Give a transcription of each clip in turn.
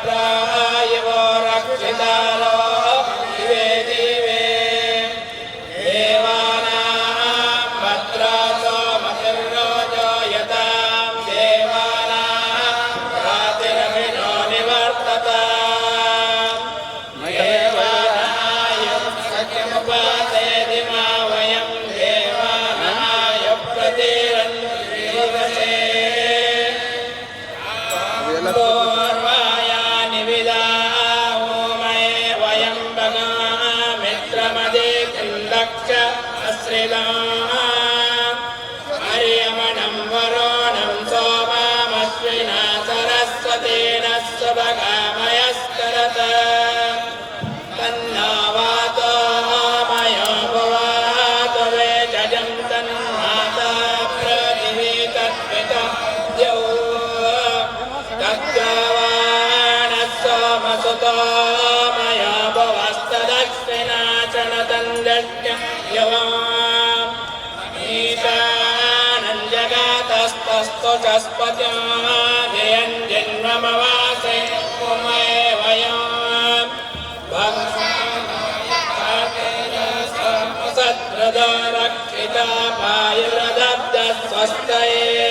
प्रायवो रक्षितारो दिवे दिवे देवानां भद्रासो मतिर्रोजो यतां देवानां रातिरभिनो निवर्तताम् देवानाय सख्यमुपासेति मा वयं देवानाय प्रतिरन्त्रिवसे हरियमणं वरोणं सोमामश्विना सरस्वतेन स्वभगामयस्करत तन्नो वातो मयो भुवातो वेजजं तन्माता पृथिवी तत्पिता द्यौ तद्गवाणः सोमसुतो मयो भुवस्तदश्विना चणतन्दश्च यवाम् ईशानञ्जगातस्तस्तु चस्पत्या जयं जन्ममवासे कुमे वयम् सत्प्रदो रक्षिता पायुरदब्धः स्वस्तये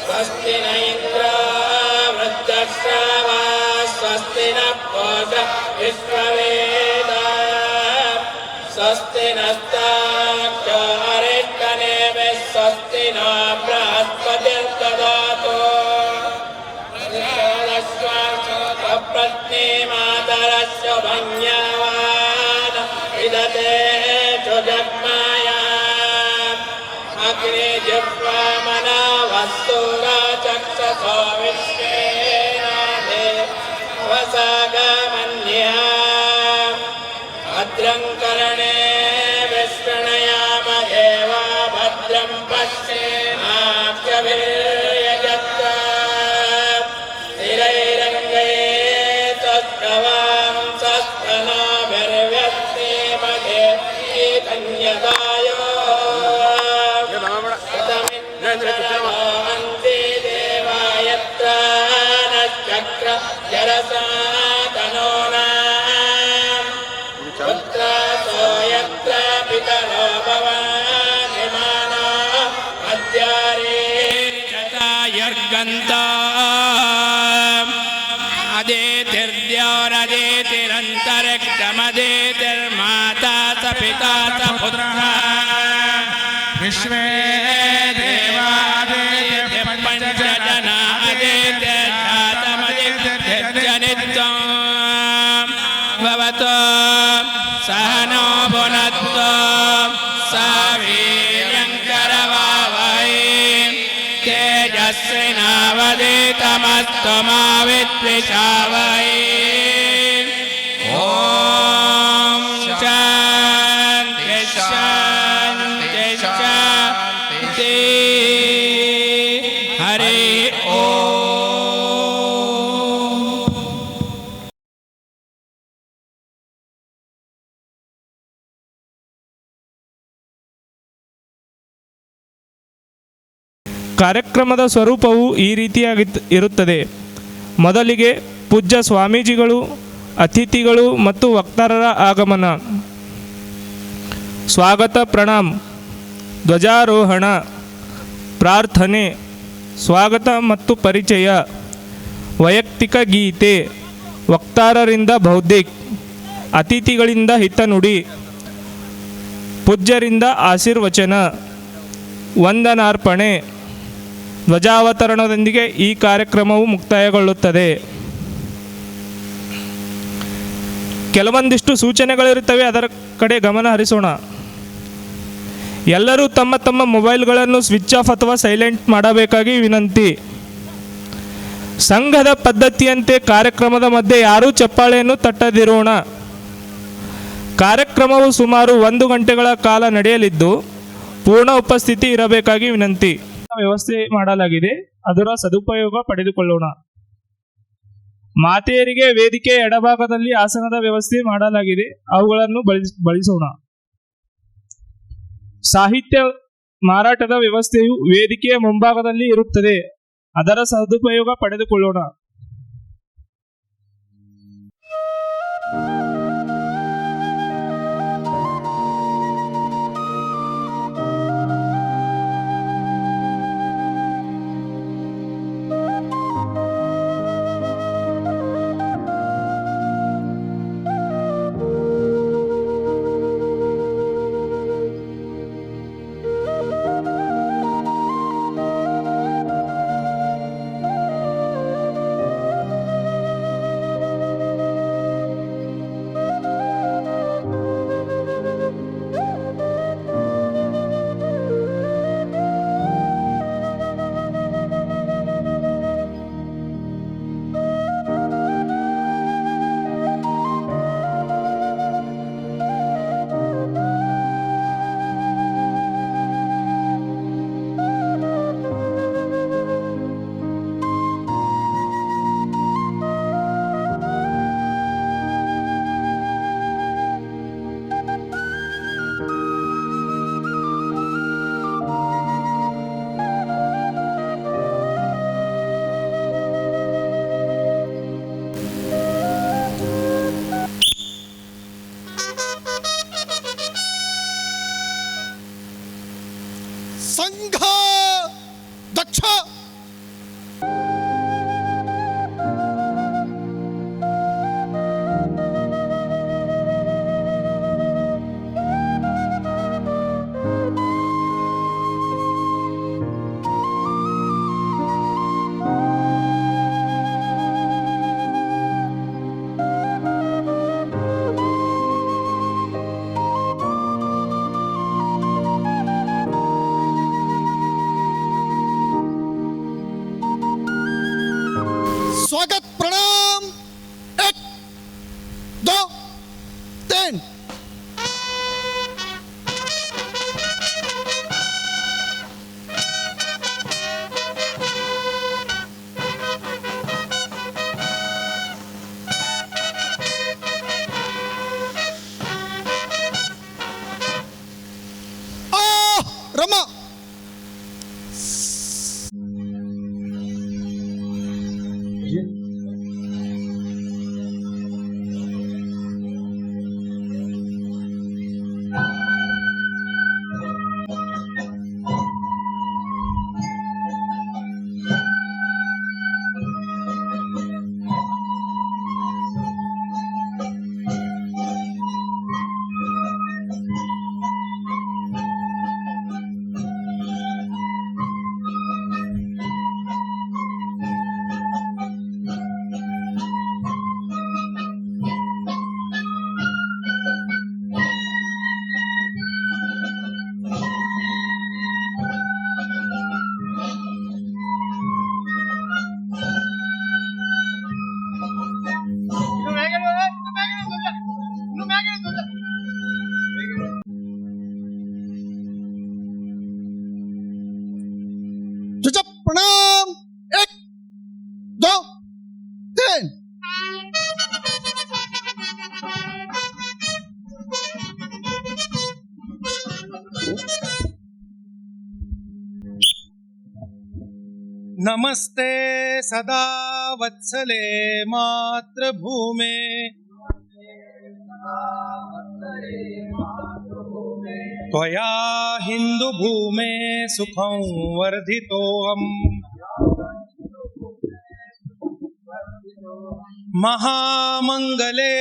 स्वस्ति न इन्द्रो वृद्धश्रावा स्वस्ति न पूषा विश्ववेदा स्वस्ति नस्ताक्षो हरिष्ठनेमि स्वस्ति न बृहस्पतिर्ददातु प्रश्नेमातरस्य भञ्जवान् विदते च जग्मायाम् अग्निजिह्वा मनावस्तुरा चक्षसो विश्वेन देवसागमन्याम् भद्रं कर्णे विष्णयाम देवा भद्रं पश्येमाक्षभिर्यजत्रा स्थिरैरङ्गैस्तवां सस्तनाभिर्व्यक्तेमगे कन्यकायो शतमिन्द्रन्ति देवायत्र नश्चक्र जरसा तनोना पुत्रासो यत्र पितरो भवानिमाना अद्यारे शतायर्गन्ता अदितिर्द्योरदितिरन्तरिक्षमदितिर्माता स पिता स पुत्रः विश्वे देवादित्यपञ्चजना अदितिर्जातमदितिर्जनित्वं भवतो सहनो भुनक्तो सावीर्यङ्करवावहै तेजस्विनावधीतमस्तु मा विद्विषावहै ॐ शान्ति शान्ति शान्ति हरि ಕಾರ್ಯಕ್ರಮದ ಸ್ವರೂಪವು ಈ ರೀತಿಯಾಗಿ ಇರುತ್ತದೆ. ಮೊದಲಿಗೆ ಪೂಜ್ಯ ಸ್ವಾಮೀಜಿಗಳು, ಅತಿಥಿಗಳು ಮತ್ತು ವಕ್ತಾರರ ಆಗಮನ, ಸ್ವಾಗತ ಪ್ರಣಾಮ್, ಧ್ವಜಾರೋಹಣ, ಪ್ರಾರ್ಥನೆ, ಸ್ವಾಗತ ಮತ್ತು ಪರಿಚಯ, ವೈಯಕ್ತಿಕ ಗೀತೆ, ವಕ್ತಾರರಿಂದ ಬೌದ್ಧಿಕ್, ಅತಿಥಿಗಳಿಂದ ಹಿತನುಡಿ, ಪೂಜ್ಯರಿಂದ ಆಶೀರ್ವಚನ, ವಂದನಾರ್ಪಣೆ, ಧ್ವಜಾವತರಣದೊಂದಿಗೆ ಈ ಕಾರ್ಯಕ್ರಮವು ಮುಕ್ತಾಯಗೊಳ್ಳುತ್ತದೆ. ಕೆಲವೊಂದಿಷ್ಟು ಸೂಚನೆಗಳಿರುತ್ತವೆ, ಅದರ ಕಡೆ ಗಮನ ಹರಿಸೋಣ. ಎಲ್ಲರೂ ತಮ್ಮ ತಮ್ಮ ಮೊಬೈಲ್ಗಳನ್ನು ಸ್ವಿಚ್ ಆಫ್ ಅಥವಾ ಸೈಲೆಂಟ್ ಮಾಡಬೇಕಾಗಿ ವಿನಂತಿ. ಸಂಘದ ಪದ್ಧತಿಯಂತೆ ಕಾರ್ಯಕ್ರಮದ ಮಧ್ಯೆ ಯಾರೂ ಚಪ್ಪಾಳೆಯನ್ನು ತಟ್ಟದಿರೋಣ. ಕಾರ್ಯಕ್ರಮವು ಸುಮಾರು 1 ಗಂಟೆಗಳ ಕಾಲ ನಡೆಯಲಿದ್ದು ಪೂರ್ಣ ಉಪಸ್ಥಿತಿ ಇರಬೇಕಾಗಿ ವಿನಂತಿ. ವ್ಯವಸ್ಥೆ ಮಾಡಲಾಗಿದೆ, ಅದರ ಸದುಪಯೋಗ ಪಡೆದುಕೊಳ್ಳೋಣ. ಮಾತೆಯರಿಗೆ ವೇದಿಕೆ ಎಡಭಾಗದಲ್ಲಿ ಆಸನದ ವ್ಯವಸ್ಥೆ ಮಾಡಲಾಗಿದೆ, ಅವುಗಳನ್ನು ಬಳಸೋಣ. ಸಾಹಿತ್ಯ ಮಾರಾಟದ ವ್ಯವಸ್ಥೆಯು ವೇದಿಕೆಯ ಮುಂಭಾಗದಲ್ಲಿ ಇರುತ್ತದೆ, ಅದರ ಸದುಪಯೋಗ ಪಡೆದುಕೊಳ್ಳೋಣ. ಸಂಘ ದಕ್ಷ स्वागत प्रणाम 1 2 3 रमा प्रणाम 1 2 3 नमस्ते सदा वत्सले मातृभूमे त्वया हिन्दुभूमे सुखं वर्धितोऽहम् महामंगले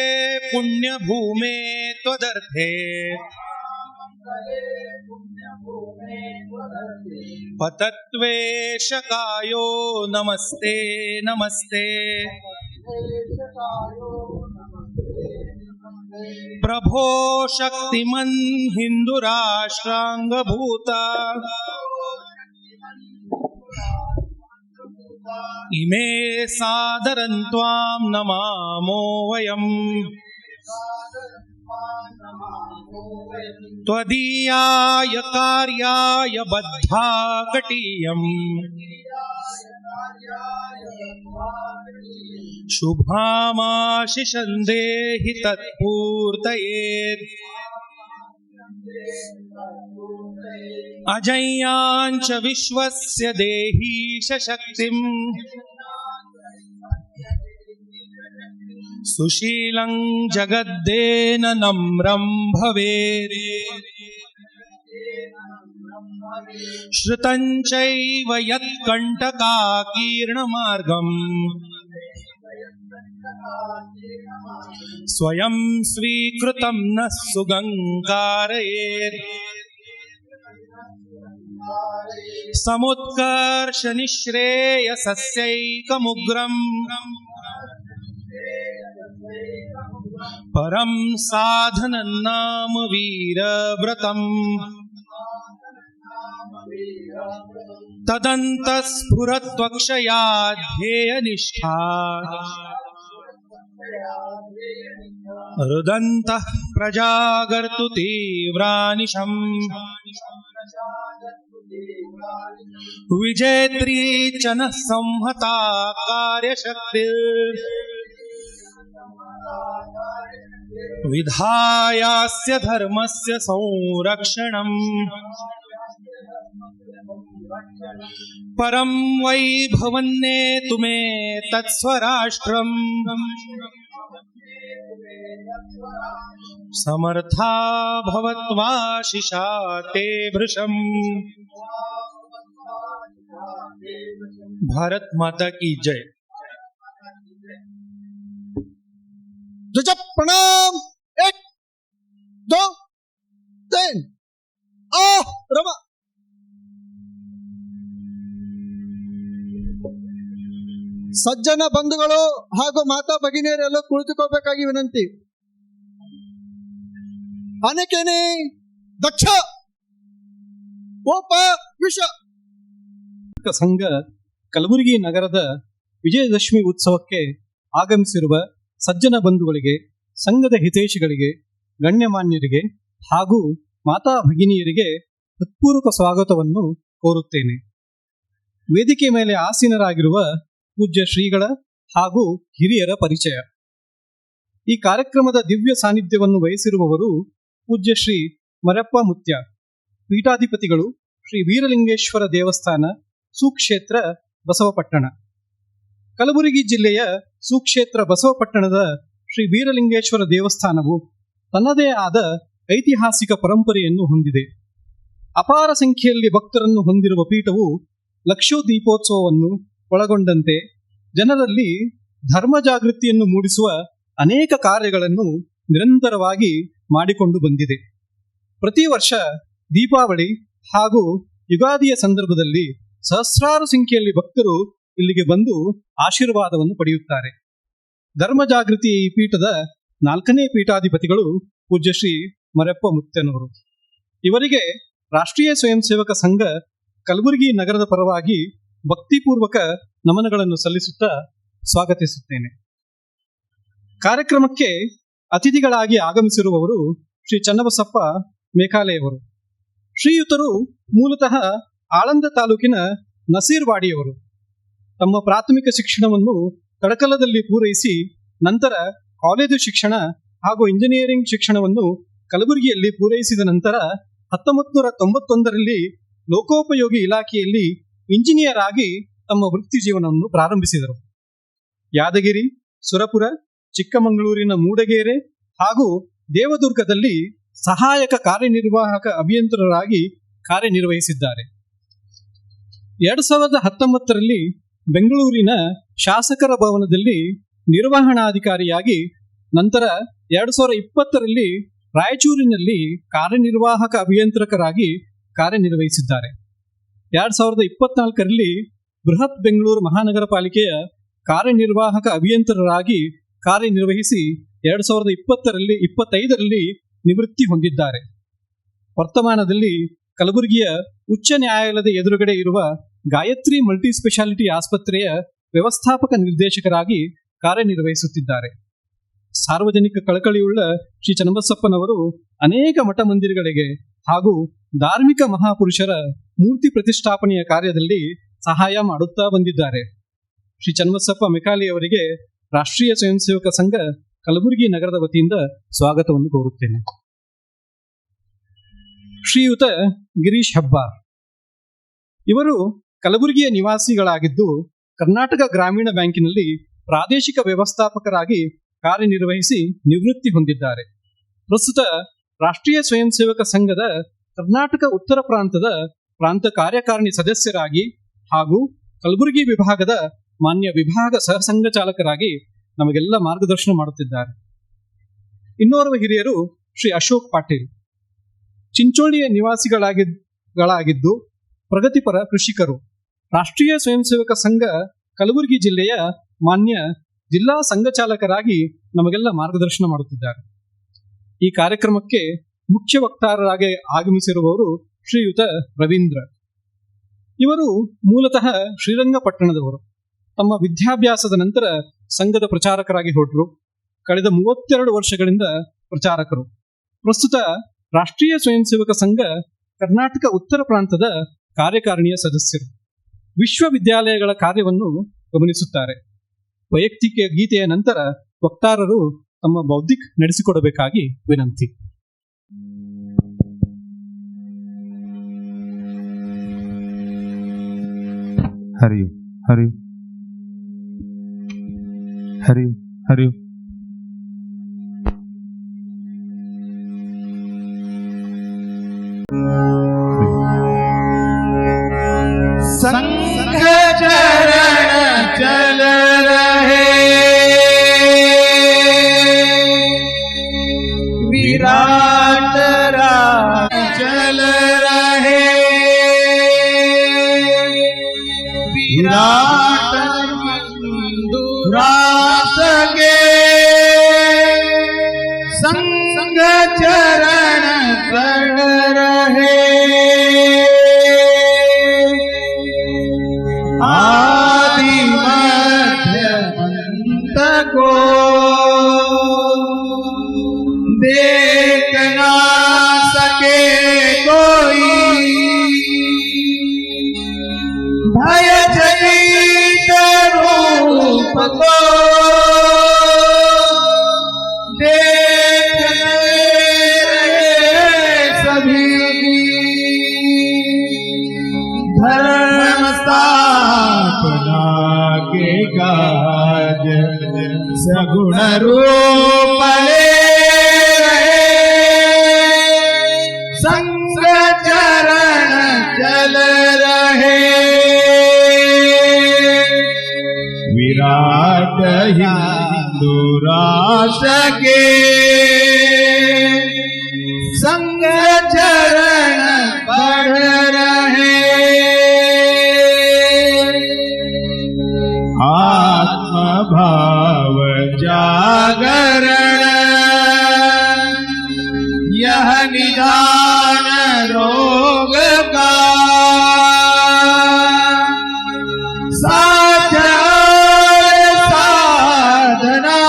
पुण्यभूमे त्वदर्थे पतत्वेशकायो नमस्ते नमस्ते प्रभो शक्तिमन् हिन्दुराष्ट्राङ्गभूता इमे सादरं त्वां नमामो वयम् त्वदीयाय कार्याय बद्धा कटीयम् शुभामाशिषं देहि तत्पूर्तये अजय्याञ्च विश्वस्य देहीश शक्तिम् सुशीलं जगद्देन नम्रं भवेत् श्रुतं चैव यत्कण्टकाकीर्णमार्गम् स्वयं स्वीकृतं नः सुगङ्कारयेत् समुत्कर्ष निःश्रेयसस्यैकमुग्रम् परं साधनं नाम वीरव्रतम् तदन्तस्फुरत्वक्षया ध्येयनिष्ठा रुदन्तः प्रजागर्तु तीव्रानिशम् विजेत्री च नः संहता कार्यशक्तिर् विधायास्य धर्मस्य संरक्षणम् परं वै भवन्नेतु मे तत्स्वराष्ट्रम् समर्था भवत्वाशिषा ते भृशम्। भारत माता की जय। ध्वज प्रणाम। 1 2 3 रमा। ಸಜ್ಜನ ಬಂಧುಗಳು ಹಾಗೂ ಮಾತಾ ಭಗಿನಿಯರೆಲ್ಲ ಕುಳಿತುಕೋಬೇಕಾಗಿ ವಿನಂತಿ. ಅನೇಕೇನೆ ದಕ್ಷ ಕೋಪ ವಿಷ ಸಂಘ ಕಲಬುರಗಿ ನಗರದ ವಿಜಯದಶಮಿ ಉತ್ಸವಕ್ಕೆ ಆಗಮಿಸಿರುವ ಸಜ್ಜನ ಬಂಧುಗಳಿಗೆ, ಸಂಘದ ಹಿತೈಷಿಗಳಿಗೆ, ಗಣ್ಯಮಾನ್ಯರಿಗೆ ಹಾಗೂ ಮಾತಾ ಭಗಿನಿಯರಿಗೆ ಹೃತ್ಪೂರ್ವಕ ಸ್ವಾಗತವನ್ನು ಕೋರುತ್ತೇನೆ. ವೇದಿಕೆ ಮೇಲೆ ಆಸೀನರಾಗಿರುವ ಪೂಜ್ಯ ಶ್ರೀಗಳ ಹಾಗೂ ಹಿರಿಯರ ಪರಿಚಯ. ಈ ಕಾರ್ಯಕ್ರಮದ ದಿವ್ಯ ಸಾನ್ನಿಧ್ಯವನ್ನು ವಹಿಸಿರುವವರು ಪೂಜ್ಯ ಶ್ರೀ ಮರಪ್ಪ ಮುತ್ಯ, ಪೀಠಾಧಿಪತಿಗಳು, ಶ್ರೀ ವೀರಲಿಂಗೇಶ್ವರ ದೇವಸ್ಥಾನ, ಸುಕ್ಷೇತ್ರ ಬಸವಪಟ್ಟಣ. ಕಲಬುರಗಿ ಜಿಲ್ಲೆಯ ಸುಕ್ಷೇತ್ರ ಬಸವಪಟ್ಟಣದ ಶ್ರೀ ವೀರಲಿಂಗೇಶ್ವರ ದೇವಸ್ಥಾನವು ತನ್ನದೇ ಆದ ಐತಿಹಾಸಿಕ ಪರಂಪರೆಯನ್ನು ಹೊಂದಿದೆ. ಅಪಾರ ಸಂಖ್ಯೆಯಲ್ಲಿ ಭಕ್ತರನ್ನು ಹೊಂದಿರುವ ಪೀಠವು ಲಕ್ಷೋ ದೀಪೋತ್ಸವವನ್ನು ಒಳಗೊಂಡಂತೆ ಜನರಲ್ಲಿ ಧರ್ಮ ಜಾಗೃತಿಯನ್ನು ಮೂಡಿಸುವ ಅನೇಕ ಕಾರ್ಯಗಳನ್ನು ನಿರಂತರವಾಗಿ ಮಾಡಿಕೊಂಡು ಬಂದಿದೆ. ಪ್ರತಿ ವರ್ಷ ದೀಪಾವಳಿ ಹಾಗೂ ಯುಗಾದಿಯ ಸಂದರ್ಭದಲ್ಲಿ ಸಹಸ್ರಾರು ಸಂಖ್ಯೆಯಲ್ಲಿ ಭಕ್ತರು ಇಲ್ಲಿಗೆ ಬಂದು ಆಶೀರ್ವಾದವನ್ನು ಪಡೆಯುತ್ತಾರೆ. ಧರ್ಮ ಜಾಗೃತಿಯ ಈ ಪೀಠದ 4ನೇ ಪೀಠಾಧಿಪತಿಗಳು ಪೂಜ್ಯ ಶ್ರೀ ಮರಪ್ಪ ಮುತ್ಯನವರು. ಇವರಿಗೆ ರಾಷ್ಟ್ರೀಯ ಸ್ವಯಂ ಸೇವಕ ಸಂಘ ಕಲಬುರಗಿ ನಗರದ ಪರವಾಗಿ ಭಕ್ತಿಪೂರ್ವಕ ನಮನಗಳನ್ನು ಸಲ್ಲಿಸುತ್ತಾ ಸ್ವಾಗತಿಸುತ್ತೇನೆ. ಕಾರ್ಯಕ್ರಮಕ್ಕೆ ಅತಿಥಿಗಳಾಗಿ ಆಗಮಿಸಿರುವವರು ಶ್ರೀ ಚನ್ನಬಸಪ್ಪ ಮೇಕಾಲೆಯವರು. ಶ್ರೀಯುತರು ಮೂಲತಃ ಆಳಂದ ತಾಲೂಕಿನ ನಸೀರ್ವಾಡಿಯವರು. ತಮ್ಮ ಪ್ರಾಥಮಿಕ ಶಿಕ್ಷಣವನ್ನು ಕಡಕಲದಲ್ಲಿ ಪೂರೈಸಿ ನಂತರ ಕಾಲೇಜು ಶಿಕ್ಷಣ ಹಾಗೂ ಇಂಜಿನಿಯರಿಂಗ್ ಶಿಕ್ಷಣವನ್ನು ಕಲಬುರಗಿಯಲ್ಲಿ ಪೂರೈಸಿದ ನಂತರ 1991ರಲ್ಲಿ ಲೋಕೋಪಯೋಗಿ ಇಲಾಖೆಯಲ್ಲಿ ಇಂಜಿನಿಯರ್ ಆಗಿ ತಮ್ಮ ವೃತ್ತಿ ಜೀವನವನ್ನು ಪ್ರಾರಂಭಿಸಿದರು. ಯಾದಗಿರಿ, ಸುರಪುರ, ಚಿಕ್ಕಮಗಳೂರಿನ ಮೂಡಗೆರೆ ಹಾಗೂ ದೇವದುರ್ಗದಲ್ಲಿ ಸಹಾಯಕ ಕಾರ್ಯನಿರ್ವಾಹಕ ಅಭಿಯಂತರರಾಗಿ ಕಾರ್ಯನಿರ್ವಹಿಸಿದ್ದಾರೆ. 2019ರಲ್ಲಿ ಬೆಂಗಳೂರಿನ ಶಾಸಕರ ಭವನದಲ್ಲಿ ನಿರ್ವಹಣಾಧಿಕಾರಿಯಾಗಿ, ನಂತರ 2020ರಲ್ಲಿ ರಾಯಚೂರಿನಲ್ಲಿ ಕಾರ್ಯನಿರ್ವಾಹಕ ಅಭಿಯಂತರಕರಾಗಿ ಕಾರ್ಯನಿರ್ವಹಿಸಿದ್ದಾರೆ. 2024ರಲ್ಲಿ ಬೃಹತ್ ಬೆಂಗಳೂರು ಮಹಾನಗರ ಪಾಲಿಕೆಯ ಕಾರ್ಯನಿರ್ವಾಹಕ ಅಭಿಯಂತರರಾಗಿ ಕಾರ್ಯನಿರ್ವಹಿಸಿ 2025ರಲ್ಲಿ ನಿವೃತ್ತಿ ಹೊಂದಿದ್ದಾರೆ. ವರ್ತಮಾನದಲ್ಲಿ ಕಲಬುರಗಿಯ ಉಚ್ಚ ನ್ಯಾಯಾಲಯದ ಎದುರುಗಡೆ ಇರುವ ಗಾಯತ್ರಿ ಮಲ್ಟಿ ಸ್ಪೆಷಾಲಿಟಿ ಆಸ್ಪತ್ರೆಯ ವ್ಯವಸ್ಥಾಪಕ ನಿರ್ದೇಶಕರಾಗಿ ಕಾರ್ಯನಿರ್ವಹಿಸುತ್ತಿದ್ದಾರೆ. ಸಾರ್ವಜನಿಕ ಕಳಕಳಿಯುಳ್ಳ ಶ್ರೀ ಚನ್ನಬಸಪ್ಪನವರು ಅನೇಕ ಮಠ ಮಂದಿರಗಳಿಗೆ ಹಾಗೂ ಧಾರ್ಮಿಕ ಮಹಾಪುರುಷರ ಮೂರ್ತಿ ಪ್ರತಿಷ್ಠಾಪನೆಯ ಕಾರ್ಯದಲ್ಲಿ ಸಹಾಯ ಮಾಡುತ್ತಾ ಬಂದಿದ್ದಾರೆ. ಶ್ರೀ ಚನ್ನಬಸಪ್ಪ ಮೆಕಾಲಿ ಅವರಿಗೆ ರಾಷ್ಟ್ರೀಯ ಸ್ವಯಂ ಸೇವಕ ಸಂಘ ಕಲಬುರಗಿ ನಗರದ ವತಿಯಿಂದ ಸ್ವಾಗತವನ್ನು ಕೋರುತ್ತೇನೆ. ಶ್ರೀಯುತ ಗಿರೀಶ್ ಹೆಬ್ಬಾರ್ ಇವರು ಕಲಬುರಗಿಯ ನಿವಾಸಿಗಳಾಗಿದ್ದು ಕರ್ನಾಟಕ ಗ್ರಾಮೀಣ ಬ್ಯಾಂಕಿನಲ್ಲಿ ಪ್ರಾದೇಶಿಕ ವ್ಯವಸ್ಥಾಪಕರಾಗಿ ಕಾರ್ಯನಿರ್ವಹಿಸಿ ನಿವೃತ್ತಿ ಹೊಂದಿದ್ದಾರೆ. ಪ್ರಸ್ತುತ ರಾಷ್ಟ್ರೀಯ ಸ್ವಯಂ ಸೇವಕ ಸಂಘದ ಕರ್ನಾಟಕ ಉತ್ತರ ಪ್ರಾಂತದ ಪ್ರಾಂತ ಕಾರ್ಯಕಾರಿಣಿ ಸದಸ್ಯರಾಗಿ ಹಾಗೂ ಕಲಬುರಗಿ ವಿಭಾಗದ ಮಾನ್ಯ ವಿಭಾಗ ಸಹ ಸಂಘಚಾಲಕರಾಗಿ ನಮಗೆಲ್ಲ ಮಾರ್ಗದರ್ಶನ ಮಾಡುತ್ತಿದ್ದಾರೆ. ಇನ್ನೋರ್ವ ಹಿರಿಯರು ಶ್ರೀ ಅಶೋಕ್ ಪಾಟೀಲ್ ಚಿಂಚೋಳಿಯ ನಿವಾಸಿಗಳಾಗಿದ್ದು ಪ್ರಗತಿಪರ ಕೃಷಿಕರು. ರಾಷ್ಟ್ರೀಯ ಸ್ವಯಂ ಸೇವಕ ಸಂಘ ಕಲಬುರಗಿ ಜಿಲ್ಲೆಯ ಮಾನ್ಯ ಜಿಲ್ಲಾ ಸಂಘಚಾಲಕರಾಗಿ ನಮಗೆಲ್ಲ ಮಾರ್ಗದರ್ಶನ ಮಾಡುತ್ತಿದ್ದಾರೆ. ಈ ಕಾರ್ಯಕ್ರಮಕ್ಕೆ ಮುಖ್ಯ ವಕ್ತಾರರಾಗಿ ಆಗಮಿಸಿರುವವರು ಶ್ರೀಯುತ ರವೀಂದ್ರ. ಇವರು ಮೂಲತಃ ಶ್ರೀರಂಗಪಟ್ಟಣದವರು. ತಮ್ಮ ವಿದ್ಯಾಭ್ಯಾಸದ ನಂತರ ಸಂಘದ ಪ್ರಚಾರಕರಾಗಿ ಹೊರಟರು. ಕಳೆದ 32 ವರ್ಷಗಳಿಂದ ಪ್ರಚಾರಕರು. ಪ್ರಸ್ತುತ ರಾಷ್ಟ್ರೀಯ ಸ್ವಯಂ ಸೇವಕ ಸಂಘ ಕರ್ನಾಟಕ ಉತ್ತರ ಪ್ರಾಂತದ ಕಾರ್ಯಕಾರಿಣಿಯ ಸದಸ್ಯರು. ವಿಶ್ವವಿದ್ಯಾಲಯಗಳ ಕಾರ್ಯವನ್ನು ಗಮನಿಸುತ್ತಾರೆ. ವೈಯಕ್ತಿಕ ಗೀತೆಯ ನಂತರ ವಕ್ತಾರರು ತಮ್ಮ ಬೌದ್ಧಿಕ ನಡೆಸಿಕೊಡಬೇಕಾಗಿ ವಿನಂತಿ. ಹರಿ ಹರಿ ಹರಿ ಹರಿ संघ चरण चल रहे विराट राज चल रहे विराट राष्ट्र के संघ चरण चल रहे आदि मध्य अंत को देख ना सके कोई भय जनित रूप को देख रहे सभी धर्म स्थापना के काज सगुण रूप ले रहे संघ चरण चल रहे विराट हिंदू राष्ट्र के संघ चरण बढ़ रहे आत्म भाव जागरण यह निदान रोग का साधना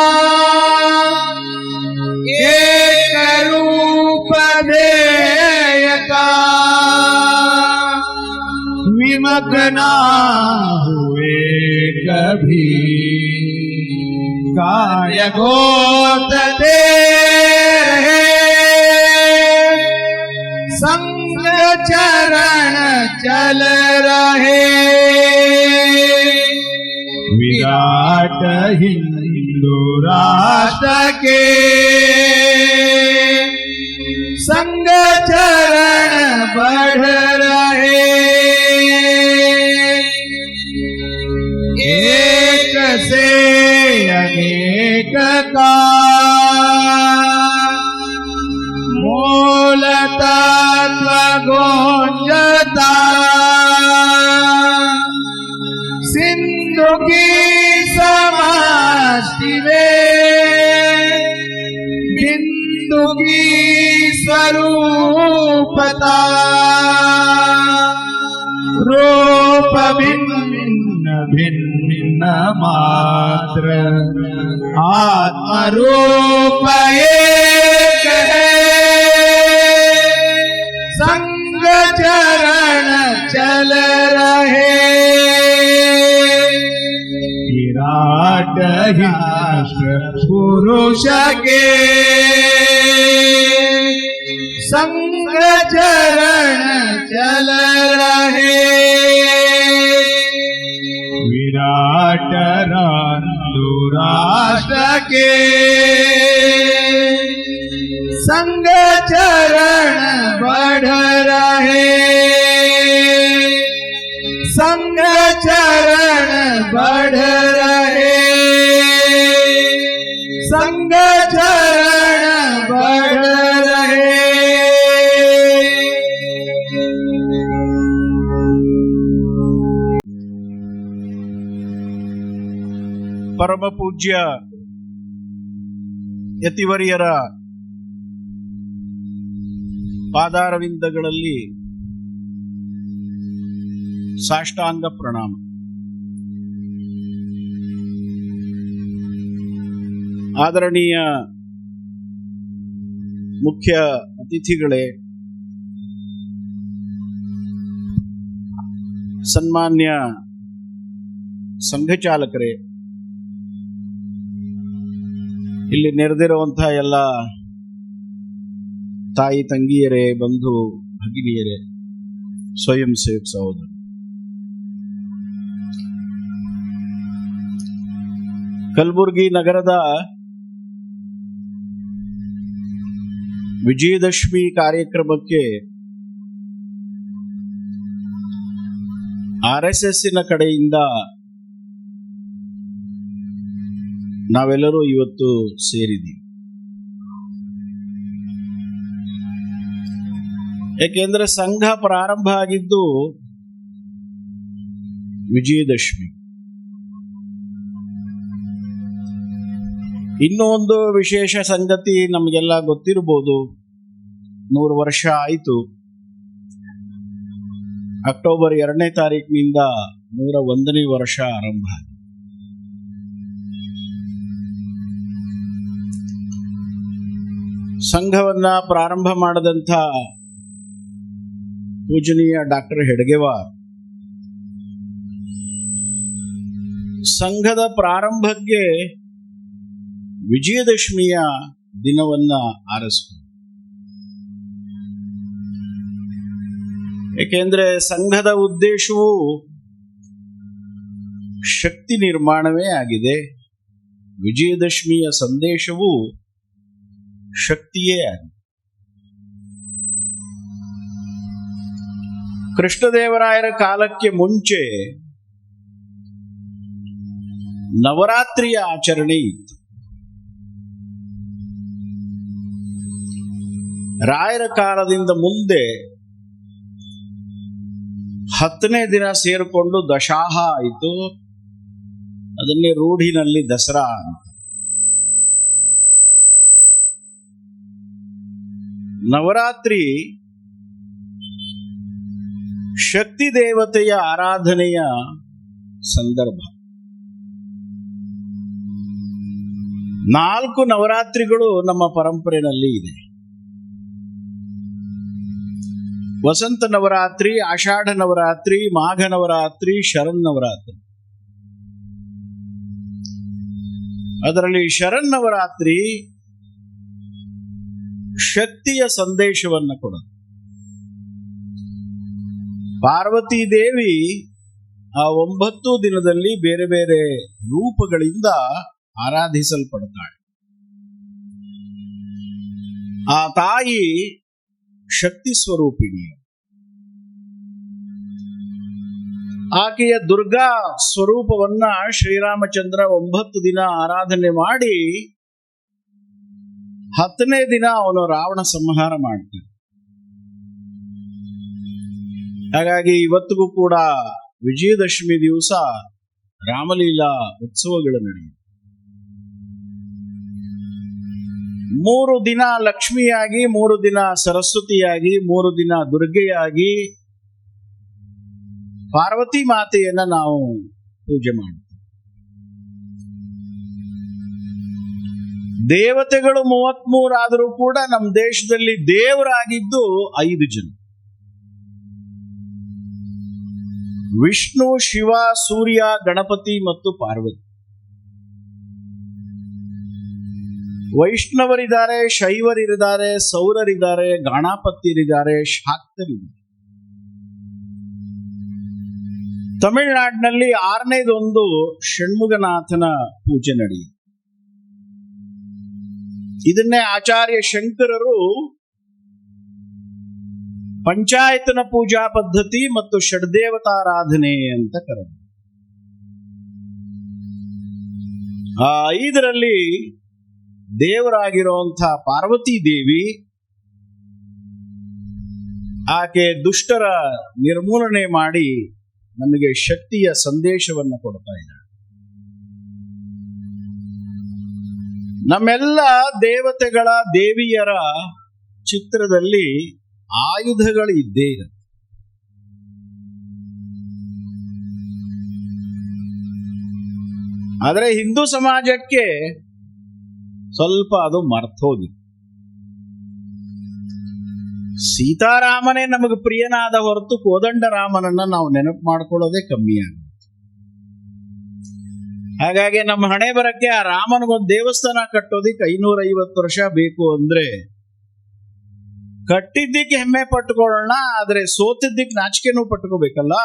एक रूप ध्येय का विमग्न हुए कभी काय गोत दे रहे संघ चरण चल रहे विराट हिंदू राष्ट्र के संघ चरण बढ़ रहे एक से अनेक का मूल तत्व गुंजता सिंधु की समष्टि में बिंदु की स्वरूपता रूप भिन्न भिन्न मात्र आत्म रूप एक है संग चरण चल रहे विराट राष्ट्र पुरुष के संग चरण चल रहे विराट राष्ट्र के संग चरण बढ़ रहे संग चरण बढ़ रहे संग चरण बढ़ रहे ಪರಮ ಪೂಜ್ಯ ಯತಿವರಿಯರ ಪಾದಾರವಿಂದಗಳಲ್ಲಿ ಸಾಷ್ಟಾಂಗ ಪ್ರಣಾಮ. ಆದರಣೀಯ ಮುಖ್ಯ ಅತಿಥಿಗಳೇ, ಸನ್ಮಾನ್ಯ ಸಂಘಚಾಲಕರೇ, ಇಲ್ಲಿ ನೆರೆದಿರುವಂತಹ ಎಲ್ಲ ತಾಯಿ ತಂಗಿಯರೇ, ಬಂಧು ಭಗಿನಿಯರೇ, ಸ್ವಯಂ ಸೇವಕ ಸಹೋದರ, ಕಲಬುರಗಿ ನಗರದ ವಿಜಯದಶಮಿ ಕಾರ್ಯಕ್ರಮಕ್ಕೆ RSSನ ಕಡೆಯಿಂದ ನಾವೆಲ್ಲರೂ ಇವತ್ತು ಸೇರಿದ್ದೀವಿ. ಏಕೆಂದ್ರೆ ಸಂಘ ಪ್ರಾರಂಭ ಆಗಿದ್ದು ವಿಜಯದಶಮಿ. ಇನ್ನೂ ಒಂದು ವಿಶೇಷ ಸಂಗತಿ ನಮಗೆಲ್ಲ ಗೊತ್ತಿರಬಹುದು, 100 ವರ್ಷ ಆಯಿತು. ಅಕ್ಟೋಬರ್ 2ನೇ ತಾರೀಕಿನಿಂದ 101ನೇ ವರ್ಷ ಆರಂಭ ಆಗಿದೆ. ಸಂಘವನ್ನ ಪ್ರಾರಂಭ ಮಾಡದಂಥ ಪೂಜನೀಯ ಡಾಕ್ಟರ್ ಹೆಡ್ಗೇವಾರ್ ಸಂಘದ ಪ್ರಾರಂಭಕ್ಕೆ ವಿಜಯದಶಮಿಯ ದಿನವನ್ನ ಆರಿಸಿದರು. ಏಕೆಂದ್ರೆ ಸಂಘದ ಉದ್ದೇಶವು ಶಕ್ತಿ ನಿರ್ಮಾಣವೇ ಆಗಿದೆ. ವಿಜಯದಶಮಿಯ ಸಂದೇಶವು ಶಕ್ತಿಯೇ ಆಗಿದೆ. ಕೃಷ್ಣದೇವರಾಯರ ಕಾಲಕ್ಕೆ ಮುಂಚೆ ನವರಾತ್ರಿಯ ಆಚರಣೆ ಇತ್ತು. ರಾಯರ ಕಾಲದಿಂದ ಮುಂದೆ 10ನೇ ದಿನ ಸೇರಿಕೊಂಡು ದಶಾಹ ಆಯಿತು. ಅದನ್ನೇ ರೂಢಿನಲ್ಲಿ ದಸರಾ ಅಂತ. ನವರಾತ್ರಿ ಶಕ್ತಿ ದೇವತೆಯ ಆರಾಧನೆಯ ಸಂದರ್ಭ. 4 ನವರಾತ್ರಿಗಳು ನಮ್ಮ ಪರಂಪರೆಯಲ್ಲಿ ಇದೆ. ವಸಂತ ನವರಾತ್ರಿ, ಆಷಾಢ ನವರಾತ್ರಿ, ಮಾಘ ನವರಾತ್ರಿ, ಶರನ್ನವರಾತ್ರಿ. ಅದರಲ್ಲಿ ಶರನ್ನವರಾತ್ರಿ ಶಕ್ತಿಯ ಸಂದೇಶವನ್ನು ಕೊಡುತ್ತೆ. ಪಾರ್ವತೀ ದೇವಿ ಆ 9 ದಿನದಲ್ಲಿ ಬೇರೆ ಬೇರೆ ರೂಪಗಳಿಂದ ಆರಾಧಿಸಲ್ಪಡ್ತಾಳೆ. ಆ ತಾಯಿ ಶಕ್ತಿ ಸ್ವರೂಪಿಣಿ. ಆಕೆಯ ದುರ್ಗಾ ಸ್ವರೂಪವನ್ನ ಶ್ರೀರಾಮಚಂದ್ರ 9 ದಿನ ಆರಾಧನೆ ಮಾಡಿ 10ನೇ ದಿನ ಅವನು ರಾವಣ ಸಂಹಾರ ಮಾಡ್ತಾನೆ. ಹಾಗಾಗಿ ಇವತ್ತಿಗೂ ಕೂಡ ವಿಜಯದಶಮಿ ದಿವಸ ರಾಮಲೀಲಾ ಉತ್ಸವಗಳು ನಡೆಯುತ್ತೆ. 3 ದಿನ ಲಕ್ಷ್ಮಿಯಾಗಿ, 3 ದಿನ ಸರಸ್ವತಿಯಾಗಿ, 3 ದಿನ ದುರ್ಗೆಯಾಗಿ ಪಾರ್ವತಿ ಮಾತೆಯನ್ನ ನಾವು ಪೂಜೆ ಮಾಡ್ತಾರೆ. ದೇವತೆಗಳು 33 ಆದರೂ ಕೂಡ ನಮ್ಮ ದೇಶದಲ್ಲಿ ದೇವರಾಗಿದ್ದು 5 ಜನ: ವಿಷ್ಣು, ಶಿವ, ಸೂರ್ಯ, ಗಣಪತಿ ಮತ್ತು ಪಾರ್ವತಿ. ವೈಷ್ಣವರಿದ್ದಾರೆ, ಶೈವರಿದ್ದಾರೆ, ಸೌರರಿದ್ದಾರೆ, ಗಾಣಾಪತ್ಯರಿದ್ದಾರೆ, ಶಾಕ್ತರಿದ್ದಾರೆ. ತಮಿಳುನಾಡಿನಲ್ಲಿ 6ನೇದೊಂದು ಷಣ್ಮುಗನಾಥನ ಪೂಜೆ ನಡೆಯಿತು. ಇದನ್ನೇ ಆಚಾರ್ಯ ಶಂಕರರು ಪಂಚಾಯತನ ಪೂಜಾ ಪದ್ಧತಿ ಮತ್ತು ಷಡ್ದೇವತಾರಾಧನೆ ಅಂತ ಕರೆದರು. ಆ 5ರಲ್ಲಿ ದೇವರಾಗಿರುವಂಥ ಪಾರ್ವತಿ ದೇವಿ, ಆಕೆ ದುಷ್ಟರ ನಿರ್ಮೂಲನೆ ಮಾಡಿ ನಮಗೆ ಶಕ್ತಿಯ ಸಂದೇಶವನ್ನು ಕೊಡ್ತಾ ಇದ್ದಾಳೆ. ನಮ್ಮೆಲ್ಲ ದೇವತೆಗಳ ದೇವಿಯರ ಚಿತ್ರದಲ್ಲಿ ಆಯುಧಗಳು ಇದ್ದೇ ಇರುತ್ತೆ. ಆದರೆ ಹಿಂದೂ ಸಮಾಜಕ್ಕೆ ಸ್ವಲ್ಪ ಅದು ಮರ್ತೋಗಿದೆ. ಸೀತಾರಾಮನೇ ನಮಗೆ ಪ್ರಿಯನಾದ ಹೊರತು ಕೋದಂಡರಾಮನನ್ನ ನಾವು ನೆನಪು ಮಾಡ್ಕೊಳ್ಳೋದೇ ಕಮ್ಮಿಯಾಗುತ್ತೆ. ಹಾಗಾಗಿ ನಮ್ಮ ಹಣೆ ಬರಕ್ಕೆ ಆ ರಾಮನಿಗೊಂದು ದೇವಸ್ಥಾನ ಕಟ್ಟೋದಿಕ್ಕೆ 550 ವರ್ಷ ಬೇಕು ಅಂದ್ರೆ ಕಟ್ಟಿದ್ದಕ್ಕೆ ಹೆಮ್ಮೆ ಪಟ್ಟುಕೊಳ್ಳೋಣ, ಆದ್ರೆ ಸೋತಿದ್ದಕ್ಕೆ ನಾಚಿಕೆನೂ ಪಟ್ಕೋಬೇಕಲ್ಲ.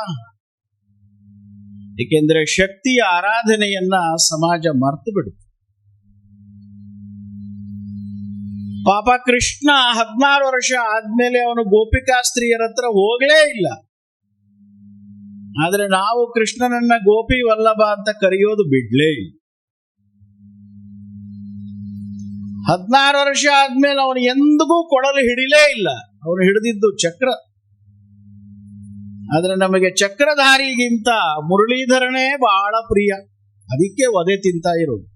ಏಕೆಂದ್ರೆ ಶಕ್ತಿಯ ಆರಾಧನೆಯನ್ನ ಸಮಾಜ ಮರ್ತು ಬಿಡುತ್ತೆ. ಪಾಪ ಕೃಷ್ಣ 16 ವರ್ಷ ಆದ್ಮೇಲೆ ಅವನು ಗೋಪಿಕಾಸ್ತ್ರೀಯರ ಹತ್ರ ಹೋಗ್ಲೇ ಇಲ್ಲ. ಆದ್ರೆ ನಾವು ಕೃಷ್ಣನನ್ನ ಗೋಪಿ ವಲ್ಲಭ ಅಂತ ಕರೆಯೋದು ಬಿಡ್ಲೇ ಇಲ್ಲ. 16 ವರ್ಷ ಆದ್ಮೇಲೆ ಅವನು ಎಂದಿಗೂ ಕೊಡಲು ಹಿಡಿಲೇ ಇಲ್ಲ. ಅವನು ಹಿಡಿದಿದ್ದು ಚಕ್ರ. ಆದ್ರೆ ನಮಗೆ ಚಕ್ರಧಾರಿಗಿಂತ ಮುರಳೀಧರನೇ ಬಹಳ ಪ್ರಿಯ. ಅದಕ್ಕೆ ವಧೆ ತಿಂತ ಇರೋದು.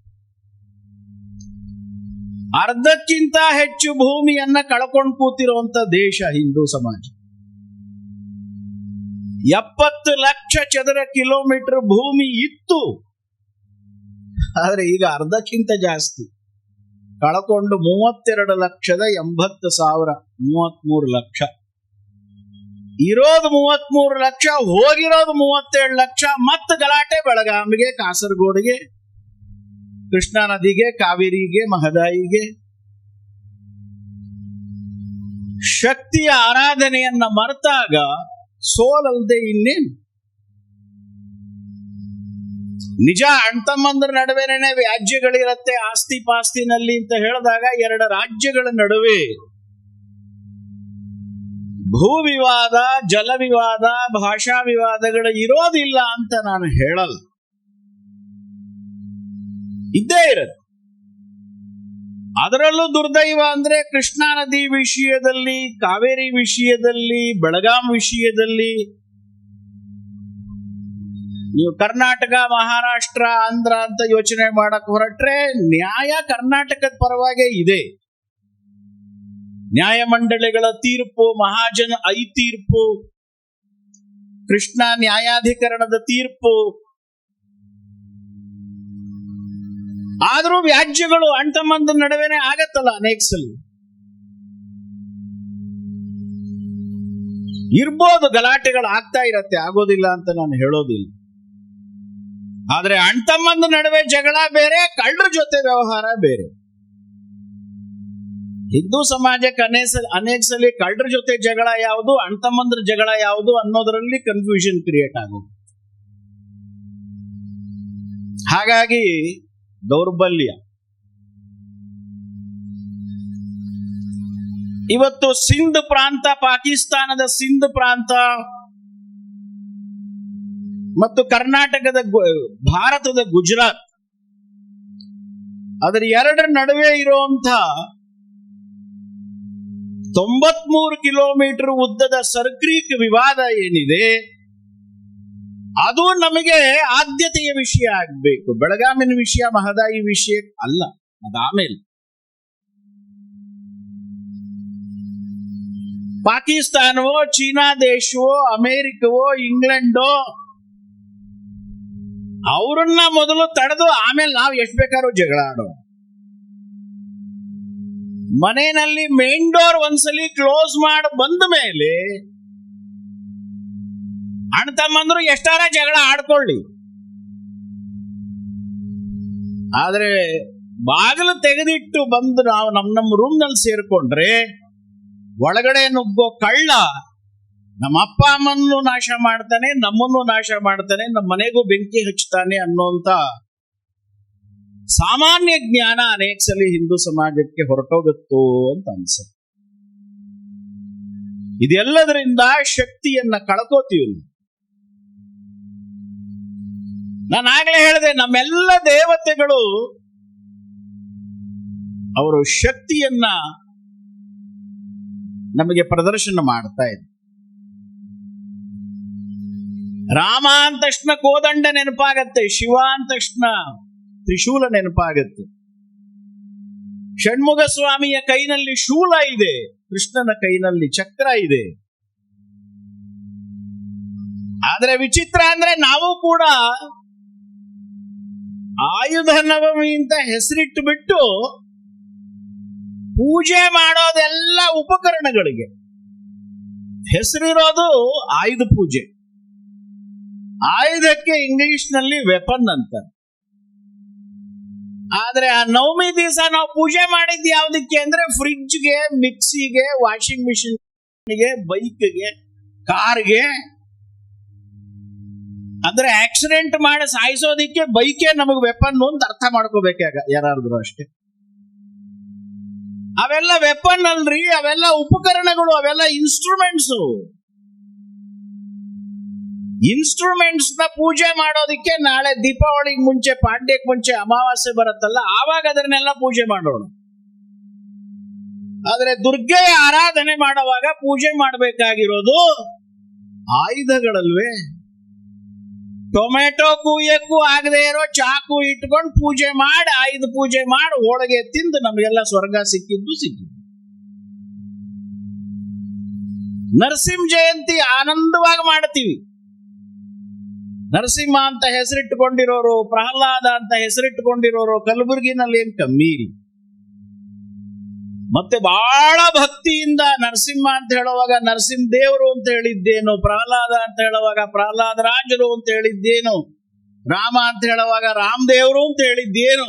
ಅರ್ಧಕ್ಕಿಂತ ಹೆಚ್ಚು ಭೂಮಿಯನ್ನ ಕಳ್ಕೊಂಡು ಕೂತಿರುವಂತ ದೇಶ ಹಿಂದೂ ಸಮಾಜ. 70 ಲಕ್ಷ ಚದರ ಕಿಲೋಮೀಟರ್ ಭೂಮಿ ಇತ್ತು, ಆದ್ರೆ ಈಗ ಅರ್ಧಕ್ಕಿಂತ ಜಾಸ್ತಿ ಕಳ್ಕೊಂಡು 32,80,000, 33 ಲಕ್ಷ. ಇರೋದು 33 ಲಕ್ಷ, ಹೋಗಿರೋದು 37 ಲಕ್ಷ. ಮತ್ತೆ ಗಲಾಟೆ ಬೆಳಗಾವಿಗೆ, ಕಾಸರಗೋಡಿಗೆ, ಕೃಷ್ಣಾ ನದಿಗೆ, ಕಾವೇರಿಗೆ, ಮಹದಾಯಿಗೆ. ಶಕ್ತಿಯ ಆರಾಧನೆಯನ್ನ ಮರೆತಾಗ ಸೋಲಲ್ದೆ ಇನ್ನೇನು? ನಿಜ, ಅಣ್ತಮ್ಮಂದ್ರ ನಡುವೆನೇ ವ್ಯಾಜ್ಯಗಳಿರತ್ತೆ ಆಸ್ತಿ ಪಾಸ್ತಿನಲ್ಲಿ ಅಂತ ಹೇಳಿದಾಗ 2 ರಾಜ್ಯಗಳ ನಡುವೆ ಭೂ ವಿವಾದ, ಜಲ ವಿವಾದ, ಭಾಷಾ ವಿವಾದಗಳು ಇರೋದಿಲ್ಲ ಅಂತ ನಾನು ಹೇಳಲ್ಲ. ಇದ್ದೇ ಇರುತ್ತೆ. ಅದರಲ್ಲೂ ದುರ್ದೈವ ಅಂದ್ರೆ ಕೃಷ್ಣಾ ನದಿ ವಿಷಯದಲ್ಲಿ, ಕಾವೇರಿ ವಿಷಯದಲ್ಲಿ, ಬೆಳಗಾಂ ವಿಷಯದಲ್ಲಿ ನೀವು ಕರ್ನಾಟಕ, ಮಹಾರಾಷ್ಟ್ರ, ಆಂಧ್ರ ಅಂತ ಯೋಚನೆ ಮಾಡಕ್ ಹೊರಟ್ರೆ ನ್ಯಾಯ ಕರ್ನಾಟಕದ ಪರವಾಗೇ ಇದೆ. ನ್ಯಾಯಮಂಡಳಿಗಳ ತೀರ್ಪು, ಮಹಾಜನ ತೀರ್ಪು, ಕೃಷ್ಣಾ ನ್ಯಾಯಾಧಿಕರಣದ ತೀರ್ಪು. ಆದ್ರೂ ವ್ಯಾಜ್ಯಗಳು ಅಣ್ತಮ್ಮಂದ ನಡುವೆನೆ ಆಗತ್ತಲ್ಲ ಅನೇಕ ಸಲ. ಇರ್ಬೋದು, ಗಲಾಟೆಗಳು ಆಗ್ತಾ ಇರತ್ತೆ, ಆಗೋದಿಲ್ಲ ಅಂತ ನಾನು ಹೇಳೋದಿಲ್ಲ. ಆದ್ರೆ ಅಣ್ತಮ್ಮಂದ ನಡುವೆ ಜಗಳ ಬೇರೆ, ಕಳ್ಳರ ಜೊತೆ ವ್ಯವಹಾರ ಬೇರೆ. ಹಿಂದೂ ಸಮಾಜಕ್ಕೆ ಅನೇಕ ಸಲ ಕಳ್ಳರ ಜೊತೆ ಜಗಳ ಯಾವುದು, ಅಣ್ತಮ್ಮಂದ್ರ ಜಗಳ ಯಾವುದು ಅನ್ನೋದರಲ್ಲಿ ಕನ್ಫ್ಯೂಷನ್ ಕ್ರಿಯೇಟ್ ಆಗೋದು. ಹಾಗಾಗಿ ದೌರ್ಬಲ್ಯ. ಇವತ್ತು ಸಿಂಧ್ ಪ್ರಾಂತ, ಪಾಕಿಸ್ತಾನದ ಸಿಂಧ್ ಪ್ರಾಂತ ಮತ್ತು ಕರ್ನಾಟಕದ ಭಾರತದ ಗುಜರಾತ್, ಅದರ 2 ನಡುವೆ ಇರುವಂತ 93 ಕಿಲೋಮೀಟರ್ ಉದ್ದದ ಸರ್ಕ್ರೀಕ್ ವಿವಾದ ಏನಿದೆ, ಅದು ನಮಗೆ ಆದ್ಯತೆಯ ವಿಷಯ ಆಗ್ಬೇಕು. ಬೆಳಗಾವಿನ ವಿಷಯ, ಮಹದಾಯಿ ವಿಷಯ ಅಲ್ಲ. ಅದಾಮೇಲೆ ಪಾಕಿಸ್ತಾನವೋ, ಚೀನಾ ದೇಶವೋ, ಅಮೆರಿಕವೋ, ಇಂಗ್ಲೆಂಡೋ ಅವರನ್ನ ಮೊದಲು ತಡೆದು ಆಮೇಲೆ ನಾವು ಎಷ್ಟು ಬೇಕಾದ್ರೂ ಜಗಳ ಆಡೋ. ಮನೆಯಲ್ಲಿ ಮೇನ್ ಡೋರ್ ಒಂದ್ಸಲಿ ಕ್ಲೋಸ್ ಮಾಡಿ ಬಂದ ಮೇಲೆ ಅಣ್ಣ ತಮ್ಮಂದ್ರು ಎಷ್ಟಾರ ಜಗಳ ಆಡ್ಕೊಳ್ಳಿ, ಆದ್ರೆ ಬಾಗಿಲು ತೆಗೆದಿಟ್ಟು ಬಂದು ನಾವು ನಮ್ಮ ರೂಮ್ ನಲ್ಲಿ ಸೇರ್ಕೊಂಡ್ರೆ ಒಳಗಡೆ ನುಗ್ಗೋ ಕಳ್ಳ ನಮ್ಮ ಅಪ್ಪ ಅಮ್ಮನ್ನು ನಾಶ ಮಾಡ್ತಾನೆ, ನಮ್ಮನ್ನು ನಾಶ ಮಾಡ್ತಾನೆ, ನಮ್ಮ ಮನೆಗೂ ಬೆಂಕಿ ಹಚ್ಚುತ್ತಾನೆ ಅನ್ನೋಂತ ಸಾಮಾನ್ಯ ಜ್ಞಾನ ಅನೇಕ ಸಲ ಹಿಂದೂ ಸಮಾಜಕ್ಕೆ ಹೊರಟೋಗುತ್ತೋ ಅಂತ ಅನ್ಸುತ್ತೆ. ಇದೆಲ್ಲದರಿಂದ ಶಕ್ತಿಯನ್ನ ಕಳ್ಕೋತೀವಿ. ನಾನು ಆಗ್ಲೇ ಹೇಳಿದೆ, ನಮ್ಮೆಲ್ಲ ದೇವತೆಗಳು ಅವರು ಶಕ್ತಿಯನ್ನ ನಮಗೆ ಪ್ರದರ್ಶನ ಮಾಡ್ತಾ ಇದ್ದಾರೆ. ರಾಮ ಅಂದ ತಕ್ಷಣ ಕೋದಂಡ ನೆನಪಾಗತ್ತೆ, ಶಿವ ಅಂದ ತಕ್ಷಣ ತ್ರಿಶೂಲ ನೆನಪಾಗತ್ತೆ. ಷಣ್ಮುಖ ಸ್ವಾಮಿಯ ಕೈನಲ್ಲಿ ಶೂಲ ಇದೆ, ಕೃಷ್ಣನ ಕೈನಲ್ಲಿ ಚಕ್ರ ಇದೆ. ಆದ್ರೆ ವಿಚಿತ್ರ ಅಂದ್ರೆ ನಾವು ಕೂಡ ಆಯುಧ ನವಮಿ ಅಂತ ಹೆಸರಿಟ್ಟು ಬಿಟ್ಟು ಪೂಜೆ ಮಾಡೋದೆಲ್ಲ ಉಪಕರಣಗಳಿಗೆ ಹೆಸರಿರೋದು ಆಯುಧ ಪೂಜೆ. ಆಯುಧಕ್ಕೆ ಇಂಗ್ಲಿಷ್ ನಲ್ಲಿ ವೆಪನ್ ಅಂತ. ಆದ್ರೆ ಆ ನವಮಿ ದಿವಸ ನಾವು ಪೂಜೆ ಮಾಡಿದ್ದು ಯಾವ್ದಕ್ಕೆ ಅಂದ್ರೆ ಫ್ರಿಡ್ಜ್ಗೆ, ಮಿಕ್ಸಿಗೆ, ವಾಷಿಂಗ್ ಮಿಷಿನ್ಗೆ, ಬೈಕ್ಗೆ, ಕಾರ್ಗೆ. ಅಂದ್ರೆ ಆಕ್ಸಿಡೆಂಟ್ ಮಾಡಿ ಸಾಯಿಸೋದಿಕ್ಕೆ ಬೈಕೇ ನಮಗೆ ವೆಪನ್ ಅಂತ ಅರ್ಥ ಮಾಡ್ಕೋಬೇಕಾಗ ಯಾರಾದ್ರೂ ಅಷ್ಟೇ. ಅವೆಲ್ಲ ವೆಪನ್ ಅಲ್ರಿ, ಅವೆಲ್ಲ ಉಪಕರಣಗಳು, ಅವೆಲ್ಲ ಇನ್ಸ್ಟ್ರೂಮೆಂಟ್ಸ್. ಇನ್ಸ್ಟ್ರೂಮೆಂಟ್ಸ್ ನ ಪೂಜೆ ಮಾಡೋದಿಕ್ಕೆ ನಾಳೆ ದೀಪಾವಳಿಗೆ ಮುಂಚೆ, ಪಾಡ್ಯಕ್ಕೆ ಮುಂಚೆ ಅಮಾವಾಸ್ಯೆ ಬರುತ್ತಲ್ಲ, ಆವಾಗ ಅದನ್ನೆಲ್ಲ ಪೂಜೆ ಮಾಡೋಣ. ಆದ್ರೆ ದುರ್ಗೆಯ ಆರಾಧನೆ ಮಾಡುವಾಗ ಪೂಜೆ ಮಾಡಬೇಕಾಗಿರೋದು ಆಯುಧಗಳಲ್ವೇ. ಟೊಮೆಟೊ ಕೂಯಕ್ಕೂ ಆಗದೆ ಇರೋ ಚಾಕು ಇಟ್ಕೊಂಡು ಪೂಜೆ ಮಾಡಿ, ಆಯುಧ ಪೂಜೆ ಮಾಡಿ, ಹೋಳಿಗೆ ತಿಂದು ನಮಗೆಲ್ಲ ಸ್ವರ್ಗ ಸಿಕ್ಕಿದ್ದು ಸಿಕ್ಕಿದ್ದು. ನರಸಿಂಹ ಜಯಂತಿ ಆನಂದವಾಗಿ ಮಾಡ್ತೀವಿ. ನರಸಿಂಹ ಅಂತ ಹೆಸರಿಟ್ಟುಕೊಂಡಿರೋರು, ಪ್ರಹ್ಲಾದ ಅಂತ ಹೆಸರಿಟ್ಟುಕೊಂಡಿರೋರು ಕಲಬುರಗಿನಲ್ಲಿ ಏನ್ ಕಮ್ಮಿ ರೀ. ಮತ್ತೆ ಬಹಳ ಭಕ್ತಿಯಿಂದ ನರಸಿಂಹ ಅಂತ ಹೇಳುವಾಗ ನರಸಿಂಹ ದೇವರು ಅಂತ ಹೇಳಿದ್ದೇನು, ಪ್ರಹ್ಲಾದ ಅಂತ ಹೇಳುವಾಗ ಪ್ರಹ್ಲಾದ ರಾಜರು ಅಂತ ಹೇಳಿದ್ದೇನು, ರಾಮ ಅಂತ ಹೇಳುವಾಗ ರಾಮ್ ದೇವರು ಅಂತ ಹೇಳಿದ್ದೇನು.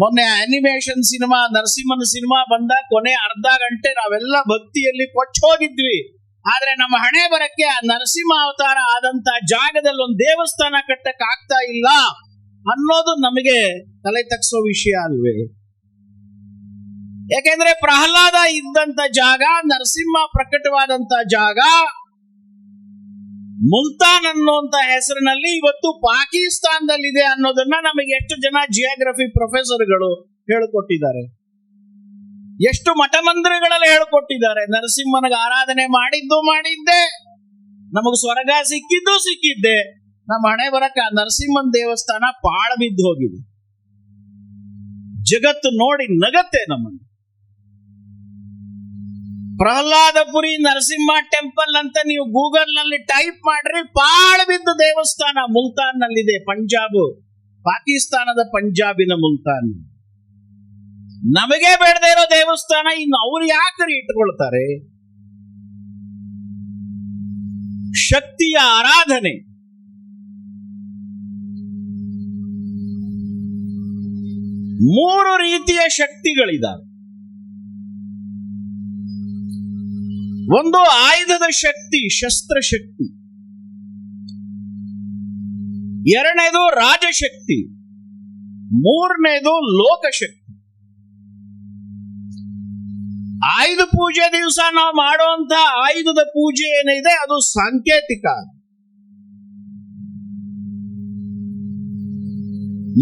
ಮೊನ್ನೆ ಅನಿಮೇಷನ್ ಸಿನಿಮಾ ನರಸಿಂಹನ ಸಿನಿಮಾ ಬಂದ ಕೊನೆ ಅರ್ಧ ಗಂಟೆ ನಾವೆಲ್ಲ ಭಕ್ತಿಯಲ್ಲಿ ಕೊಚ್ಚ ಹೋಗಿದ್ವಿ. ಆದ್ರೆ ನಮ್ಮ ಹಣೆ ಬರಕ್ಕೆ ಆ ನರಸಿಂಹ ಅವತಾರ ಆದಂತ ಜಾಗದಲ್ಲಿ ಒಂದು ದೇವಸ್ಥಾನ ಕಟ್ಟಕ್ ಆಗ್ತಾ ಇಲ್ಲ ಅನ್ನೋದು ನಮಗೆ ತಲೆ ತಗ್ಸೋ ವಿಷಯ ಅಲ್ವೇ. ಯಾಕೆಂದ್ರೆ ಪ್ರಹ್ಲಾದ ಇದ್ದಂತ ಜಾಗ, ನರಸಿಂಹ ಪ್ರಕಟವಾದಂತ ಜಾಗ ಮುಲ್ತಾನ್ ಅನ್ನುವಂತ ಹೆಸರಿನಲ್ಲಿ ಇವತ್ತು ಪಾಕಿಸ್ತಾನದಲ್ಲಿದೆ ಅನ್ನೋದನ್ನ ನಮಗೆ ಎಷ್ಟು ಜನ ಜಿಯೋಗ್ರಫಿ ಪ್ರೊಫೆಸರ್ಗಳು ಹೇಳಿಕೊಟ್ಟಿದ್ದಾರೆ, ಎಷ್ಟು ಮಠ ಮಂದಿರಗಳಲ್ಲಿ ಹೇಳಿಕೊಟ್ಟಿದ್ದಾರೆ. ನರಸಿಂಹನಿಗೆ ಆರಾಧನೆ ಮಾಡಿದ್ದೆ, ನಮಗ್ ಸ್ವರ್ಗ ಸಿಕ್ಕಿದ್ದೆ. ನಮ್ಮ ಹಣೆ ಬರಕ ನರಸಿಂಹನ ದೇವಸ್ಥಾನ ಪಾಳ ಬಿದ್ದು ಹೋಗಿದೆ. ಜಗತ್ತು ನೋಡಿ ನಗತ್ತೆ ನಮ್ಮನ್ನು. ಪ್ರಹ್ಲಾದಪುರಿ ನರಸಿಂಹ ಟೆಂಪಲ್ ಅಂತ ನೀವು ಗೂಗಲ್ ನಲ್ಲಿ ಟೈಪ್ ಮಾಡ್ರಿ, ಪಾಳ ಬಿದ್ದ ದೇವಸ್ಥಾನ ಮುಲ್ತಾನ್ ನಲ್ಲಿದೆ. ಪಂಜಾಬ್, ಪಾಕಿಸ್ತಾನದ ಪಂಜಾಬಿನ ಮುಲ್ತಾನ್. ನಮಗೆ ಬೇಡದೇ ಇರೋ ದೇವಸ್ಥಾನ ಇನ್ನು ಅವ್ರು ಯಾಕೆ ಇಟ್ಕೊಳ್ತಾರೆ? ಶಕ್ತಿಯ ಆರಾಧನೆ. ಮೂರು ರೀತಿಯ ಶಕ್ತಿಗಳಿದ್ದಾವೆ. ಒಂದು ಆಯುಧದ ಶಕ್ತಿ, ಶಸ್ತ್ರಶಕ್ತಿ. ಎರಡನೇದು ರಾಜಶಕ್ತಿ. ಮೂರನೇದು ಲೋಕಶಕ್ತಿ. ಆಯುಧ ಪೂಜೆ ದಿವಸ ನಾವು ಮಾಡುವಂತ ಆಯುಧದ ಪೂಜೆ ಏನಿದೆ ಅದು ಸಾಂಕೇತಿಕ.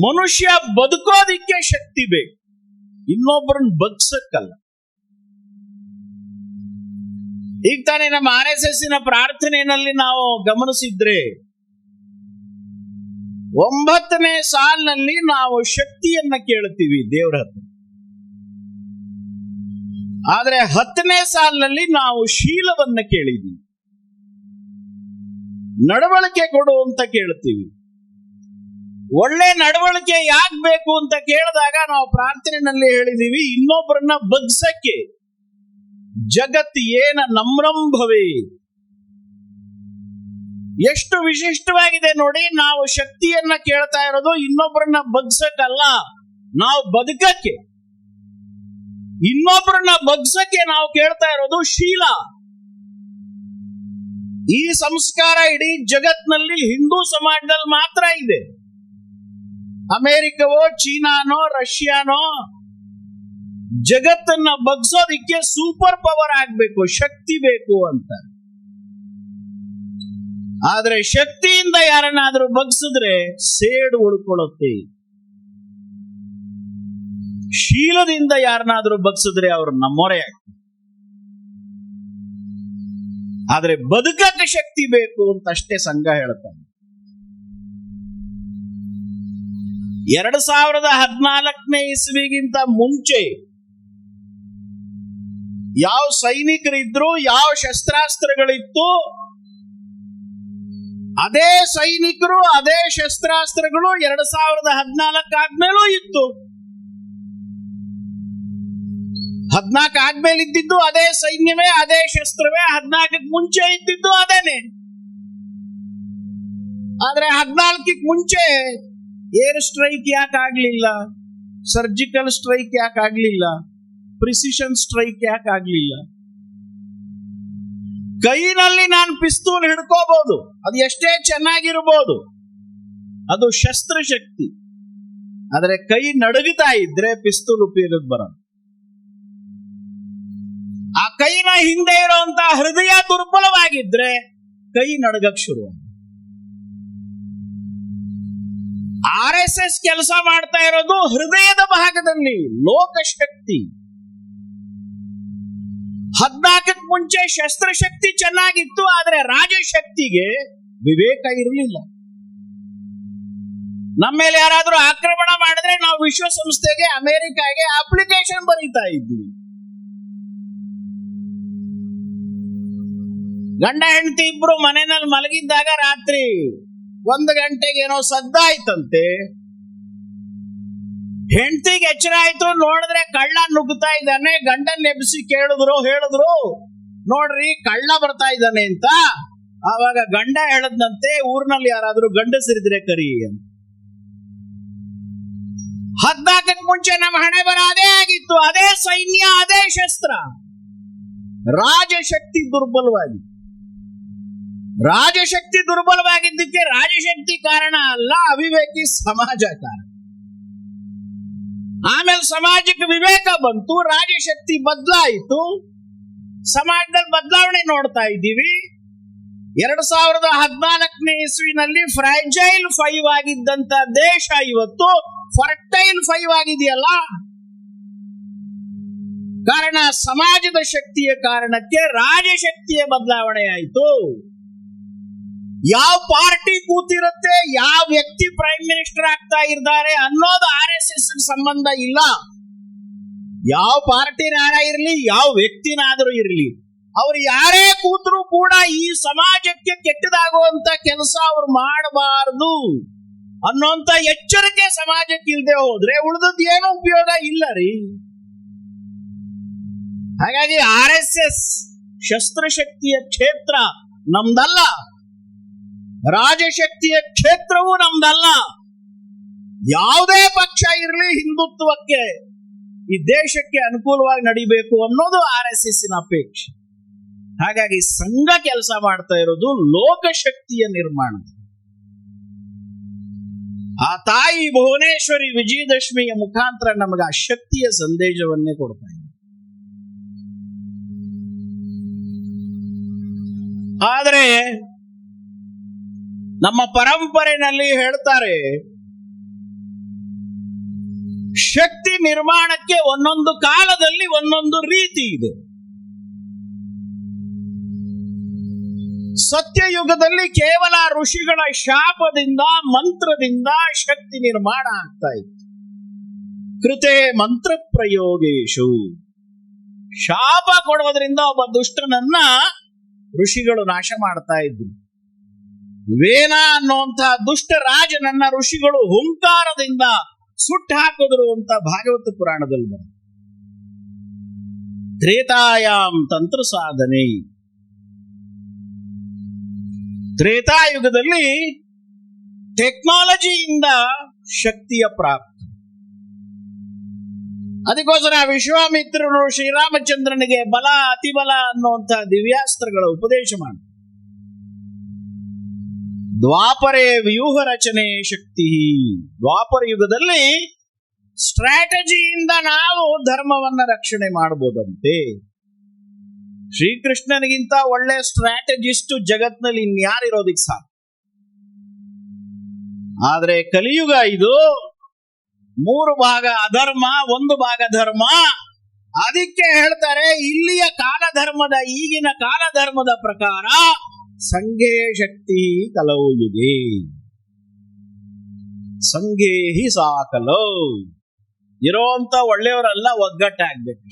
ಮನುಷ್ಯ ಬದುಕೋದಿಕ್ಕೆ ಶಕ್ತಿ ಬೇಕು, ಇನ್ನೊಬ್ಬರನ್ನ ಬದುಕಲ್ಲ. ಈಗ ತಾನೇ ನಮ್ಮ RSS ಪ್ರಾರ್ಥನೆಯಲ್ಲಿ ನಾವು ಗಮನಿಸಿದ್ರೆ 9ನೇ ಸಾಲಿನಲ್ಲಿ ನಾವು ಶಕ್ತಿಯನ್ನ ಕೇಳ್ತೀವಿ ದೇವರ ಹತ್ರ. ಆದ್ರೆ 10ನೇ ಸಾಲಿನಲ್ಲಿ ನಾವು ಶೀಲವನ್ನ ಕೇಳಿದ್ವಿ, ನಡವಳಿಕೆ ಕೊಡು ಅಂತ ಕೇಳ್ತೀವಿ. ಒಳ್ಳೆ ನಡವಳಿಕೆ ಯಾಕೆ ಬೇಕು ಅಂತ ಕೇಳಿದಾಗ ನಾವು ಪ್ರಾರ್ಥನೆಯಲ್ಲಿ ಹೇಳಿದೀವಿ, ಇನ್ನೊಬ್ಬರನ್ನ ಬಗ್ಸಕ್ಕೆ. ಜಗತ್ ಏನ ನಮ್ರಂಭವೇ, ಎಷ್ಟು ವಿಶಿಷ್ಟವಾಗಿದೆ ನೋಡಿ. ನಾವು ಶಕ್ತಿಯನ್ನ ಕೇಳ್ತಾ ಇರೋದು ಇನ್ನೊಬ್ಬರನ್ನ ಬಗ್ಸಕ್ಕಲ್ಲ, ನಾವು ಬದುಕಕ್ಕೆ. ಇನ್ನೊಬ್ಬರನ್ನ ಬಗ್ಸಕ್ಕೆ ನಾವು ಕೇಳ್ತಾ ಇರೋದು ಶೀಲ. ಈ ಸಂಸ್ಕಾರ ಇಡೀ ಜಗತ್ನಲ್ಲಿ ಹಿಂದೂ ಸಮಾಜದಲ್ಲಿ ಮಾತ್ರ ಇದೆ. ಅಮೆರಿಕವೋ, ಚೀನಾನೋ, ರಷ್ಯಾನೋ ಜಗತ್ತನ್ನ ಬಗ್ಸೋದಿಕ್ಕೆ ಸೂಪರ್ ಪವರ್ ಆಗ್ಬೇಕು, ಶಕ್ತಿ ಬೇಕು ಅಂತ. ಆದ್ರೆ ಶಕ್ತಿಯಿಂದ ಯಾರನ್ನಾದ್ರೂ ಬಗ್ಸಿದ್ರೆ ಸೇಡು ಉಳ್ಕೊಳ್ಳುತ್ತೆ. ಶೀಲದಿಂದ ಯಾರನ್ನಾದ್ರೂ ಬಗ್ಸಿದ್ರೆ ಅವ್ರು ನಮ್ಮೊರೆ ಆಗ್ತಾರೆ. ಆದ್ರೆ ಬದುಕಕ್ಕೆ ಶಕ್ತಿ ಬೇಕು ಅಂತ ಅಷ್ಟೇ ಸಂಘ ಹೇಳ್ತಾರೆ. 2014ನೇ ಇಸ್ವಿಗಿಂತ ಮುಂಚೆ ಯಾವ ಸೈನಿಕರಿದ್ರು, ಯಾವ ಶಸ್ತ್ರಾಸ್ತ್ರಗಳಿತ್ತು, ಅದೇ ಸೈನಿಕರು, ಅದೇ ಶಸ್ತ್ರಾಸ್ತ್ರಗಳು 2014 ಆದ್ಮೇಲೂ ಇತ್ತು. 14 ಆದ್ಮೇಲೆ ಇದ್ದಿದ್ದು ಅದೇ ಸೈನ್ಯವೇ, ಅದೇ ಶಸ್ತ್ರವೇ. 14ಕ್ಕೆ ಮುಂಚೆ ಇದ್ದಿದ್ದು ಅದೇನೆ. ಆದ್ರೆ 14ಕ್ಕೆ ಮುಂಚೆ ಏರ್ ಸ್ಟ್ರೈಕ್ ಯಾಕೆ ಆಗ್ಲಿಲ್ಲ, ಸರ್ಜಿಕಲ್ ಸ್ಟ್ರೈಕ್ ಯಾಕೆ ಆಗ್ಲಿಲ್ಲ, ಪ್ರಿಸಿಷನ್ ಸ್ಟ್ರೈಕ್ ಯಾಕೆ ಆಗ್ಲಿಲ್ಲ? ಕೈನಲ್ಲಿ ನಾನು ಪಿಸ್ತೂಲ್ ಹಿಡ್ಕೋಬಹುದು, ಅದು ಎಷ್ಟೇ ಚೆನ್ನಾಗಿರ್ಬೋದು, ಅದು ಶಸ್ತ್ರಶಕ್ತಿ. ಆದ್ರೆ ಕೈ ನಡುಗುತ್ತಾ ಇದ್ರೆ ಪಿಸ್ತೂಲ್ ಉಪಯೋಗಕ್ಕೆ ಬರೋದು. ಆ ಕೈನ ಹಿಂದೆ ಇರುವಂತ ಹೃದಯ ದುರ್ಬಲವಾಗಿದ್ರೆ ಕೈ ನಡುಗಕ್ ಶುರು. RSS ಕೆಲಸ ಮಾಡ್ತಾ ಇರೋದು ಹೃದಯದ ಭಾಗದಲ್ಲಿ, ಲೋಕಶಕ್ತಿ. 14ಕ್ಕೆ ಮುಂಚೆ ಶಸ್ತ್ರಶಕ್ತಿ ಚೆನ್ನಾಗಿತ್ತು, ಆದ್ರೆ ರಾಜಶಕ್ತಿಗೆ ವಿವೇಕ ಇರಲಿಲ್ಲ. ನಮ್ಮ ಮೇಲೆ ಯಾರಾದ್ರೂ ಆಕ್ರಮಣ ಮಾಡಿದ್ರೆ ನಾವು ವಿಶ್ವಸಂಸ್ಥೆಗೆ, ಅಮೆರಿಕಾಗೆ ಅಪ್ಲಿಕೇಶನ್ ಬರೀತಾ ಇದ್ವಿ. ಗಂಡ ಹೆಂಡತಿ ಇಬ್ರು ಮನೆಯಲ್ಲಿ ಮಲಗಿದ್ದಾಗ ರಾತ್ರಿ 1 ಗಂಟೆಗೆ ಏನೋ ಸದ್ದಾಯ್ತಂತೆ. ಹೆಂಡತಿಗೆ ಎಚ್ಚರ ಆಯ್ತು, ನೋಡಿದ್ರೆ ಕಳ್ಳ ನುಗ್ಗುತ್ತಾ ಇದ್ದಾನೆ. ಗಂಡನ್ ಎಬ್ಬಿಸಿ ಹೇಳಿದ್ರು ನೋಡ್ರಿ ಕಳ್ಳ ಬರ್ತಾ ಇದ್ದಾನೆ ಅಂತ. ಆವಾಗ ಗಂಡ ಹೇಳದ್ನಂತೆ, ಊರಿನಲ್ಲಿ ಯಾರಾದ್ರೂ ಗಂಡಸರಿದ್ರೆ ಕರಿ ಅಂತ. 14ಕ್ಕೆ ಮುಂಚೆ ನಮ್ಮ ಹಣೆ ಬರ ಅದೇ ಆಗಿತ್ತು, ಅದೇ ಸೈನ್ಯ, ಅದೇ ಶಸ್ತ್ರ. ರಾಜಶಕ್ತಿ ದುರ್ಬಲವಾಗಿ, ರಾಜಶಕ್ತಿ ದುರ್ಬಲವಾಗಿದ್ದಕ್ಕೆ ರಾಜಶಕ್ತಿ ಕಾರಣ ಅಲ್ಲ, ಅವಿವೇಕಿ ಸಮಾಜ ಕಾರಣ. ಆಮೇಲೆ ಸಮಾಜಕ್ಕೆ ವಿವೇಕ ಬಂತು, ರಾಜಶಕ್ತಿ ಬದಲಾಯಿತು, ಸಮಾಜದಲ್ಲಿ ಬದಲಾವಣೆ ನೋಡ್ತಾ ಇದ್ದೀವಿ. 2014ನೇ ಇಸ್ವಿನಲ್ಲಿ ಫ್ರಾಜೈಲ್ 5 ಆಗಿದ್ದಂತ ದೇಶ ಇವತ್ತು ಫರ್ಟೈಲ್ 5 ಆಗಿದೆಯಲ್ಲ. ಕಾರಣ ಸಮಾಜದ ಶಕ್ತಿಯ ಕಾರಣಕ್ಕೆ ರಾಜಶಕ್ತಿಯ ಬದಲಾವಣೆ ಆಯಿತು. ಯಾವ ಪಾರ್ಟಿ ಕೂತಿರುತ್ತೆ, ಯಾವ ವ್ಯಕ್ತಿ ಪ್ರೈಮ್ ಮಿನಿಸ್ಟರ್ ಆಗ್ತಾ ಇದ್ದಾರೆ ಅನ್ನೋದು RSS ಸಂಬಂಧ ಇಲ್ಲ. ಯಾವ ಪಾರ್ಟಿನಾರ ಇರಲಿ, ಯಾವ ವ್ಯಕ್ತಿನಾದ್ರೂ ಇರಲಿ, ಅವ್ರು ಯಾರೇ ಕೂತರೂ ಕೂಡ ಈ ಸಮಾಜಕ್ಕೆ ಕೆಟ್ಟದಾಗುವಂತ ಕೆಲಸ ಅವ್ರು ಮಾಡಬಾರದು ಅನ್ನೋಂತ ಎಚ್ಚರಿಕೆ ಸಮಾಜಕ್ಕೆ ಇಲ್ಲದೆ ಹೋದ್ರೆ ಉಳಿದದ್ದು ಏನು ಉಪಯೋಗ ಇಲ್ಲ ರೀ. ಹಾಗಾಗಿ RSS ಶಸ್ತ್ರಶಕ್ತಿಯ ಕ್ಷೇತ್ರ ನಮ್ದಲ್ಲ, ರಾಜಶಕ್ತಿಯ ಕ್ಷೇತ್ರವೂ ನಮ್ದಲ್ಲ. ಯಾವುದೇ ಪಕ್ಷ ಇರಲಿ, ಹಿಂದುತ್ವಕ್ಕೆ, ಈ ದೇಶಕ್ಕೆ ಅನುಕೂಲವಾಗಿ ನಡಿಬೇಕು ಅನ್ನೋದು RSSನ ಅಪೇಕ್ಷೆ. ಹಾಗಾಗಿ ಸಂಘ ಕೆಲಸ ಮಾಡ್ತಾ ಇರೋದು ಲೋಕಶಕ್ತಿಯ ನಿರ್ಮಾಣ. ಆ ತಾಯಿ ಭುವನೇಶ್ವರಿ ವಿಜಯದಶಮಿಯ ಮುಖಾಂತರ ನಮಗೆ ಆ ಶಕ್ತಿಯ ಸಂದೇಶವನ್ನೇ ಕೊಡ್ತಾ ಇದೆ. ಆದರೆ ನಮ್ಮ ಪರಂಪರೆಯಲ್ಲಿ ಹೇಳ್ತಾರೆ, ಶಕ್ತಿ ನಿರ್ಮಾಣಕ್ಕೆ ಒಂದೊಂದು ಕಾಲದಲ್ಲಿ ಒಂದೊಂದು ರೀತಿ ಇದೆ. ಸತ್ಯಯುಗದಲ್ಲಿ ಕೇವಲ ಋಷಿಗಳ ಶಾಪದಿಂದ, ಮಂತ್ರದಿಂದ ಶಕ್ತಿ ನಿರ್ಮಾಣ ಆಗ್ತಾ ಇತ್ತು. ಕೃತೆ ಮಂತ್ರ ಪ್ರಯೋಗೇಶು, ಶಾಪ ಕೊಡುವುದರಿಂದ ಒಬ್ಬ ದುಷ್ಟನನ್ನ ಋಷಿಗಳು ನಾಶ ಮಾಡ್ತಾ ಇದ್ರು. ವೇನ ಅನ್ನುವಂಥ ದುಷ್ಟ ರಾಜನನ್ನ ಋಷಿಗಳು ಹುಂಕಾರದಿಂದ ಸುಟ್ಟು ಹಾಕಿದ್ರು ಅಂತ ಭಾಗವತ ಪುರಾಣದಲ್ಲಿ ಬರುತ್ತೆ. ತ್ರೇತಾಯಾಮ್ ತಂತ್ರ ಸಾಧನೆ, ತ್ರೇತಾಯುಗದಲ್ಲಿ ಟೆಕ್ನಾಲಜಿಯಿಂದ ಶಕ್ತಿಯ ಪ್ರಾಪ್ತಿ. ಅದಕ್ಕೋಸ್ಕರ ವಿಶ್ವಾಮಿತ್ರರು ಶ್ರೀರಾಮಚಂದ್ರನಿಗೆ ಬಲ ಅತಿಬಲ ಅನ್ನುವಂಥ ದಿವ್ಯಾಸ್ತ್ರಗಳ ಉಪದೇಶ ಮಾಡಿ ದ್ವಾಪರೇ ವ್ಯೂಹ ರಚನೆ ಶಕ್ತಿ. ದ್ವಾಪರ ಯುಗದಲ್ಲಿ ಸ್ಟ್ರಾಟಜಿಯಿಂದ ನಾವು ಧರ್ಮವನ್ನ ರಕ್ಷಣೆ ಮಾಡಬಹುದಂತೆ. ಶ್ರೀಕೃಷ್ಣನಿಗಿಂತ ಒಳ್ಳೆ ಸ್ಟ್ರಾಟಜಿಸ್ಟ್ ಜಗತ್ನಲ್ಲಿ ಇನ್ಯಾರಿರೋದಿಕ್ ಸಾಕು. ಆದ್ರೆ ಕಲಿಯುಗ ಇದು 3 ಭಾಗ ಅಧರ್ಮ, 1 ಭಾಗ ಧರ್ಮ. ಅದಕ್ಕೆ ಹೇಳ್ತಾರೆ ಇಲ್ಲಿಯ ಕಾಲಧರ್ಮದ, ಈಗಿನ ಕಾಲಧರ್ಮದ ಪ್ರಕಾರ ಸಂಘೇ ಶಕ್ತಿ ಕಲವು ಯುಗೆ, ಸಂಘೇ ಹಿ ಸಾಕಲೋ. ಇರೋಂತ ಒಳ್ಳೆಯವರೆಲ್ಲ ಒಗ್ಗಟ್ಟಾಗ್ಬೇಕು.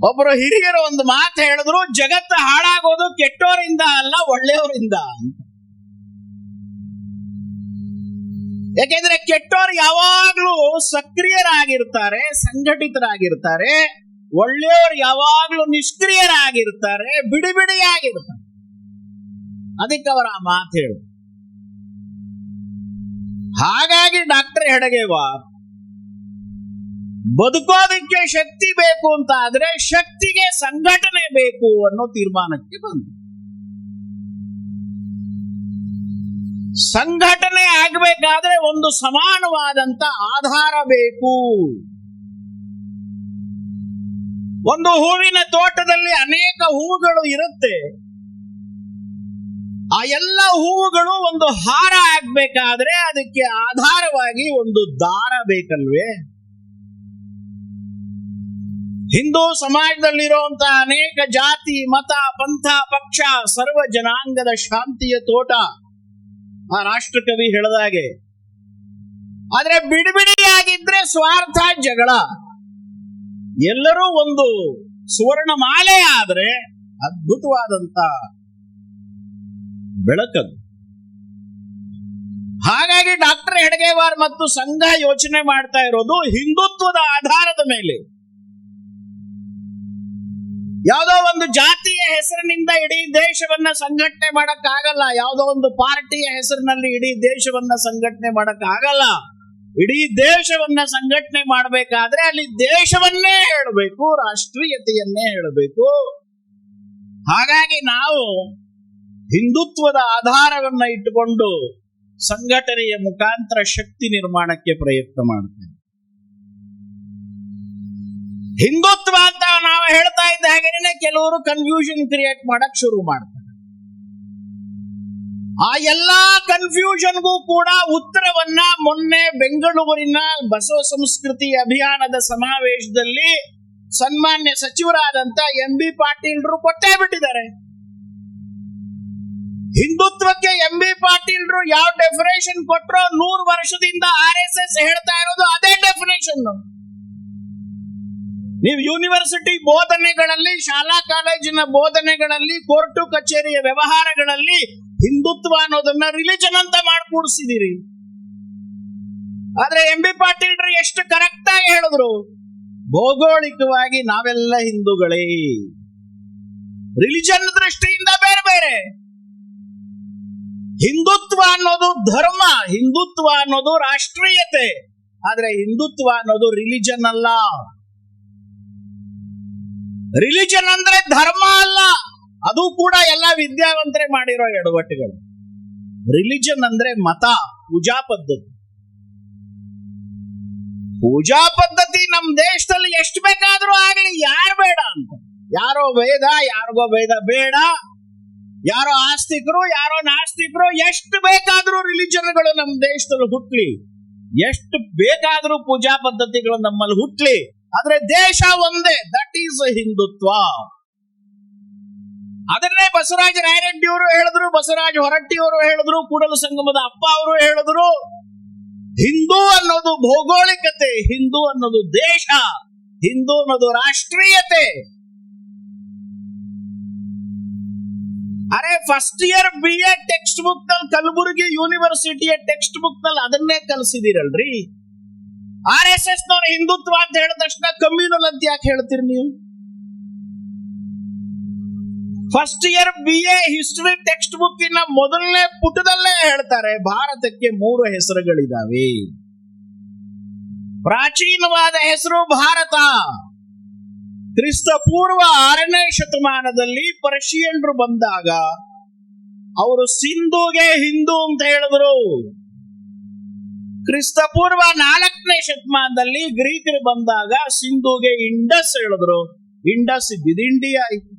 ಒಬ್ಬರು ಹಿರಿಯರು ಒಂದು ಮಾತು ಹೇಳಿದ್ರು, ಜಗತ್ತು ಹಾಳಾಗೋದು ಕೆಟ್ಟೋರಿಂದ ಅಲ್ಲ, ಒಳ್ಳೆಯವರಿಂದ ಅಂತ. ಯಾಕೆಂದ್ರೆ ಕೆಟ್ಟೋರು ಯಾವಾಗ್ಲೂ ಸಕ್ರಿಯರಾಗಿರ್ತಾರೆ, ಸಂಘಟಿತರಾಗಿರ್ತಾರೆ. ಒಳ್ಳೆಯವರು ಯಾವಾಗ್ಲೂ ನಿಷ್ಕ್ರಿಯರಾಗಿರ್ತಾರೆ, ಬಿಡಿ ಬಿಡಿಯಾಗಿರ್ತಾರೆ. ಅದಕ್ಕೆ ಅವರ ಆ ಮಾತು ಹೇಳು. ಹಾಗಾಗಿ ಡಾಕ್ಟರ್ ಹೆಡಗೇವಾರ್ ಬದುಕೋದಕ್ಕೆ ಶಕ್ತಿ ಬೇಕು ಅಂತ ಆದ್ರೆ ಶಕ್ತಿಗೆ ಸಂಘಟನೆ ಬೇಕು ಅನ್ನೋ ತೀರ್ಮಾನಕ್ಕೆ ಬಂದರು. ಸಂಘಟನೆ ಆಗಬೇಕಾದ್ರೆ ಒಂದು ಸಮಾನವಾದಂತ ಆಧಾರ ಬೇಕು. ಒಂದು ಹೂವಿನ ತೋಟದಲ್ಲಿ ಅನೇಕ ಹೂವುಗಳು ಇರುತ್ತೆ. ಆ ಎಲ್ಲ ಹೂವುಗಳು ಒಂದು ಹಾರ ಆಗ್ಬೇಕಾದ್ರೆ ಅದಕ್ಕೆ ಆಧಾರವಾಗಿ ಒಂದು ದಾರ ಬೇಕಲ್ವೇ? ಹಿಂದೂ ಸಮಾಜದಲ್ಲಿರುವಂತಹ ಅನೇಕ ಜಾತಿ, ಮತ, ಪಂಥ, ಪಕ್ಷ, ಸರ್ವ ಜನಾಂಗದ ಶಾಂತಿಯ ತೋಟ ಆ ರಾಷ್ಟ್ರಕವಿ ಹೇಳಿದಾಗೆ. ಆದ್ರೆ ಬಿಡಿಬಿಡಿಯಾಗಿದ್ರೆ ಸ್ವಾರ್ಥ, ಜಗಳ. ಎಲ್ಲರೂ ಒಂದು ಸುವರ್ಣ ಮಾಲೆ ಆದ್ರೆ ಅದ್ಭುತವಾದಂತ ಬೆಳಕದು. ಹಾಗಾಗಿ ಡಾಕ್ಟರ್ ಹೆಡಗೇವಾರ್ ಮತ್ತು ಸಂಘ ಯೋಚನೆ ಮಾಡ್ತಾ ಇರೋದು ಹಿಂದುತ್ವದ ಆಧಾರದ ಮೇಲೆ. ಯಾವುದೋ ಒಂದು ಜಾತಿಯ ಹೆಸರಿನಿಂದ ಇಡೀ ದೇಶವನ್ನ ಸಂಘಟನೆ ಮಾಡಕ್ಕಾಗಲ್ಲ. ಯಾವುದೋ ಒಂದು ಪಾರ್ಟಿಯ ಹೆಸರಿನಲ್ಲಿ ಇಡೀ ದೇಶವನ್ನ ಸಂಘಟನೆ ಮಾಡಕ್ಕಾಗಲ್ಲ. ಇಡೀ ದೇಶವನ್ನ ಸಂಘಟನೆ ಮಾಡಬೇಕಾದ್ರೆ ಅಲ್ಲಿ ದೇಶವನ್ನೇ ಹೇಳಬೇಕು, ರಾಷ್ಟ್ರೀಯತೆಯನ್ನೇ ಹೇಳಬೇಕು. ಹಾಗಾಗಿ ನಾವು ಹಿಂದುತ್ವದ ಆಧಾರವನ್ನ ಇಟ್ಟುಕೊಂಡು ಸಂಘಟನೆಯ ಮುಖಾಂತರ ಶಕ್ತಿ ನಿರ್ಮಾಣಕ್ಕೆ ಪ್ರಯತ್ನ ಮಾಡ್ತೇವೆ. ಹಿಂದುತ್ವ ಅಂತ ನಾವು ಹೇಳ್ತಾ ಇದ್ದ ಹಾಗೇನೆ ಕೆಲವರು ಕನ್ಫ್ಯೂಷನ್ ಕ್ರಿಯೇಟ್ ಮಾಡಕ್ ಶುರು ಮಾಡ್ತಾರೆ. ಆ ಎಲ್ಲಾ ಕನ್ಫ್ಯೂಷನ್ಗೂ ಕೂಡ ಉತ್ತರವನ್ನ ಮೊನ್ನೆ ಬೆಂಗಳೂರಿನ ಬಸವ ಸಂಸ್ಕೃತಿ ಅಭಿಯಾನದ ಸಮಾವೇಶದಲ್ಲಿ ಸನ್ಮಾನ್ಯ ಸಚಿವರಾದಂತ MB ಪಾಟೀಲ್ರು ಕೊಟ್ಟೇ ಬಿಟ್ಟಿದ್ದಾರೆ. ಹಿಂದುತ್ವಕ್ಕೆ MB ಪಾಟೀಲ್ರು ಯಾವ ಡೆಫಿನೇಷನ್ ಕೊಟ್ಟರೋ 100 ವರ್ಷದಿಂದ RSS ಹೇಳ್ತಾ ಇರೋದು ಅದೇ ಡೆಫಿನೇಷನ್. ನೀವು ಯೂನಿವರ್ಸಿಟಿ ಬೋಧನೆಗಳಲ್ಲಿ, ಶಾಲಾ ಕಾಲೇಜಿನ ಬೋಧನೆಗಳಲ್ಲಿ, ಕೋರ್ಟು ಕಚೇರಿಯ ವ್ಯವಹಾರಗಳಲ್ಲಿ ಹಿಂದುತ್ವ ಅನ್ನೋದನ್ನ ರಿಲಿಜನ್ ಅಂತ ಮಾಡ್ಕೂಡಿಸಿದಿರಿ. ಆದ್ರೆ MB ಪಾಟೀಲ್ರು ಎಷ್ಟು ಕರೆಕ್ಟ್ ಆಗಿ ಹೇಳಿದ್ರು, ಭೌಗೋಳಿಕವಾಗಿ ನಾವೆಲ್ಲ ಹಿಂದೂಗಳೇ, ರಿಲಿಜನ್ ದೃಷ್ಟಿಯಿಂದ ಬೇರೆ ಬೇರೆ. ಹಿಂದುತ್ವ ಅನ್ನೋದು ಧರ್ಮ, ಹಿಂದುತ್ವ ಅನ್ನೋದು ರಾಷ್ಟ್ರೀಯತೆ. ಆದ್ರೆ ಹಿಂದುತ್ವ ಅನ್ನೋದು ರಿಲಿಜನ್ ಅಲ್ಲ. ರಿಲಿಜನ್ ಅಂದ್ರೆ ಧರ್ಮ ಅಲ್ಲ, ಅದು ಕೂಡ ಎಲ್ಲ ವಿದ್ಯಾವಂತರೇ ಮಾಡಿರೋ ಎಡವಟ್ಟುಗಳು. ರಿಲಿಜನ್ ಅಂದ್ರೆ ಮತ, ಪೂಜಾ ಪದ್ಧತಿ. ಪೂಜಾ ಪದ್ಧತಿ ನಮ್ ದೇಶದಲ್ಲಿ ಎಷ್ಟು ಬೇಕಾದ್ರೂ ಆಗ್ಲಿ, ಯಾರು ಬೇಡ ಅಂತ. ಯಾರೋ ವೇದ, ಯಾರಿಗೋ ವೇದ ಬೇಡ, ಯಾರೋ ಆಸ್ತಿಕರು, ಯಾರೋ ನಾಸ್ತಿಕರು, ಎಷ್ಟು ಬೇಕಾದ್ರೂ ರಿಲಿಜನ್ಗಳು ನಮ್ಮ ದೇಶದಲ್ಲಿ ಹುಟ್ಲಿ, ಎಷ್ಟು ಬೇಕಾದ್ರೂ ಪೂಜಾ ಪದ್ಧತಿಗಳು ನಮ್ಮಲ್ಲಿ ಹುಟ್ಲಿ, ಆದ್ರೆ ದೇಶ ಒಂದೇ, ದಟ್ ಈಸ್ ಹಿಂದುತ್ವ. ಅದನ್ನೇ ಬಸವರಾಜ ರಾಯರೆಡ್ಡಿಯವರು ಹೇಳಿದ್ರು, ಬಸವರಾಜ ಹೊರಟ್ಟಿಯವರು ಹೇಳಿದ್ರು, ಕೂಡಲ ಸಂಗಮದ ಅಪ್ಪ ಅವರು ಹೇಳಿದ್ರು. ಹಿಂದೂ ಅನ್ನೋದು ಭೌಗೋಳಿಕತೆ, ಹಿಂದೂ ಅನ್ನೋದು ದೇಶ, ಹಿಂದೂ ಅನ್ನೋದು ರಾಷ್ಟ್ರೀಯತೆ. ಅರೆ first year BA text book ನಲ್ಲಿ ಕಲಬುರಗಿ ಯೂನಿವರ್ಸಿಟಿಯ ಟೆಕ್ಸ್ಟ್ ಬುಕ್ ನಲ್ಲಿ ಅದನ್ನೇ ಕಲಿಸಿದಿರಲ್ರಿ. RSS ನವರು ಹಿಂದುತ್ವ ಅಂತ ಹೇಳಿದ ತಕ್ಷಣ ಕಮ್ಯುನಲ್ ಅಂತ ಯಾಕೆ ಹೇಳ್ತೀರಿ ನೀವು? First year BA history text book ಇನ ಮೊದಲನೇ ಪುಟದಲ್ಲೇ ಹೇಳ್ತಾರೆ ಭಾರತಕ್ಕೆ 3 ಹೆಸರುಗಳಿದಾವೆ. ಪ್ರಾಚೀನವಾದ ಹೆಸರು ಭಾರತ. ಕ್ರಿಸ್ತ ಪೂರ್ವ 6ನೇ ಶತಮಾನದಲ್ಲಿ ಪರ್ಷಿಯನ್ರು ಬಂದಾಗ ಅವರು ಸಿಂಧುಗೆ ಹಿಂದೂ ಅಂತ ಹೇಳಿದ್ರು. ಕ್ರಿಸ್ತ ಪೂರ್ವ 4ನೇ ಶತಮಾನದಲ್ಲಿ ಗ್ರೀಕರು ಬಂದಾಗ ಸಿಂಧುಗೆ ಇಂಡಸ್ ಹೇಳಿದ್ರು. ಇಂಡಸ್ ಇದ್ದಿದ್ದು ಇಂಡಿಯಾ ಆಯ್ತು.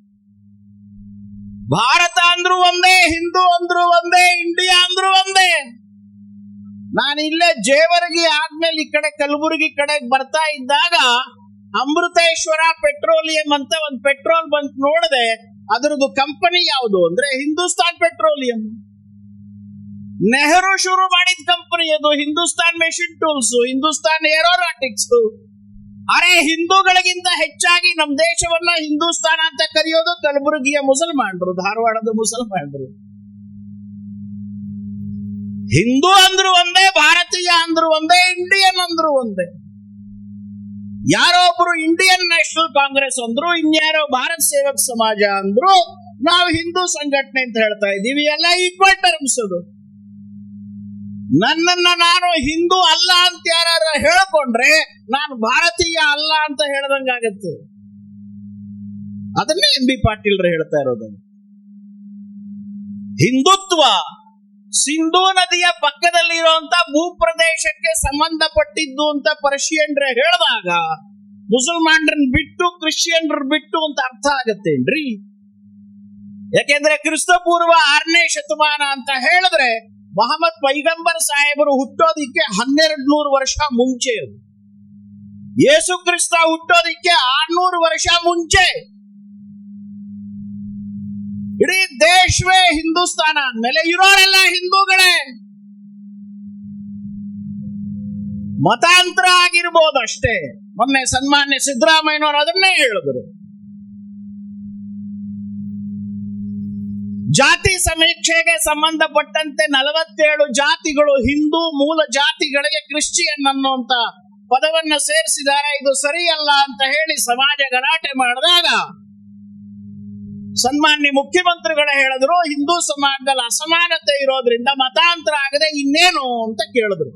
ಭಾರತ ಅಂದ್ರು ಒಂದೇ, ಹಿಂದೂ ಅಂದ್ರು ಒಂದೇ, ಇಂಡಿಯಾ ಅಂದ್ರು ಒಂದೇ. ನಾನು ಇಲ್ಲೇ ಜೇವರ್ಗಿ ಆದ್ಮೇಲೆ ಈ ಕಡೆ ಕಲಬುರಗಿ ಕಡೆ ಬರ್ತಾ ಇದ್ದಾಗ ಅಮೃತೇಶ್ವರ ಪೆಟ್ರೋಲಿಯಂ ಅಂತ ಒಂದು ಪೆಟ್ರೋಲ್ ಬಂಕ್ ನೋಡಿದೆ. ಅದರದ್ದು ಕಂಪನಿ ಯಾವುದು ಅಂದ್ರೆ ಹಿಂದೂಸ್ತಾನ್ ಪೆಟ್ರೋಲಿಯಂ. ನೆಹರು ಶುರು ಮಾಡಿದ ಕಂಪನಿ ಅದು. Hindustan machine tools, Hindustan aeronautics. ಅರೆ ಹಿಂದೂಗಳಿಗಿಂತ ಹೆಚ್ಚಾಗಿ ನಮ್ಮ ದೇಶವನ್ನ ಹಿಂದೂಸ್ತಾನ ಅಂತ ಕರೆಯೋದು ಕಲಬುರಗಿಯ ಮುಸಲ್ಮಾನರು, ಧಾರವಾಡದ ಮುಸಲ್ಮಾನರು. ಹಿಂದೂ ಅಂದ್ರು ಒಂದೇ, ಭಾರತೀಯ ಅಂದ್ರು ಒಂದೇ, ಇಂಡಿಯನ್ ಅಂದ್ರು ಒಂದೇ. ಯಾರೋ ಒಬ್ರು ಇಂಡಿಯನ್ ನ್ಯಾಷನಲ್ ಕಾಂಗ್ರೆಸ್ ಅಂದ್ರು, ಇನ್ಯಾರೋ ಭಾರತ್ ಸೇವಕ್ ಸಮಾಜ ಅಂದ್ರು, ನಾವು ಹಿಂದೂ ಸಂಘಟನೆ ಅಂತ ಹೇಳ್ತಾ ಇದ್ದೀವಿ. ಎಲ್ಲ ಈಕ್ವಲ್ ಟರ್ಮ್ಸ್. ಅದು ನನ್ನನ್ನ ನಾನು ಹಿಂದೂ ಅಲ್ಲ ಅಂತ ಯಾರು ಹೇಳ್ಕೊಂಡ್ರೆ ನಾನು ಭಾರತೀಯ ಅಲ್ಲ ಅಂತ ಹೇಳ್ದಂಗಾಗತ್ತೆ. ಅದನ್ನೇ MB ಪಾಟೀಲ್ರು ಹೇಳ್ತಾ ಇರೋದು. ಹಿಂದುತ್ವ ಸಿಂಧೂ ನದಿಯ ಪಕ್ಕದಲ್ಲಿರುವಂತ ಭೂಪ್ರದೇಶಕ್ಕೆ ಸಂಬಂಧಪಟ್ಟಿದ್ದು ಅಂತ ಪರ್ಷಿಯನ್ರ ಹೇಳಿದಾಗ ಮುಸಲ್ಮಾನರನ್ನ ಬಿಟ್ಟು ಕ್ರಿಶ್ಚಿಯನ್ರ ಬಿಟ್ಟು ಅಂತ ಅರ್ಥ ಆಗತ್ತೇನ್ರಿ? ಯಾಕೆಂದ್ರೆ ಕ್ರಿಸ್ತ ಪೂರ್ವ 6ನೇ ಶತಮಾನ ಅಂತ ಹೇಳಿದ್ರೆ ಮೊಹಮ್ಮದ್ ಪೈಗಂಬರ್ ಸಾಹೇಬರು ಹುಟ್ಟೋದಿಕ್ಕೆ 1200 ವರ್ಷ ಮುಂಚೆ. ಯೇಸು ಕ್ರಿಸ್ತ ಹುಟ್ಟೋದಿಕ್ಕೆ 600 ವರ್ಷ ಮುಂಚೆ. ಇಡೀ ದೇಶವೇ ಹಿಂದೂಸ್ತಾನ ಅಂದ್ಮೇಲೆ ಇರೋರೆಲ್ಲ ಹಿಂದೂಗಳೇ. ಮತಾಂತರ ಆಗಿರ್ಬೋದಷ್ಟೇ. ಮೊನ್ನೆ ಸನ್ಮಾನ್ಯ ಸಿದ್ದರಾಮಯ್ಯನವರು ಅದನ್ನೇ ಹೇಳಿದ್ರು. ಜಾತಿ ಸಮೀಕ್ಷೆಗೆ ಸಂಬಂಧಪಟ್ಟಂತೆ 47 ಜಾತಿಗಳು ಹಿಂದೂ ಮೂಲ ಜಾತಿಗಳಿಗೆ ಕ್ರಿಶ್ಚಿಯನ್ ಅನ್ನುವಂತ ಪದವನ್ನ ಸೇರಿಸಿದ್ದಾರೆ. ಇದು ಸರಿಯಲ್ಲ ಅಂತ ಹೇಳಿ ಸಮಾಜ ಗಲಾಟೆ ಮಾಡಿದಾಗ ಸನ್ಮಾನ್ಯ ಮುಖ್ಯಮಂತ್ರಿಗಳು ಹೇಳಿದ್ರು, ಹಿಂದೂ ಸಮಾಜದಲ್ಲಿ ಅಸಮಾನತೆ ಇರೋದ್ರಿಂದ ಮತಾಂತರ ಆಗದೆ ಇನ್ನೇನು ಅಂತ ಕೇಳಿದ್ರು.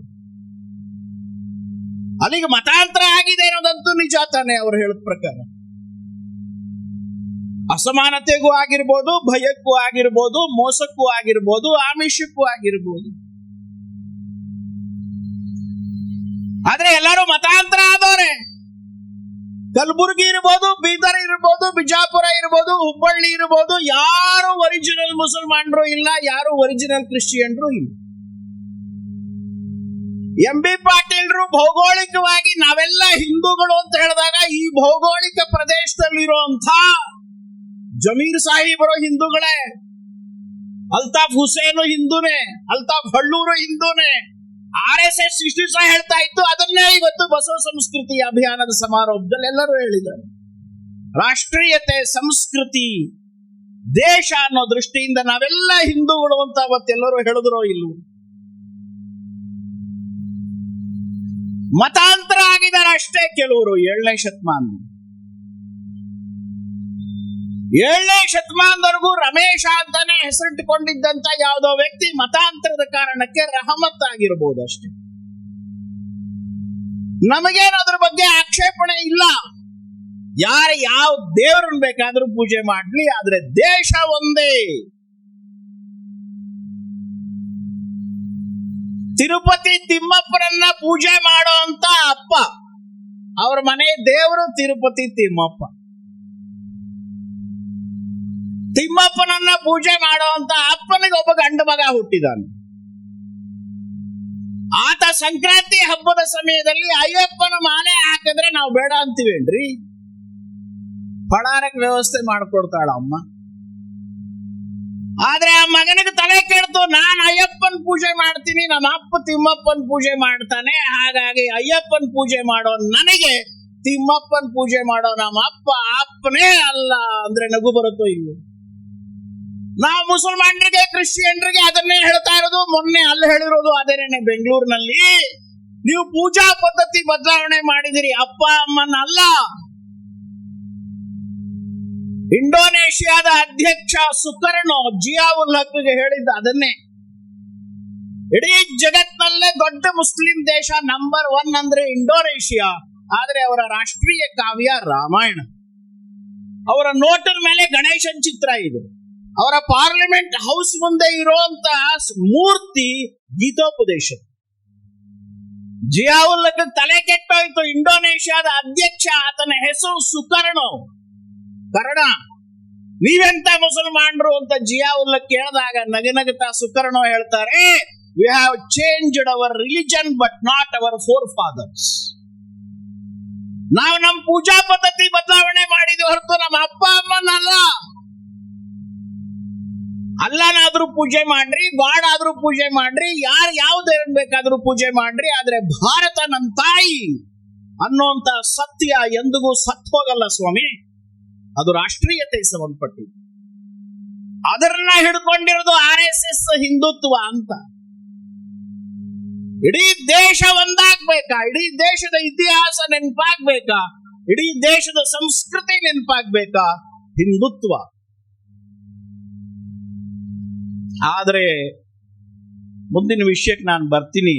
ಅಲ್ಲಿಗೆ ಮತಾಂತರ ಆಗಿದೆ ಅನ್ನೋದಂತೂ ನಿಜ ತಾನೆ ಅವ್ರು ಹೇಳಿದ ಪ್ರಕಾರ. ಅಸಮಾನತೆಗೂ ಆಗಿರ್ಬೋದು, ಭಯಕ್ಕೂ ಆಗಿರ್ಬೋದು, ಮೋಸಕ್ಕೂ ಆಗಿರ್ಬೋದು, ಆಮಿಷಕ್ಕೂ ಆಗಿರ್ಬೋದು. ಆದ್ರೆ ಎಲ್ಲರೂ ಮತಾಂತರ ಆದವ್ರೆ. ಕಲಬುರಗಿ ಇರ್ಬೋದು, ಬೀದರ್ ಇರ್ಬೋದು, ಬಿಜಾಪುರ ಇರ್ಬೋದು, ಹುಬ್ಬಳ್ಳಿ ಇರ್ಬೋದು, ಯಾರು ಒರಿಜಿನಲ್ ಮುಸಲ್ಮಾನರು ಇಲ್ಲ, ಯಾರು ಒರಿಜಿನಲ್ ಕ್ರಿಶ್ಚಿಯನ್ರು ಇಲ್ಲ. MB ಪಾಟೀಲ್ರು ಭೌಗೋಳಿಕವಾಗಿ ನಾವೆಲ್ಲ ಹಿಂದೂಗಳು ಅಂತ ಹೇಳಿದಾಗ ಈ ಭೌಗೋಳಿಕ ಪ್ರದೇಶದಲ್ಲಿರುವಂತ ಜಮೀರ್ ಸಾಹಿಬರು ಹಿಂದೂಗಳೇ, ಅಲ್ತಾಫ್ ಹುಸೇನು ಹಿಂದೂನೇ, ಅಲ್ತಾಫ್ ಹಳ್ಳೂರು ಹಿಂದೂನೇ. RSS ಇಷ್ಟು ದಿವಸ ಹೇಳ್ತಾ ಇತ್ತು, ಅದನ್ನೇ ಇವತ್ತು ಬಸವ ಸಂಸ್ಕೃತಿ ಅಭಿಯಾನದ ಸಮಾರೋಹದಲ್ಲಿ ಎಲ್ಲರೂ ಹೇಳಿದ್ದಾರೆ. ರಾಷ್ಟ್ರೀಯತೆ, ಸಂಸ್ಕೃತಿ, ದೇಶ ಅನ್ನೋ ದೃಷ್ಟಿಯಿಂದ ನಾವೆಲ್ಲ ಹಿಂದೂಗಳು ಅಂತ ಅವತ್ತೆಲ್ಲರೂ ಹೇಳಿದ್ರೋ ಇಲ್ಲವೋ. ಮತಾಂತರ ಆಗಿದ್ದಾರೆ ಅಷ್ಟೇ ಕೆಲವರು. 7ನೇ ಶತಮಾನ 7ನೇ ಶತಮಾನದವರೆಗೂ ರಮೇಶ ಅಂತಾನೆ ಹೆಸರಿಟ್ಟುಕೊಂಡಿದ್ದಂತ ಯಾವುದೋ ವ್ಯಕ್ತಿ ಮತಾಂತರದ ಕಾರಣಕ್ಕೆ ರಹಮತ್ ಆಗಿರ್ಬೋದು ಅಷ್ಟೇ. ನಮಗೇನು ಅದ್ರ ಬಗ್ಗೆ ಆಕ್ಷೇಪಣೆ ಇಲ್ಲ. ಯಾರು ಯಾವ ದೇವರನ್ನ ಬೇಕಾದ್ರೂ ಪೂಜೆ ಮಾಡ್ಲಿ, ಆದ್ರೆ ದೇಶ ಒಂದೇ. ತಿರುಪತಿ ತಿಮ್ಮಪ್ಪನನ್ನ ಪೂಜೆ ಮಾಡೋ ಅಂತ ಅಪ್ಪ, ಅವ್ರ ಮನೆ ದೇವರು ತಿರುಪತಿ ತಿಮ್ಮಪ್ಪ. ತಿಮ್ಮಪ್ಪನನ್ನ ಪೂಜೆ ಮಾಡೋ ಅಂತ ಅಪ್ಪನಿಗೆ ಒಬ್ಬ ಗಂಡು ಮಗ ಹುಟ್ಟಿದಾನೆ. ಆತ ಸಂಕ್ರಾಂತಿ ಹಬ್ಬದ ಸಮಯದಲ್ಲಿ ಅಯ್ಯಪ್ಪನ ಮಾಲೆ ಹಾಕಿದ್ರೆ ನಾವು ಬೇಡ ಅಂತೀವೇನ್ರಿ? ಫಳಾರಕ್ಕೆ ವ್ಯವಸ್ಥೆ ಮಾಡ್ಕೊಡ್ತಾಳ ಅಮ್ಮ. ಆದ್ರೆ ಆ ಮಗನಿಗೆ ತಲೆ ಕೆಡ್ತು, ನಾನು ಅಯ್ಯಪ್ಪನ್ ಪೂಜೆ ಮಾಡ್ತೀನಿ, ನಮ್ಮ ಅಪ್ಪ ತಿಮ್ಮಪ್ಪನ್ ಪೂಜೆ ಮಾಡ್ತಾನೆ, ಹಾಗಾಗಿ ಅಯ್ಯಪ್ಪನ್ ಪೂಜೆ ಮಾಡೋ ನನಗೆ ತಿಮ್ಮಪ್ಪನ್ ಪೂಜೆ ಮಾಡೋ ನಮ್ಮ ಅಪ್ಪ ಅಪ್ಪನೇ ಅಲ್ಲ ಅಂದ್ರೆ ನಗು ಬರುತ್ತೋ ಇಲ್ಲೋ? ನಾವು ಮುಸಲ್ಮಾನರಿಗೆ ಕ್ರಿಶ್ಚಿಯನ್ರಿಗೆ ಅದನ್ನೇ ಹೇಳ್ತಾ ಇರೋದು. ಮೊನ್ನೆ ಅಲ್ಲಿ ಹೇಳಿರೋದು ಅದೇನೆ ಬೆಂಗಳೂರಿನಲ್ಲಿ. ನೀವು ಪೂಜಾ ಪದ್ಧತಿ ಬದಲಾವಣೆ ಮಾಡಿದಿರಿ, ಅಪ್ಪ ಅಮ್ಮನಲ್ಲ. ಇಂಡೋನೇಷಿಯಾದ ಅಧ್ಯಕ್ಷ ಸುಕರ್ಣೋ ಜಿಯಾವುಲ್ ಹಕ್ಗೆ ಹೇಳಿದ್ದ ಅದನ್ನೇ. ಇಡೀ ಜಗತ್ತಿನಲ್ಲೇ ದೊಡ್ಡ ಮುಸ್ಲಿಂ ದೇಶ ನಂಬರ್ 1 ಅಂದ್ರೆ ಇಂಡೋನೇಷಿಯಾ. ಆದ್ರೆ ಅವರ ರಾಷ್ಟ್ರೀಯ ಕಾವ್ಯ ರಾಮಾಯಣ. ಅವರ ನೋಟದ ಮೇಲೆ ಗಣೇಶನ್ ಚಿತ್ರ ಇದೆ. ಅವರ ಪಾರ್ಲಿಮೆಂಟ್ ಹೌಸ್ ಮುಂದೆ ಇರುವಂತಹ ಮೂರ್ತಿ ಗೀತೋಪದೇಶ. ಜಿಯಾವುಲ್ ಹಕ್ ತಲೆ ಕೆಟ್ಟೋಯ್ತು. ಇಂಡೋನೇಷಿಯಾದ ಅಧ್ಯಕ್ಷ, ಆತನ ಹೆಸರು ಸುಕರ್ಣೋ, ಕರ್ಣ. ನೀವೆಂತ ಮುಸಲ್ಮಾನರು ಅಂತ ಜಿಯಾವುಲ್ ಹಕ್ ಕೇಳಿದಾಗ ನಗನಗತಾ ಸುಕರ್ಣೋ ಹೇಳ್ತಾರೆ, we have changed our religion but not our forefathers. ನಾವು ನಮ್ಮ ಪೂಜಾ ಪದ್ಧತಿ ಬದಲಾವಣೆ ಮಾಡಿದ್ವಿ ಹೊರತು ನಮ್ಮ ಅಪ್ಪ ಅಮ್ಮನಲ್ಲ. ಅಲ್ಲನಾದ್ರೂ ಪೂಜೆ ಮಾಡ್ರಿ, ಗಾಡ್ ಆದ್ರೂ ಪೂಜೆ ಮಾಡ್ರಿ, ಯಾರು ಯಾವ ದೇವ್ರ ಬೇಕಾದ್ರೂ ಪೂಜೆ ಮಾಡ್ರಿ, ಆದ್ರೆ ಭಾರತ ನನ್ನ ತಾಯಿ ಅನ್ನುವಂತ ಸತ್ಯ ಎಂದಿಗೂ ಸತ್ ಹೋಗಲ್ಲ ಸ್ವಾಮಿ. ಅದು ರಾಷ್ಟ್ರೀಯತೆಗೆ ಸಂಬಂಧಪಟ್ಟಿದ್ದು. ಅದನ್ನ ಹಿಡ್ಕೊಂಡಿರೋದು RSS ಹಿಂದುತ್ವ ಅಂತ. ಇಡೀ ದೇಶ ಒಂದಾಗ್ಬೇಕಾ? ಇಡೀ ದೇಶದ ಇತಿಹಾಸ ನೆನಪಾಗ್ಬೇಕಾ? ಇಡೀ ದೇಶದ ಸಂಸ್ಕೃತಿ ನೆನಪಾಗ್ಬೇಕಾ? ಹಿಂದುತ್ವ. ಆದ್ರೆ ಮುಂದಿನ ವಿಷಯಕ್ಕೆ ನಾನು ಬರ್ತೀನಿ.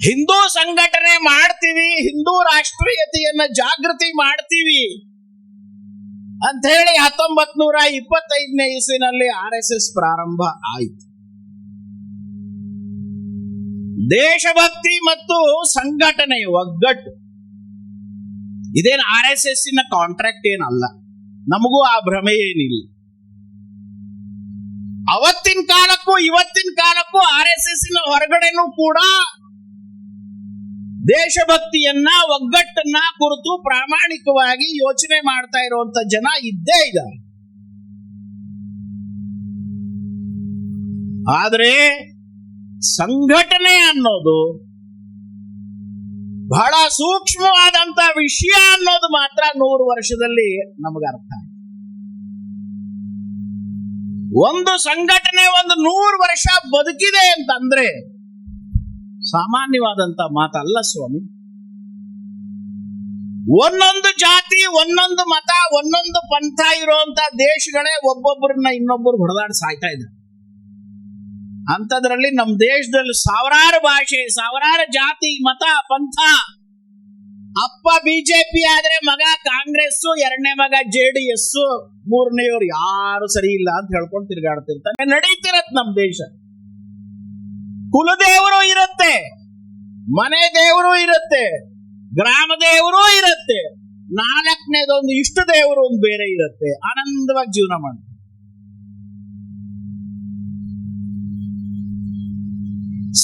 ಹಿಂದೂ ಸಂಘಟನೆ ಮಾಡ್ತೀವಿ, ಹಿಂದೂ ರಾಷ್ಟ್ರೀಯತೆಯನ್ನ ಜಾಗೃತಿ ಮಾಡ್ತೀವಿ ಅಂತ ಹೇಳಿ 1925ನೇ ಇಸ್ವಿನಲ್ಲಿ RSS ಪ್ರಾರಂಭ ಆಯಿತು. ದೇಶಭಕ್ತಿ ಮತ್ತು ಸಂಘಟನೆಯ ಒಗ್ಗಟ್ಟು ಇದೇನು RSS ಕಾಂಟ್ರಾಕ್ಟ್ ಏನಲ್ಲ. ನಮಗೂ ಆ ಭ್ರಮೆ ಏನಿಲ್ಲ. ಅವತ್ತಿನ ಕಾಲಕ್ಕೂ ಇವತ್ತಿನ ಕಾಲಕ್ಕೂ RSS ಹೊರಗಡೆನೂ ಕೂಡ ದೇಶಭಕ್ತಿಯನ್ನ, ಒಗ್ಗಟ್ಟನ್ನ ಕುರಿತು ಪ್ರಾಮಾಣಿಕವಾಗಿ ಯೋಚನೆ ಮಾಡ್ತಾ ಇರುವಂತ ಜನ ಇದ್ದೇ ಇದ್ದಾರೆ. ಆದ್ರೆ ಸಂಘಟನೆ ಅನ್ನೋದು ಬಹಳ ಸೂಕ್ಷ್ಮವಾದಂತ ವಿಷಯ ಅನ್ನೋದು ಮಾತ್ರ 100 ವರ್ಷದಲ್ಲಿ ನಮಗೆ ಅರ್ಥ ಆಯ್ತು. ಒಂದು ಸಂಘಟನೆ 100 ವರ್ಷ ಬದುಕಿದೆ ಅಂತಂದ್ರೆ ಸಾಮಾನ್ಯವಾದಂತ ಮಾತಲ್ಲ ಸ್ವಾಮಿ. ಒಂದೊಂದು ಜಾತಿ, ಒಂದೊಂದು ಮತ, ಒಂದೊಂದು ಪಂಥ ಇರುವಂತ ದೇಶಗಳೇ ಒಬ್ಬೊಬ್ಬರನ್ನ ಇನ್ನೊಬ್ಬರು ಹೊಡೆದಾಡಿ ಸಾಯ್ತಾ ಇದ್ದಾರೆ. ಅಂತದ್ರಲ್ಲಿ ನಮ್ಮ ದೇಶದಲ್ಲಿ ಸಾವಿರಾರು ಭಾಷೆ, ಸಾವಿರಾರು ಜಾತಿ, ಮತ, ಪಂಥ. ಅಪ್ಪ ಬಿಜೆಪಿ ಆದ್ರೆ ಮಗ ಕಾಂಗ್ರೆಸ್, ಎರಡನೇ ಮಗ JDS, ಮೂರನೇವ್ರು ಯಾರು ಸರಿ ಇಲ್ಲ ಅಂತ ಹೇಳ್ಕೊಂಡು ತಿರುಗಾಡ್ತಿರ್ತಾನೆ. ನಡೀತಿರತ್ ನಮ್ ದೇಶ. ಕುಲದೇವರು ಇರುತ್ತೆ, ಮನೆ ದೇವರು ಇರುತ್ತೆ, ಗ್ರಾಮ ದೇವರು ಇರುತ್ತೆ, 4ನೇದೊಂದು ಇಷ್ಟ ದೇವರು ಒಂದು ಬೇರೆ ಇರುತ್ತೆ. ಆನಂದವಾಗಿ ಜೀವನ ಮಾಡ್ತಾರೆ.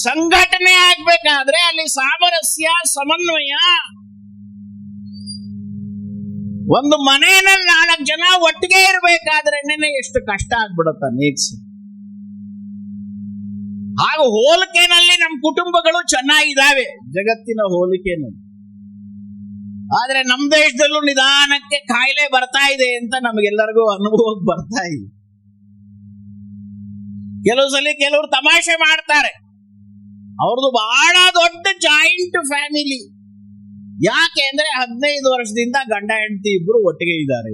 ಸಂಘಟನೆ ಆಗ್ಬೇಕಾದ್ರೆ ಅಲ್ಲಿ ಸಾಮರಸ್ಯ, ಸಮನ್ವಯ. ಒಂದು ಮನೆಯಲ್ಲಿ 4 ಜನ ಒಟ್ಟಿಗೆ ಇರಬೇಕಾದ್ರೆ ಎಷ್ಟು ಕಷ್ಟ ಆಗ್ಬಿಡುತ್ತ ನೀಗ್ಸಿ. ಹಾಗೂ ಹೋಲಿಕೆನಲ್ಲಿ ನಮ್ಮ ಕುಟುಂಬಗಳು ಚೆನ್ನಾಗಿದ್ದಾವೆ ಜಗತ್ತಿನ ಹೋಲಿಕೆನಲ್ಲಿ. ಆದ್ರೆ ನಮ್ಮ ದೇಶದಲ್ಲೂ ನಿಧಾನಕ್ಕೆ ಕಾಯಿಲೆ ಬರ್ತಾ ಇದೆ ಅಂತ ನಮಗೆಲ್ಲರಿಗೂ ಅನುಭವಕ್ಕೆ ಬರ್ತಾ ಇದೆ. ಕೆಲವು ಸಲ ಕೆಲವರು ತಮಾಷೆ ಮಾಡ್ತಾರೆ, ಅವ್ರದ್ದು ಬಹಳ ದೊಡ್ಡ ಜಾಯಿಂಟ್ ಫ್ಯಾಮಿಲಿ. ಯಾಕೆ ಅಂದ್ರೆ 15 ವರ್ಷದಿಂದ ಗಂಡ ಹೆಂಡತಿ ಇಬ್ರು ಒಟ್ಟಿಗೆ ಇದ್ದಾರೆ.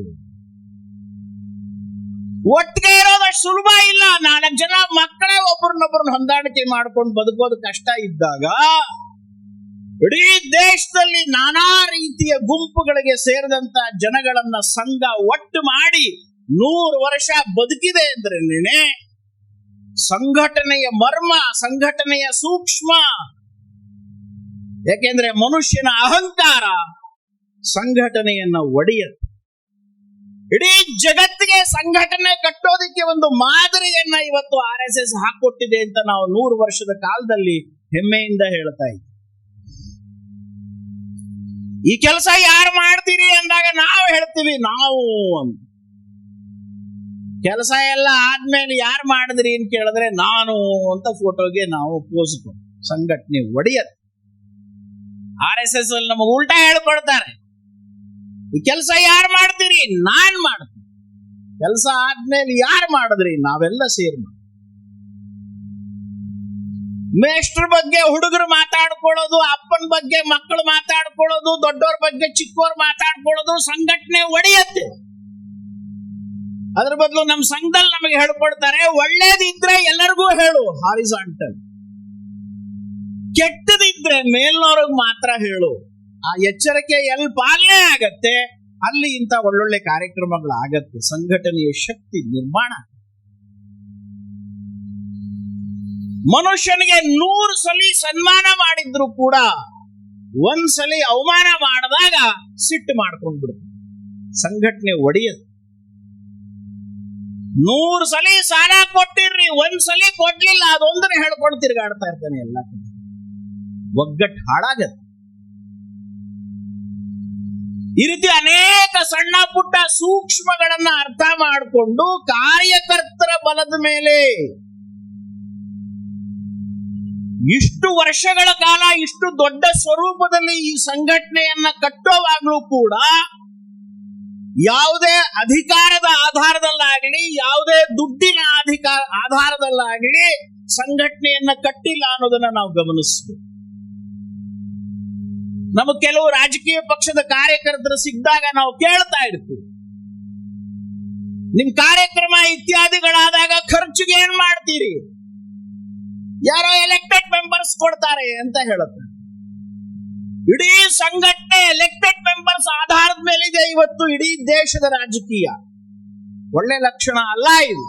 ಒಟ್ಟಿಗೆ ಇರೋದಷ್ಟು ಸುಲಭ ಇಲ್ಲ. 4 ಜನ ಮಕ್ಕಳೇ ಒಬ್ಬರನ್ನೊಬ್ಬರನ್ನ ಹೊಂದಾಣಿಕೆ ಮಾಡ್ಕೊಂಡು ಬದುಕೋದು ಕಷ್ಟ ಇದ್ದಾಗ, ಇಡೀ ದೇಶದಲ್ಲಿ ನಾನಾ ರೀತಿಯ ಗುಂಪುಗಳಿಗೆ ಸೇರಿದಂತ ಜನಗಳನ್ನ ಸಂಘ ಒಟ್ಟು ಮಾಡಿ 100 ವರ್ಷ ಬದುಕಿದೆ ಅಂದ್ರೆ ಸಂಘಟನೆಯ ಮರ್ಮ, ಸಂಘಟನೆಯ ಸೂಕ್ಷ್ಮ. ಯಾಕೆಂದ್ರೆ ಮನುಷ್ಯನ ಅಹಂಕಾರ ಸಂಘಟನೆಯನ್ನ ಒಡೆಯುತ್ತೆ. ಇಡೀ ಜಗತ್ತಿಗೆ ಸಂಘಟನೆ ಕಟ್ಟೋದಕ್ಕೆ ಒಂದು ಮಾದರಿಯನ್ನ ಇವತ್ತು RSS ಹಾಕೊಟ್ಟಿದೆ ಅಂತ ನಾವು 100 ವರ್ಷದ ಕಾಲದಲ್ಲಿ ಹೆಮ್ಮೆಯಿಂದ ಹೇಳ್ತಾ ಇದ್ದೀವಿ. ಈ ಕೆಲಸ ಯಾರು ಮಾಡ್ತೀರಿ ಅಂದಾಗ ನಾವು ಹೇಳ್ತೀವಿ ನಾವು ಅಂತ. ಕೆಲಸ ಎಲ್ಲ ಆದ್ಮೇಲೆ ಯಾರು ಮಾಡಿದ್ರಿ ಅಂತ ಕೇಳಿದ್ರೆ ನಾನು ಅಂತ ಫೋಟೋಗೆ ನಾವು ಪೋಸ್ ಕೊಟ್ಟು ಸಂಘಟನೆ ಒಡೆಯತ್ತೆ. RSS ಅಲ್ಲಿ ನಮಗೆ ಉಲ್ಟಾ ಹೇಳ್ಕೊಡ್ತಾರೆ, ಈ ಕೆಲಸ ಯಾರು ಮಾಡ್ತೀರಿ? ನಾನ್ ಮಾಡ್ತೀನಿ. ಕೆಲಸ ಆದ್ಮೇಲೆ ಯಾರು ಮಾಡಿದ್ರಿ? ನಾವೆಲ್ಲ ಸೇರಿ. ಮೇಷ್ಟ್ರ ಬಗ್ಗೆ ಹುಡುಗರು ಮಾತಾಡ್ಕೊಳ್ಳೋದು, ಅಪ್ಪನ ಬಗ್ಗೆ ಮಕ್ಕಳು ಮಾತಾಡ್ಕೊಳ್ಳೋದು, ದೊಡ್ಡವ್ರ ಬಗ್ಗೆ ಚಿಕ್ಕವ್ರು ಮಾತಾಡ್ಕೊಳ್ಳೋದು ಸಂಘಟನೆ ಒಡೆಯತ್ತೆ. ಅದ್ರ ಬದಲು ನಮ್ಮ ಸಂಘದಲ್ಲಿ ನಮಗೆ ಹೇಳ್ಕೊಡ್ತಾರೆ, ಒಳ್ಳೇದಿದ್ರೆ ಎಲ್ಲರಿಗೂ ಹೇಳು, ಹಾರಿಸಾಂಟಲ್. ಕೆಟ್ಟದಿದ್ರೆ ಮೇಲ್ನವ್ರಿಗೆ ಮಾತ್ರ ಹೇಳು. ಆ ಎಚ್ಚರಿಕೆ ಎಲ್ಲಿ ಪಾಲನೆ ಆಗತ್ತೆ ಅಲ್ಲಿ ಇಂಥ ಒಳ್ಳೊಳ್ಳೆ ಕಾರ್ಯಕ್ರಮಗಳು ಆಗತ್ತೆ. ಸಂಘಟನೆಯ ಶಕ್ತಿ ನಿರ್ಮಾಣ. ಮನುಷ್ಯನಿಗೆ 100 ಸಲ ಸನ್ಮಾನ ಮಾಡಿದ್ರು ಕೂಡ ಒಂದ್ಸಲಿ ಅವಮಾನ ಮಾಡಿದಾಗ ಸಿಟ್ಟು ಮಾಡ್ಕೊಂಡ್ಬಿಡು. ಸಂಘಟನೆ ಒಡೆಯದು. 100 ಸಲ ಸಾಲ ಕೊಟ್ಟಿರ್ರಿ, ಒಂದ್ಸಲಿ ಕೊಡ್ಲಿಲ್ಲ, ಅದೊಂದನ್ನ ಹೇಳ್ಕೊಂಡು ತಿರ್ಗಾಡ್ತಾ ಇರ್ತಾನೆ. ಎಲ್ಲ ಒಗ್ಗಟ್ಟು ಹಾಳಾಗತ್ತೆ. ಈ ರೀತಿ ಅನೇಕ ಸಣ್ಣ ಪುಟ್ಟ ಸೂಕ್ಷ್ಮಗಳನ್ನ ಅರ್ಥ ಮಾಡಿಕೊಂಡು ಕಾರ್ಯಕರ್ತರ ಬಲದ ಮೇಲೆ ಇಷ್ಟು ವರ್ಷಗಳ ಕಾಲ ಇಷ್ಟು ದೊಡ್ಡ ಸ್ವರೂಪದಲ್ಲಿ ಈ ಸಂಘಟನೆಯನ್ನ ಕಟ್ಟೋವಾಗ್ಲೂ ಕೂಡ ಯಾವುದೇ ಅಧಿಕಾರದ ಆಧಾರದಲ್ಲಾಗಲಿ, ಯಾವುದೇ ದುಡ್ಡಿನ ಆಧಾರದಲ್ಲಾಗಲಿ ಸಂಘಟನೆಯನ್ನ ಕಟ್ಟಿಲ್ಲ ಅನ್ನೋದನ್ನ ನಾವು ಗಮನಿಸ್ಬೇಕು. ನಮಗೆ ಕೆಲವು ರಾಜಕೀಯ ಪಕ್ಷದ ಕಾರ್ಯಕರ್ತರು ಸಿಕ್ಕಿದಾಗ ನಾವು ಕೇಳ್ತಾ ಇರ್ತೀವಿ, ನಿಮ್ ಕಾರ್ಯಕ್ರಮ ಇತ್ಯಾದಿಗಳಾದಾಗ ಖರ್ಚಿಗೆ ಏನ್ ಮಾಡ್ತೀರಿ? ಯಾರೋ ಎಲೆಕ್ಟೆಡ್ ಮೆಂಬರ್ಸ್ ಕೊಡ್ತಾರೆ ಅಂತ ಹೇಳುತ್ತೆ. ಇಡೀ ಸಂಘಟನೆ ಎಲೆಕ್ಟೆಡ್ ಮೆಂಬರ್ಸ್ ಆಧಾರದ ಮೇಲಿದೆ ಇವತ್ತು ಇಡೀ ದೇಶದ ರಾಜಕೀಯ. ಒಳ್ಳೆ ಲಕ್ಷಣ ಅಲ್ಲ ಇದು.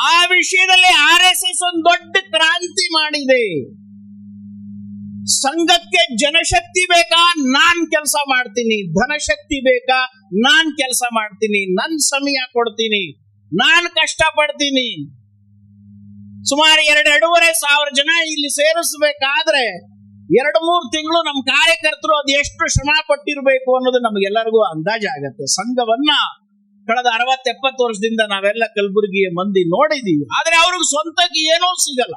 ಆ ವಿಷಯದಲ್ಲಿ RSS ಒಂದು ದೊಡ್ಡ ಕ್ರಾಂತಿ ಮಾಡಿದೆ. ಸಂಘಕ್ಕೆ ಜನಶಕ್ತಿ ಬೇಕಾ? ನಾನ್ ಕೆಲಸ ಮಾಡ್ತೀನಿ. ಧನಶಕ್ತಿ ಬೇಕಾ? ನಾನ್ ಕೆಲಸ ಮಾಡ್ತೀನಿ. ನನ್ ಸಮಯ ಕೊಡ್ತೀನಿ. ನಾನ್ ಕಷ್ಟ ಪಡ್ತೀನಿ. ಸುಮಾರು 2-2.5 ಸಾವಿರ ಜನ ಇಲ್ಲಿ ಸೇರಿಸಬೇಕಾದ್ರೆ 2-3 ತಿಂಗಳು ನಮ್ಮ ಕಾರ್ಯಕರ್ತರು ಅದು ಎಷ್ಟು ಶ್ರಮ ಪಟ್ಟಿರ್ಬೇಕು ಅನ್ನೋದು ನಮಗೆಲ್ಲರಿಗೂ ಅಂದಾಜಾಗತ್ತೆ. ಸಂಘವನ್ನ ಕಳೆದ 60-70 ವರ್ಷದಿಂದ ನಾವೆಲ್ಲ ಕಲಬುರಗಿಯ ಮಂದಿ ನೋಡಿದೀವಿ. ಆದ್ರೆ ಅವ್ರಿಗೆ ಸ್ವಂತಕ್ಕೆ ಏನೂ ಸಿಗಲ್ಲ.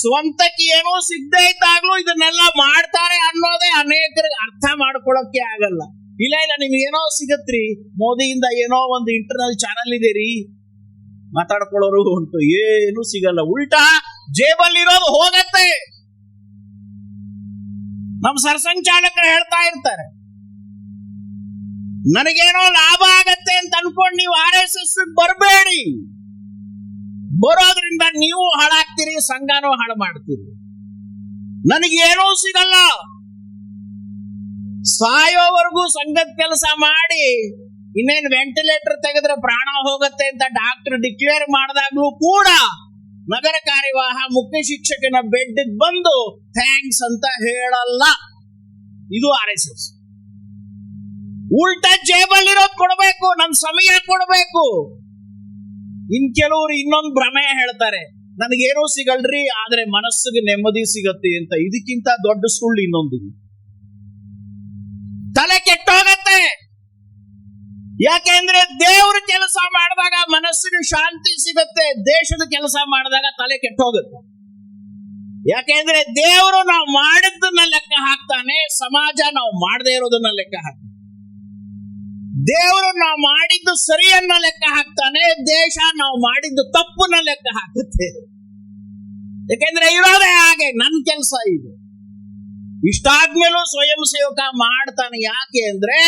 ಸ್ವಂತಕ್ಕೆ ಏನೋ ಸಿಗದೆ ಇದ್ದಾಗ್ಲೂ ಇದನ್ನೆಲ್ಲ ಮಾಡ್ತಾರೆ ಅನ್ನೋದೇ ಅನೇಕರಿಗೆ ಅರ್ಥ ಮಾಡ್ಕೊಳಕ್ಕೆ ಆಗಲ್ಲ. ಇಲ್ಲ ನಿಮ್ಗೇನೋ ಸಿಗತ್ರಿ, ಮೋದಿಯಿಂದ ಏನೋ ಒಂದು ಇಂಟರ್ನಲ್ ಚಾನಲ್ ಇದೆ ರೀ, ಮಾತಾಡ್ಕೊಳ್ಳೋರು ಉಂಟು. ಏನು ಸಿಗಲ್ಲ, ಉಲ್ಟಾ ಜೇಬಲ್ಲಿರೋದು ಹೋಗತ್ತೆ. ನಮ್ಮ ಸರ್ಸಂಚಾಲಕರು ಹೇಳ್ತಾ ಇರ್ತಾರೆ, ನನಗೇನೋ ಲಾಭ ಆಗತ್ತೆ ಅಂತ ಅನ್ಕೊಂಡು ನೀವು RSS ಬರಬೇಡಿ. ಬರೋದ್ರಿಂದ ನೀವು ಹಾಳಾಗ್ತೀರಿ, ಸಂಘನೂ ಹಾಳು ಮಾಡ್ತೀರಿ. ನನಗೇನೂ ಸಿಗಲ್ಲ. ಸಾಯೋವರೆಗೂ ಸಂಘದ ಕೆಲಸ ಮಾಡಿ ಇನ್ನೇನು ವೆಂಟಿಲೇಟರ್ ತೆಗೆದ್ರೆ ಪ್ರಾಣ ಹೋಗುತ್ತೆ ಅಂತ ಡಾಕ್ಟರ್ ಡಿಕ್ಲೇರ್ ಮಾಡಿದಾಗ್ಲೂ ಕೂಡ ನಗರ ಕಾರ್ಯವಾಹ ಮುಖ್ಯ ಶಿಕ್ಷಕನ ಬೆಡ್ ಬಂದು ಥ್ಯಾಂಕ್ಸ್ ಅಂತ ಹೇಳಲ್ಲ. ಇದು RSS. ಉಲ್ಟಾ ಜೇಬಲ್ಲಿರೋದು ಕೊಡ್ಬೇಕು, ನಮ್ ಸಮಯ ಕೊಡ್ಬೇಕು. ಇನ್ ಕೆಲವರು ಇನ್ನೊಂದು ಭ್ರಮೆ ಹೇಳ್ತಾರೆ, ನನಗೇನೂ ಸಿಗಲ್ರಿ ಆದ್ರೆ ಮನಸ್ಸಿಗೆ ನೆಮ್ಮದಿ ಸಿಗತ್ತೆ ಅಂತ. ಇದಕ್ಕಿಂತ ದೊಡ್ಡ ಸುಳ್ಳು ಇನ್ನೊಂದು. ತಲೆ ಕೆಟ್ಟೋಗತ್ತೆ. ಯಾಕೆಂದ್ರೆ ದೇವ್ರ ಕೆಲಸ ಮಾಡಿದಾಗ ಮನಸ್ಸಿಗೆ ಶಾಂತಿ ಸಿಗತ್ತೆ, ದೇಶದ ಕೆಲಸ ಮಾಡಿದಾಗ ತಲೆ ಕೆಟ್ಟೋಗುತ್ತೆ. ಯಾಕೆಂದ್ರೆ ದೇವರು ನಾವು ಮಾಡಿದ್ದನ್ನ ಲೆಕ್ಕ ಹಾಕ್ತಾನೆ, ಸಮಾಜ ನಾವು ಮಾಡದೇ ಇರೋದನ್ನ ಲೆಕ್ಕ ಹಾಕ್ತಾನೆ. ದೇವರು ನಾವು ಮಾಡಿದ್ದು ಸರಿಯನ್ನ ಲೆಕ್ಕ ಹಾಕ್ತಾನೆ, ದೇಶ ನಾವು ಮಾಡಿದ್ದು ತಪ್ಪನ್ನ ಲೆಕ್ಕ ಹಾಕುತ್ತೆ. ಯಾಕೆಂದ್ರೆ ಇರೋದೇ ಹಾಗೆ. ನನ್ನ ಕೆಲಸ ಇದು. ಇಷ್ಟಾದ್ಮೇಲೂ ಸ್ವಯಂ ಸೇವಕ ಮಾಡ್ತಾನೆ. ಯಾಕೆ ಅಂದ್ರೆ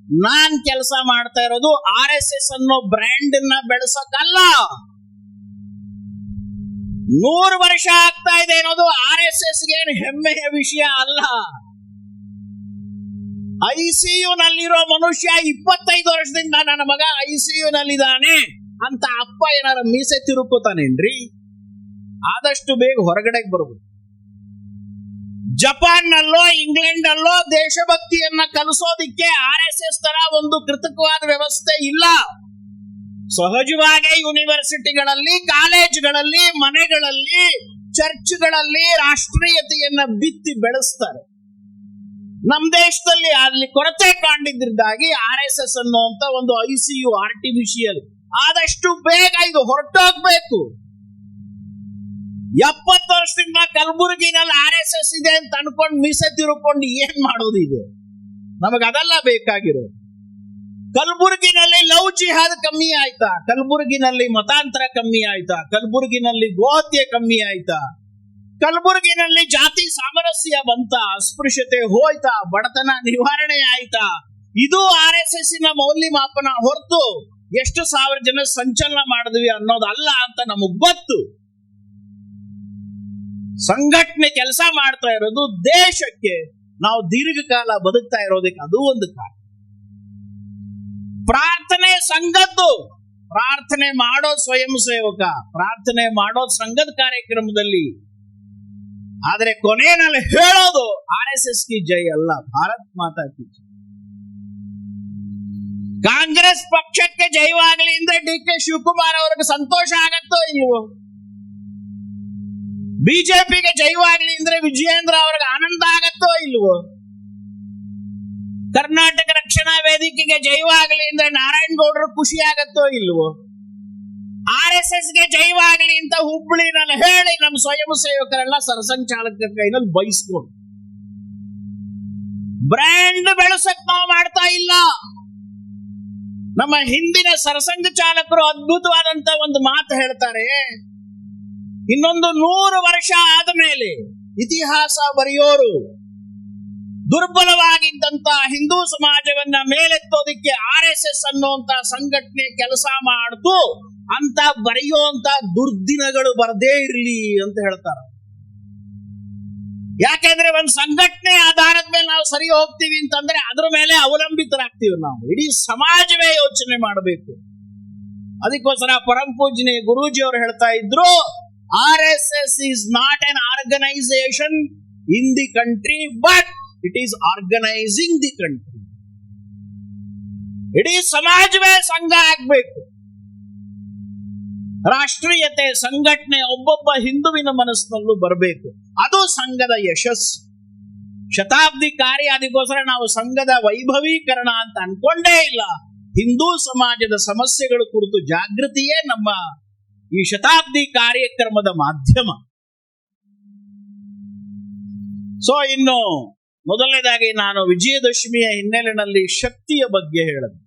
ನಾನ್ ಕೆಲಸ ಮಾಡ್ತಾ ಇರೋದು RSS ಅನ್ನೋ ಬ್ರ್ಯಾಂಡ್ ಅನ್ನ ಬೆಳೆಸಕ್ಕಲ್ಲ. 100 ವರ್ಷ ಆಗ್ತಾ ಇದೆ ಅನ್ನೋದು RSS ಗೆ ಏನು ಹೆಮ್ಮೆಯ ವಿಷಯ ಅಲ್ಲ. ICU ನಲ್ಲಿರೋ ಮನುಷ್ಯ 25 ವರ್ಷದಿಂದ ನನ್ನ ಮಗ ICU ನಲ್ಲಿದ್ದಾನೆ ಅಂತ ಅಪ್ಪ ಏನಾರ ಮೀಸೆ ತಿರುಕೋತಾನೇನ್ರಿ? ಆದಷ್ಟು ಬೇಗ ಹೊರಗಡೆಗೆ ಬರ್ಬೋದು. ಜಪಾನ್ ನಲ್ಲೋ ಇಂಗ್ಲೆಂಡ್ ಅಲ್ಲೋ ದೇಶಭಕ್ತಿಯನ್ನ ಕಲಿಸೋದಿಕ್ಕೆ RSS ತರ ಒಂದು ಕೃತಕವಾದ ವ್ಯವಸ್ಥೆ ಇಲ್ಲ. ಸಹಜವಾಗಿ ಯೂನಿವರ್ಸಿಟಿಗಳಲ್ಲಿ, ಕಾಲೇಜ್ಗಳಲ್ಲಿ, ಮನೆಗಳಲ್ಲಿ, ಚರ್ಚ್ಗಳಲ್ಲಿ ರಾಷ್ಟ್ರೀಯತೆಯನ್ನ ಬಿತ್ತಿ ಬೆಳೆಸ್ತಾರೆ. ನಮ್ಮ ದೇಶದಲ್ಲಿ ಅಲ್ಲಿ ಕೊರತೆ ಕಾಣಿದ್ರಿಂದಾಗಿ RSS ಅನ್ನುವಂತ ಒಂದು ICU ಆರ್ಟಿಫಿಷಿಯಲ್ ಆದಷ್ಟು ಬೇಗ ಇದು ಹೊರಟೋಗ್ಬೇಕು. 70 ವರ್ಷದಿಂದ ಕಲಬುರಗಿನಲ್ಲಿ RSS ಇದೆ ಅಂತ ಅನ್ಕೊಂಡು ಮೀಸೆ ತಿರುಕೊಂಡು ಏನ್ ಮಾಡೋದು? ಇದು ನಮಗದೆಲ್ಲ ಬೇಕಾಗಿರೋದು. ಕಲಬುರಗಿನಲ್ಲಿ ಲವ್ ಜಿಹಾದ್ ಕಮ್ಮಿ ಆಯ್ತಾ? ಕಲಬುರಗಿನಲ್ಲಿ ಮತಾಂತರ ಕಮ್ಮಿ ಆಯ್ತಾ? ಕಲಬುರಗಿನಲ್ಲಿ ಗೋಹತ್ಯೆ ಕಮ್ಮಿ ಆಯ್ತಾ? ಕಲಬುರಗಿನಲ್ಲಿ ಜಾತಿ ಸಾಮರಸ್ಯ ಬಂತ? ಅಸ್ಪೃಶ್ಯತೆ ಹೋಯ್ತಾ? ಬಡತನ ನಿವಾರಣೆ ಆಯ್ತಾ? ಇದು RSS ಮೌಲ್ಯಮಾಪನ ಹೊರತು ಎಷ್ಟು ಸಾವಿರ ಜನ ಸಂಚಲನ ಮಾಡಿದ್ವಿ ಅನ್ನೋದಲ್ಲ ಅಂತ ನಮಗ್ ಗೊತ್ತು. ಸಂಘಟನೆ ಕೆಲಸ ಮಾಡ್ತಾ ಇರೋದು ದೇಶಕ್ಕೆ, ನಾವು ದೀರ್ಘಕಾಲ ಬದುಕ್ತಾ ಇರೋದಕ್ಕೆ ಅದು ಒಂದು ಕಾರಣ. ಪ್ರಾರ್ಥನೆ ಸಂಘದ್ದು, ಪ್ರಾರ್ಥನೆ ಮಾಡೋ ಸ್ವಯಂ ಸೇವಕ, ಪ್ರಾರ್ಥನೆ ಮಾಡೋ ಸಂಘದ ಕಾರ್ಯಕ್ರಮದಲ್ಲಿ. ಆದ್ರೆ ಕೊನೆಯಲ್ಲಿ ಹೇಳೋದು RSS ಕಿ ಜೈ ಅಲ್ಲ, ಭಾರತ್ ಮಾತಾ ಕಿ ಜೈ. ಕಾಂಗ್ರೆಸ್ ಪಕ್ಷಕ್ಕೆ ಜೈವಾಗಲಿ ಅಂದ್ರೆ DK ಶಿವಕುಮಾರ್ ಅವ್ರಿಗೆ ಸಂತೋಷ ಆಗತ್ತೋ ಇಲ್ವೋ? ಬಿಜೆಪಿಗೆ ಜೈವಾಗಲಿ ಅಂದ್ರೆ ವಿಜಯೇಂದ್ರ ಅವ್ರಿಗೆ ಆನಂದ ಆಗತ್ತೋ ಇಲ್ವೋ? ಕರ್ನಾಟಕ ರಕ್ಷಣಾ ವೇದಿಕೆಗೆ ಜೈವಾಗಲಿ ಅಂದ್ರೆ ನಾರಾಯಣ ಗೌಡರು ಖುಷಿ ಆಗತ್ತೋ ಇಲ್ವೋ? RSS ಗೆ ಜೈವಾಗಲಿ ಅಂತ ಹುಬ್ಬಳ್ಳಿನಲ್ಲಿ ಹೇಳಿ ನಮ್ಮ ಸ್ವಯಂ ಸೇವಕರೆಲ್ಲ ಸರಸಂಚಾಲಕರ ಕೈನಲ್ಲಿ ಬಯಸ್ಕೊಂಡು ಬ್ರ್ಯಾಂಡ್ ಬೆಳೆಸಕ್ ನಾವು ಮಾಡ್ತಾ ಇಲ್ಲ. ನಮ್ಮ ಹಿಂದಿನ ಸರಸಂಘ ಚಾಲಕರು ಅದ್ಭುತವಾದಂತ ಒಂದು ಮಾತು ಹೇಳ್ತಾರೆ. ಇನ್ನೊಂದು 100 ವರ್ಷ ಆದಮೇಲೆ ಇತಿಹಾಸ ಬರೆಯೋರು ದುರ್ಬಲವಾಗಿದ್ದಂತ ಹಿಂದೂ ಸಮಾಜವನ್ನ ಮೇಲೆತ್ತೋದಿಕ್ಕೆ RSS ಅನ್ನುವಂತ ಸಂಘಟನೆ ಕೆಲಸ ಮಾಡ್ತು ಅಂತ ಬರೆಯುವಂತ ದುರ್ದಿನಗಳು ಬರದೇ ಇರ್ಲಿ ಅಂತ ಹೇಳ್ತಾರೆ. ಯಾಕೆಂದ್ರೆ ಒಂದು ಸಂಘಟನೆ ಆಧಾರದ ಮೇಲೆ ನಾವು ಸರಿ ಹೋಗ್ತೀವಿ ಅಂತಂದ್ರೆ ಅದ್ರ ಮೇಲೆ ಅವಲಂಬಿತರಾಗ್ತೀವಿ ನಾವು. ಇಡೀ ಸಮಾಜವೇ ಯೋಚನೆ ಮಾಡಬೇಕು. ಅದಕ್ಕೋಸ್ಕರ ಪರಂ ಪೂಜ್ಯ ಗುರೂಜಿ ಅವರು ಹೇಳ್ತಾ ಇದ್ರು, RSS is not an organization in the country, but it is organizing the country. ಇಡೀ ಸಮಾಜವೇ ಸಂಘ ಆಗ್ಬೇಕು. ರಾಷ್ಟ್ರೀಯತೆ, ಸಂಘಟನೆ ಒಬ್ಬೊಬ್ಬ ಹಿಂದುವಿನ ಮನಸ್ಸಿನಲ್ಲೂ ಬರಬೇಕು. ಅದು ಸಂಘದ ಯಶಸ್ಸು. ಶತಾಬ್ದಿ ಕಾರ್ಯ. ಅದಕ್ಕೋಸ್ಕರ ನಾವು ಸಂಘದ ವೈಭವೀಕರಣ ಅಂತ ಅನ್ಕೊಂಡೇ ಇಲ್ಲ. ಹಿಂದೂ ಸಮಾಜದ ಸಮಸ್ಯೆಗಳ ಕುರಿತು ಜಾಗೃತಿಯೇ ನಮ್ಮ ಈ ಶತಾಬ್ದಿ ಕಾರ್ಯಕ್ರಮದ ಮಾಧ್ಯಮ. ಸೊ ಇನ್ನು ಮೊದಲನೇದಾಗಿ ನಾನು ವಿಜಯದಶಮಿಯ ಹಿನ್ನೆಲೆಯಲ್ಲಿ ಶಕ್ತಿಯ ಬಗ್ಗೆ ಹೇಳಿದೆ.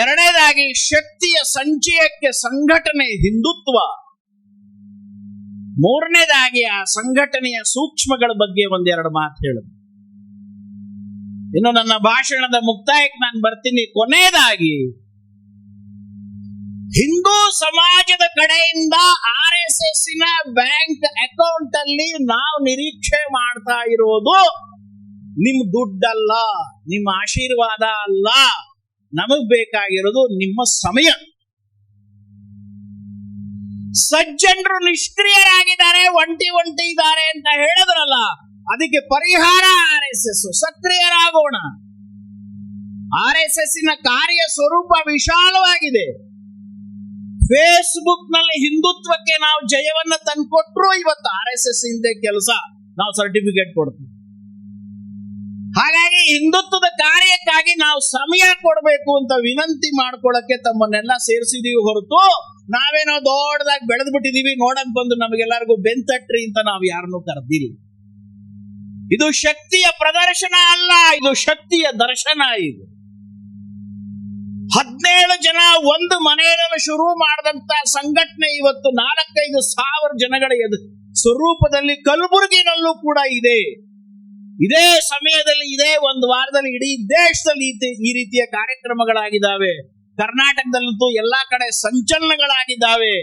ಎರಡನೇದಾಗಿ ಶಕ್ತಿಯ ಸಂಚಯಕ್ಕೆ ಸಂಘಟನೆ ಹಿಂದುತ್ವ. ಮೂರನೇದಾಗಿ ಆ ಸಂಘಟನೆಯ ಸೂಕ್ಷ್ಮಗಳ ಬಗ್ಗೆ ಒಂದೆರಡು ಮಾತು ಹೇಳಿದೆ. ಇನ್ನು ನನ್ನ ಭಾಷಣದ ಮುಕ್ತಾಯಕ್ಕೆ ನಾನು ಬರ್ತೀನಿ. ಕೊನೆಯದಾಗಿ ಹಿಂದೂ ಸಮಾಜದ ಕಡೆಯಿಂದ RSS ಬ್ಯಾಂಕ್ ಅಕೌಂಟ್ ಅಲ್ಲಿ ನಾವು ನಿರೀಕ್ಷೆ ಮಾಡ್ತಾ ಇರೋದು ನಿಮ್ ದುಡ್ಡಲ್ಲ, ನಿಮ್ಮ ಆಶೀರ್ವಾದ ಅಲ್ಲ. ನಮಗ್ ಬೇಕಾಗಿರೋದು ನಿಮ್ಮ ಸಮಯ. ಸಜ್ಜನರು ನಿಷ್ಕ್ರಿಯರಾಗಿದ್ದಾರೆ, ಒಂಟಿ ಇದ್ದಾರೆ ಅಂತ ಹೇಳಿದ್ರಲ್ಲ, ಅದಕ್ಕೆ ಪರಿಹಾರ RSS. ಸಕ್ರಿಯರಾಗೋಣ. RSS ಕಾರ್ಯ ಸ್ವರೂಪ ವಿಶಾಲವಾಗಿದೆ. ಫೇಸ್ಬುಕ್ ನಲ್ಲಿ ಹಿಂದುತ್ವಕ್ಕೆ ನಾವು ಜಯವನ್ನ ತಂದ್ಕೊಟ್ರು ಇವತ್ತು RSS ಹಿಂದೆ ಕೆಲಸ, ನಾವು ಸರ್ಟಿಫಿಕೇಟ್ ಕೊಡ್ತೀವಿ. ಹಾಗಾಗಿ ಹಿಂದುತ್ವದ ಕಾರ್ಯಕ್ಕಾಗಿ ನಾವು ಸಮಯ ಕೊಡಬೇಕು ಅಂತ ವಿನಂತಿ ಮಾಡ್ಕೊಳ್ಳಕ್ಕೆ ತಮ್ಮನ್ನೆಲ್ಲ ಸೇರಿಸಿದೀವಿ ಹೊರತು ನಾವೇನೋ ದೊಡ್ಡದಾಗಿ ಬೆಳೆದ್ ಬಿಟ್ಟಿದೀವಿ, ನೋಡಕ್ ಬಂದು ನಮಗೆಲ್ಲರಿಗೂ ಬೆಂತಟ್ರಿ ಅಂತ ನಾವು ಯಾರನ್ನೂ ಕರೆದಿಲ್ಲ. ಇದು ಶಕ್ತಿಯ ಪ್ರದರ್ಶನ ಅಲ್ಲ, ಇದು ಶಕ್ತಿಯ ದರ್ಶನ. ಇದು 17 ಜನ ಒಂದು ಮನೆಯಲ್ಲಿ ಶುರು ಮಾಡಿದಂತ ಸಂಘಟನೆ ಇವತ್ತು 4-5 ಸಾವಿರ ಜನಗಳ ಸ್ವರೂಪದಲ್ಲಿ ಕಲಬುರಗಿನಲ್ಲೂ ಕೂಡ ಇದೆ. ಇದೇ ಸಮಯದಲ್ಲಿ, ಇದೇ ಒಂದು ವಾರದಲ್ಲಿ ಇಡೀ ದೇಶದಲ್ಲಿ ಈ ರೀತಿಯ ಕಾರ್ಯಕ್ರಮಗಳಾಗಿದ್ದಾವೆ. ಕರ್ನಾಟಕದಲ್ಲಂತೂ ಎಲ್ಲಾ ಕಡೆ ಸಂಚಲನಗಳಾಗಿದ್ದಾವೆ.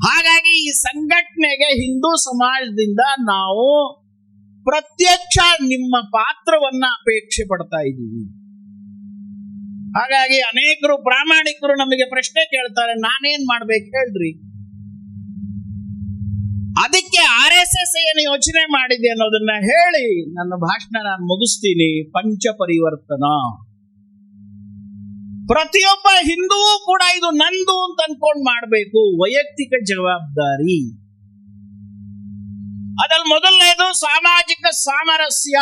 ಹಾಗಾಗಿ ಈ ಸಂಘಟನೆಗೆ ಹಿಂದೂ ಸಮಾಜದಿಂದ ನಾವು ಪ್ರತ್ಯಕ್ಷ ನಿಮ್ಮ ಪಾತ್ರವನ್ನ ಅಪೇಕ್ಷೆ ಪಡ್ತಾ ಇದ್ದೀವಿ. ಹಾಗಾಗಿ ಅನೇಕರು ಪ್ರಾಮಾಣಿಕರು ನಮಗೆ ಪ್ರಶ್ನೆ ಕೇಳ್ತಾರೆ, ನಾನೇನ್ ಮಾಡ್ಬೇಕು ಹೇಳ್ರಿ. ಅದಕ್ಕೆ RSS ಏನು ಯೋಚನೆ ಮಾಡಿದೆ ಅನ್ನೋದನ್ನ ಹೇಳಿ ನನ್ನ ಭಾಷಣ ನಾನು ಮುಗಿಸ್ತೀನಿ. ಪಂಚ ಪರಿವರ್ತನ. ಪ್ರತಿಯೊಬ್ಬ ಹಿಂದೂವು ಕೂಡ ಇದು ನಂದು ಅಂತ ಅನ್ಕೊಂಡ್ ಮಾಡ್ಬೇಕು. ವೈಯಕ್ತಿಕ ಜವಾಬ್ದಾರಿ. ಅದ್ರಲ್ಲಿ ಮೊದಲನೇದು ಸಾಮಾಜಿಕ ಸಾಮರಸ್ಯ.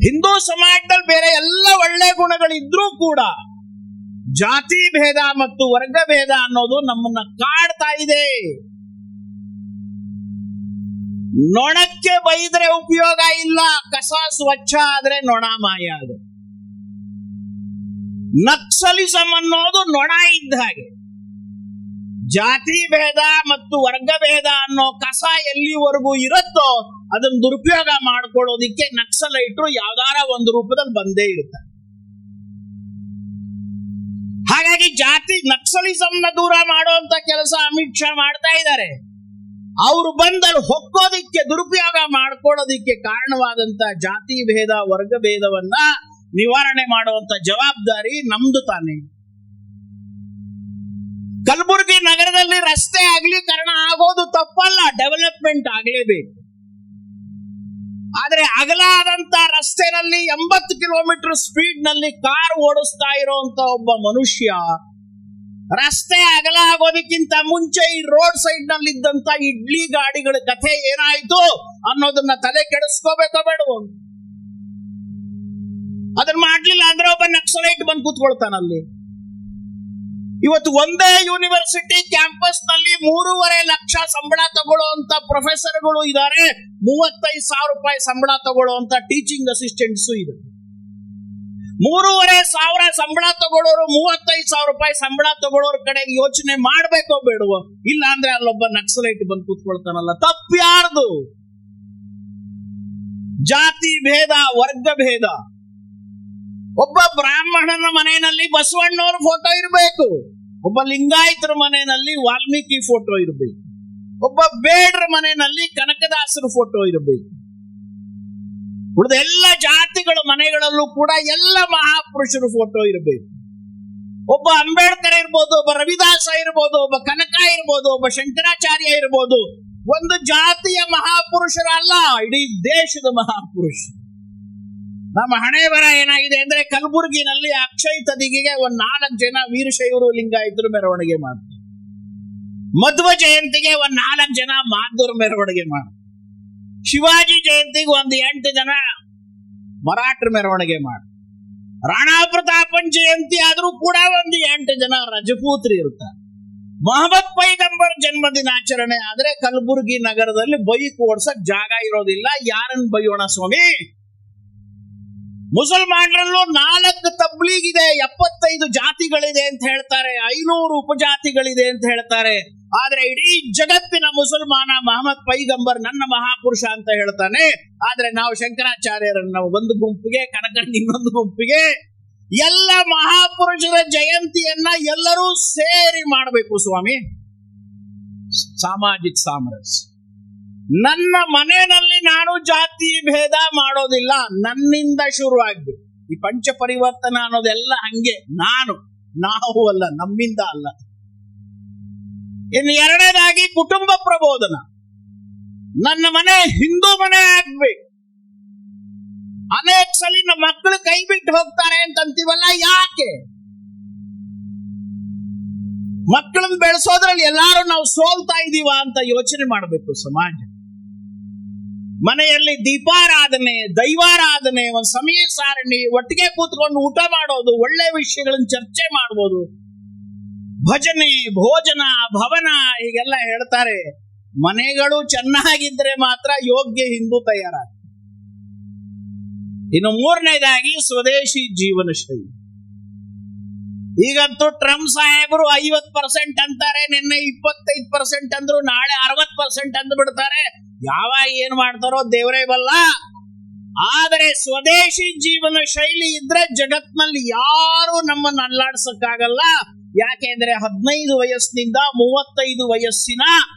ಹಿಂದೂ ಸಮಾಜದಲ್ಲಿ ಬೇರೆ ಎಲ್ಲ ಒಳ್ಳೆ ಗುಣಗಳಿದ್ರೂ ಕೂಡ ಜಾತಿ ಭೇದ ಮತ್ತು ವರ್ಗ ಭೇದ ಅನ್ನೋದು ನಮ್ಮನ್ನ ಕಾಡ್ತಾ ಇದೆ. ನೊಣಕ್ಕೆ ಬೈದ್ರೆ ಉಪಯೋಗ ಇಲ್ಲ, ಕಸ ಸ್ವಚ್ಛ ಆದ್ರೆ ನೊಣ ಮಾಯ ಅದು. ನಕ್ಸಲಿಸಂ ಅನ್ನೋದು ನೊಣ ಇದ್ದ ಹಾಗೆ. ಜಾತಿ ಭೇದ ಮತ್ತು ವರ್ಗ ಭೇದ ಅನ್ನೋ ಕಸ ಎಲ್ಲಿವರೆಗೂ ಇರುತ್ತೋ ಅದನ್ನ ದುರುಪಯೋಗ ಮಾಡ್ಕೊಳ್ಳೋದಿಕ್ಕೆ ನಕ್ಸಲೈಟ್ರು ಯಾವ್ದಾರ ಒಂದು ರೂಪದಲ್ಲಿ ಬಂದೇ ಇರ್ತಾರೆ. ಹಾಗಾಗಿ ಜಾತಿ ನಕ್ಸಲಿಸಂನ ದೂರ ಮಾಡುವಂತ ಕೆಲಸ ಅಮಿತ್ ಶಾ ಮಾಡ್ತಾ ಇದ್ದಾರೆ. ಅವರು ಬಂದಲ್ಲಿ ಹೊಕ್ಕೋದಿಕ್ಕೆ, ದುರುಪಯೋಗ ಮಾಡ್ಕೊಳ್ಳೋದಿಕ್ಕೆ ಕಾರಣವಾದಂತ ಜಾತಿ ಭೇದ ವರ್ಗ ಭೇದವನ್ನ ನಿವಾರಣೆ ಮಾಡುವಂತ ಜವಾಬ್ದಾರಿ ನಮ್ದು ತಾನೆ. ಕಲಬುರಗಿ ನಗರದಲ್ಲಿ ರಸ್ತೆ ಅಗಲೀಕರಣ ಆಗೋದು ತಪ್ಪಲ್ಲ, ಡೆವಲಪ್ಮೆಂಟ್ ಆಗಲೇಬೇಕು. ಆದ್ರೆ ಅಗಲಾದಂತ ರಸ್ತೆನಲ್ಲಿ 80 ಕಿಲೋಮೀಟರ್ ಸ್ಪೀಡ್ ನಲ್ಲಿ ಕಾರ್ ಓಡಿಸ್ತಾ ಇರೋಂತ ಒಬ್ಬ ಮನುಷ್ಯ ರಸ್ತೆ ಅಗಲ ಆಗೋದಕ್ಕಿಂತ ಮುಂಚೆ ಈ ರೋಡ್ ಸೈಡ್ ನಲ್ಲಿ ಇದ್ದಂತ ಇಡ್ಲಿ ಗಾಡಿಗಳ ಕಥೆ ಏನಾಯ್ತು ಅನ್ನೋದನ್ನ ತಲೆ ಕೆಡಿಸ್ಕೋಬೇಕೋ ಬೇಡವೋ? ಅದನ್ನ ಮಾಡ್ಲಿಲ್ಲ ಅಂದ್ರೆ ಒಬ್ಬ ನಕ್ಸಲೈಟ್ ಬಂದು ಕೂತ್ಕೊಳ್ತಾನಲ್ಲಿ. ಇವತ್ತು ಒಂದೇ ಯೂನಿವರ್ಸಿಟಿ ಕ್ಯಾಂಪಸ್ ನಲ್ಲಿ 3.5 ಲಕ್ಷ ಸಂಬಳ ತಗೊಳ್ಳುವಂತ ಪ್ರೊಫೆಸರ್ಗಳು ಇದ್ದಾರೆ, 35,000 ರೂಪಾಯಿ ಸಂಬಳ ತಗೊಳ್ಳುವಂತ ಟೀಚಿಂಗ್ ಅಸಿಸ್ಟೆಂಟ್ಸ್ ಇದೆ. 3,500 ಸಂಬಳ ತಗೊಳ್ಳೋರು 35,000 ರೂಪಾಯಿ ಸಂಬಳ ತಗೊಳ್ಳೋರ್ ಕಡೆಗೆ ಯೋಚನೆ ಮಾಡ್ಬೇಕೋ ಬೇಡವೋ? ಇಲ್ಲ ಅಂದ್ರೆ ಅಲ್ಲೊಬ್ಬ ನಕ್ಸಲೈಟ್ ಬಂದು ಕೂತ್ಕೊಳ್ತಾನಲ್ಲ, ತಪ್ಪ್ಯಾರ್ದು? ಜಾತಿ ಭೇದ ವರ್ಗ ಭೇದ. ಒಬ್ಬ ಬ್ರಾಹ್ಮಣನ ಮನೆಯಲ್ಲಿ ಬಸವಣ್ಣವ್ರ ಫೋಟೋ ಇರಬೇಕು, ಒಬ್ಬ ಲಿಂಗಾಯತರ ಮನೆಯಲ್ಲಿ ವಾಲ್ಮೀಕಿ ಫೋಟೋ ಇರಬೇಕು, ಒಬ್ಬ ಬೇಡ್ರ ಮನೆಯಲ್ಲಿ ಕನಕದಾಸರ ಫೋಟೋ ಇರಬೇಕು. ಉಳಿದ ಎಲ್ಲ ಜಾತಿಗಳ ಮನೆಗಳಲ್ಲೂ ಕೂಡ ಎಲ್ಲ ಮಹಾಪುರುಷರ ಫೋಟೋ ಇರಬೇಕು. ಒಬ್ಬ ಅಂಬೇಡ್ಕರ್ ಇರ್ಬೋದು, ಒಬ್ಬ ರವಿದಾಸ ಇರ್ಬೋದು, ಒಬ್ಬ ಕನಕ ಇರ್ಬೋದು, ಒಬ್ಬ ಶಂಕರಾಚಾರ್ಯ ಇರ್ಬೋದು. ಒಂದು ಜಾತಿಯ ಮಹಾಪುರುಷರಲ್ಲ, ಇಡೀ ದೇಶದ ಮಹಾಪುರುಷ. ನಮ್ಮ ಹಣೆ ಬರ ಏನಾಗಿದೆ ಅಂದ್ರೆ ಕಲಬುರಗಿನಲ್ಲಿ ಅಕ್ಷಯ ತದಿಗೆಗೆ 4 ಜನ ವೀರಶೈವರು ಲಿಂಗಾಯತರು ಮೆರವಣಿಗೆ ಮಾಡ್ತಾರೆ. ಮಧ್ವ ಜಯಂತಿಗೆ 4 ಜನ ಮಾಧ್ವರು ಮೆರವಣಿಗೆ ಮಾಡ್ತಾರೆ. ಶಿವಾಜಿ ಜಯಂತಿಗೆ 8 ಜನ ಮರಾಠರ ಮೆರವಣಿಗೆ ಮಾಡ್ತಾರೆ. ರಾಣಾ ಪ್ರತಾಪನ್ ಜಯಂತಿ ಆದ್ರೂ ಕೂಡ 8 ಜನ ರಜಪೂತ್ರಿ ಇರ್ತಾರೆ. ಮೊಹಮ್ಮದ್ ಪೈಗಂಬರ್ ಜನ್ಮ ದಿನಾಚರಣೆ ಆದ್ರೆ ಕಲಬುರಗಿ ನಗರದಲ್ಲಿ ಬೈಕ್ ಓಡ್ಸಕ್ ಜಾಗ ಇರೋದಿಲ್ಲ. ಯಾರನ್ನ ಬೈಯೋಣ ಸ್ವಾಮಿ? ಮುಸಲ್ಮಾನರಲ್ಲೂ 4 ತಬ್ಲೀಗ್ ಇದೆ, 75 ಜಾತಿಗಳಿದೆ ಅಂತ ಹೇಳ್ತಾರೆ, 500 ಉಪಜಾತಿಗಳಿದೆ ಅಂತ ಹೇಳ್ತಾರೆ. ಆದ್ರೆ ಇಡೀ ಜಗತ್ತಿನ ಮುಸಲ್ಮಾನ ಮೊಹಮ್ಮದ್ ಪೈಗಂಬರ್ ನನ್ನ ಮಹಾಪುರುಷ ಅಂತ ಹೇಳ್ತಾನೆ. ಆದ್ರೆ ನಾವು ಶಂಕರಾಚಾರ್ಯರನ್ನ ಒಂದು ಗುಂಪಿಗೆ, ಕನಕನ್ ಇನ್ನೊಂದು ಗುಂಪಿಗೆ. ಎಲ್ಲ ಮಹಾಪುರುಷರ ಜಯಂತಿಯನ್ನ ಎಲ್ಲರೂ ಸೇರಿ ಮಾಡಬೇಕು ಸ್ವಾಮಿ. ಸಾಮಾಜಿಕ ಸಾಮರಸ್ಯ. ನನ್ನ ಮನೆಯಲ್ಲಿ ನಾನು ಜಾತಿ ಭೇದ ಮಾಡೋದಿಲ್ಲ, ನನ್ನಿಂದ ಶುರುವಾಗ್ಬೇಕು. ಈ ಪಂಚ ಪರಿವರ್ತನ ಅನ್ನೋದೆಲ್ಲ ಹಂಗೆ, ನಾವು ಅಲ್ಲ, ನಮ್ಮಿಂದ ಅಲ್ಲ. ಇನ್ನು ಎರಡನೇದಾಗಿ ಕುಟುಂಬ ಪ್ರಬೋಧನ. ನನ್ನ ಮನೆ ಹಿಂದೂ ಮನೆ ಆಗ್ಬೇಕು. ಅನೇಕ ಸಲ ನಮ್ಮ ಮಕ್ಕಳು ಕೈ ಬಿಟ್ಟು ಹೋಗ್ತಾರೆ ಅಂತೀವಲ್ಲ, ಯಾಕೆ? ಮಕ್ಕಳನ್ನ ಬೆಳೆಸೋದ್ರಲ್ಲಿ ಎಲ್ಲಾರು ನಾವು ಸೋಲ್ತಾ ಇದೀವ ಅಂತ ಯೋಚನೆ ಮಾಡಬೇಕು ಸಮಾಜ. ಮನೆಯಲ್ಲಿ ದೀಪಾರಾಧನೆ, ದೈವಾರಾಧನೆ, ಒಂದು ಸಮಯ ಸಾರಣಿ, ಒಟ್ಟಿಗೆ ಕೂತ್ಕೊಂಡು ಊಟ ಮಾಡೋದು, ಒಳ್ಳೆ ವಿಷಯಗಳನ್ನ ಚರ್ಚೆ ಮಾಡ್ಬೋದು, ಭಜನೆ, ಭೋಜನ, ಭವನ ಹೀಗೆಲ್ಲ ಹೇಳ್ತಾರೆ. ಮನೆಗಳು ಚೆನ್ನಾಗಿದ್ರೆ ಮಾತ್ರ ಯೋಗ್ಯ ಹಿಂದೂ ತಯಾರಾಗ. ಇನ್ನು ಮೂರನೇದಾಗಿ ಸ್ವದೇಶಿ ಜೀವನ ಶೈಲಿ. ಈಗಂತೂ ಟ್ರಂಪ್ ಸಾಹೇಬರು 50% ಅಂತಾರೆ, ನಿನ್ನೆ 25% ಅಂದ್ರು, ನಾಳೆ 60% ಅಂದು ಬಿಡ್ತಾರೆ. ಯಾವಾಗ ಏನ್ ಮಾಡ್ತಾರೋ ದೇವರೇ ಬಲ್ಲ. ಆದರೆ ಸ್ವದೇಶಿ ಜೀವನ ಶೈಲಿ ಇದ್ರೆ ಜಗತ್ನಲ್ಲಿ ಯಾರು ನಮ್ಮನ್ನ ಅಲ್ಲಾಡ್ಸಕ್ಕಾಗಲ್ಲ. ಯಾಕೆಂದ್ರೆ 15 ವಯಸ್ಸಿನಿಂದ 35 ವಯಸ್ಸಿನ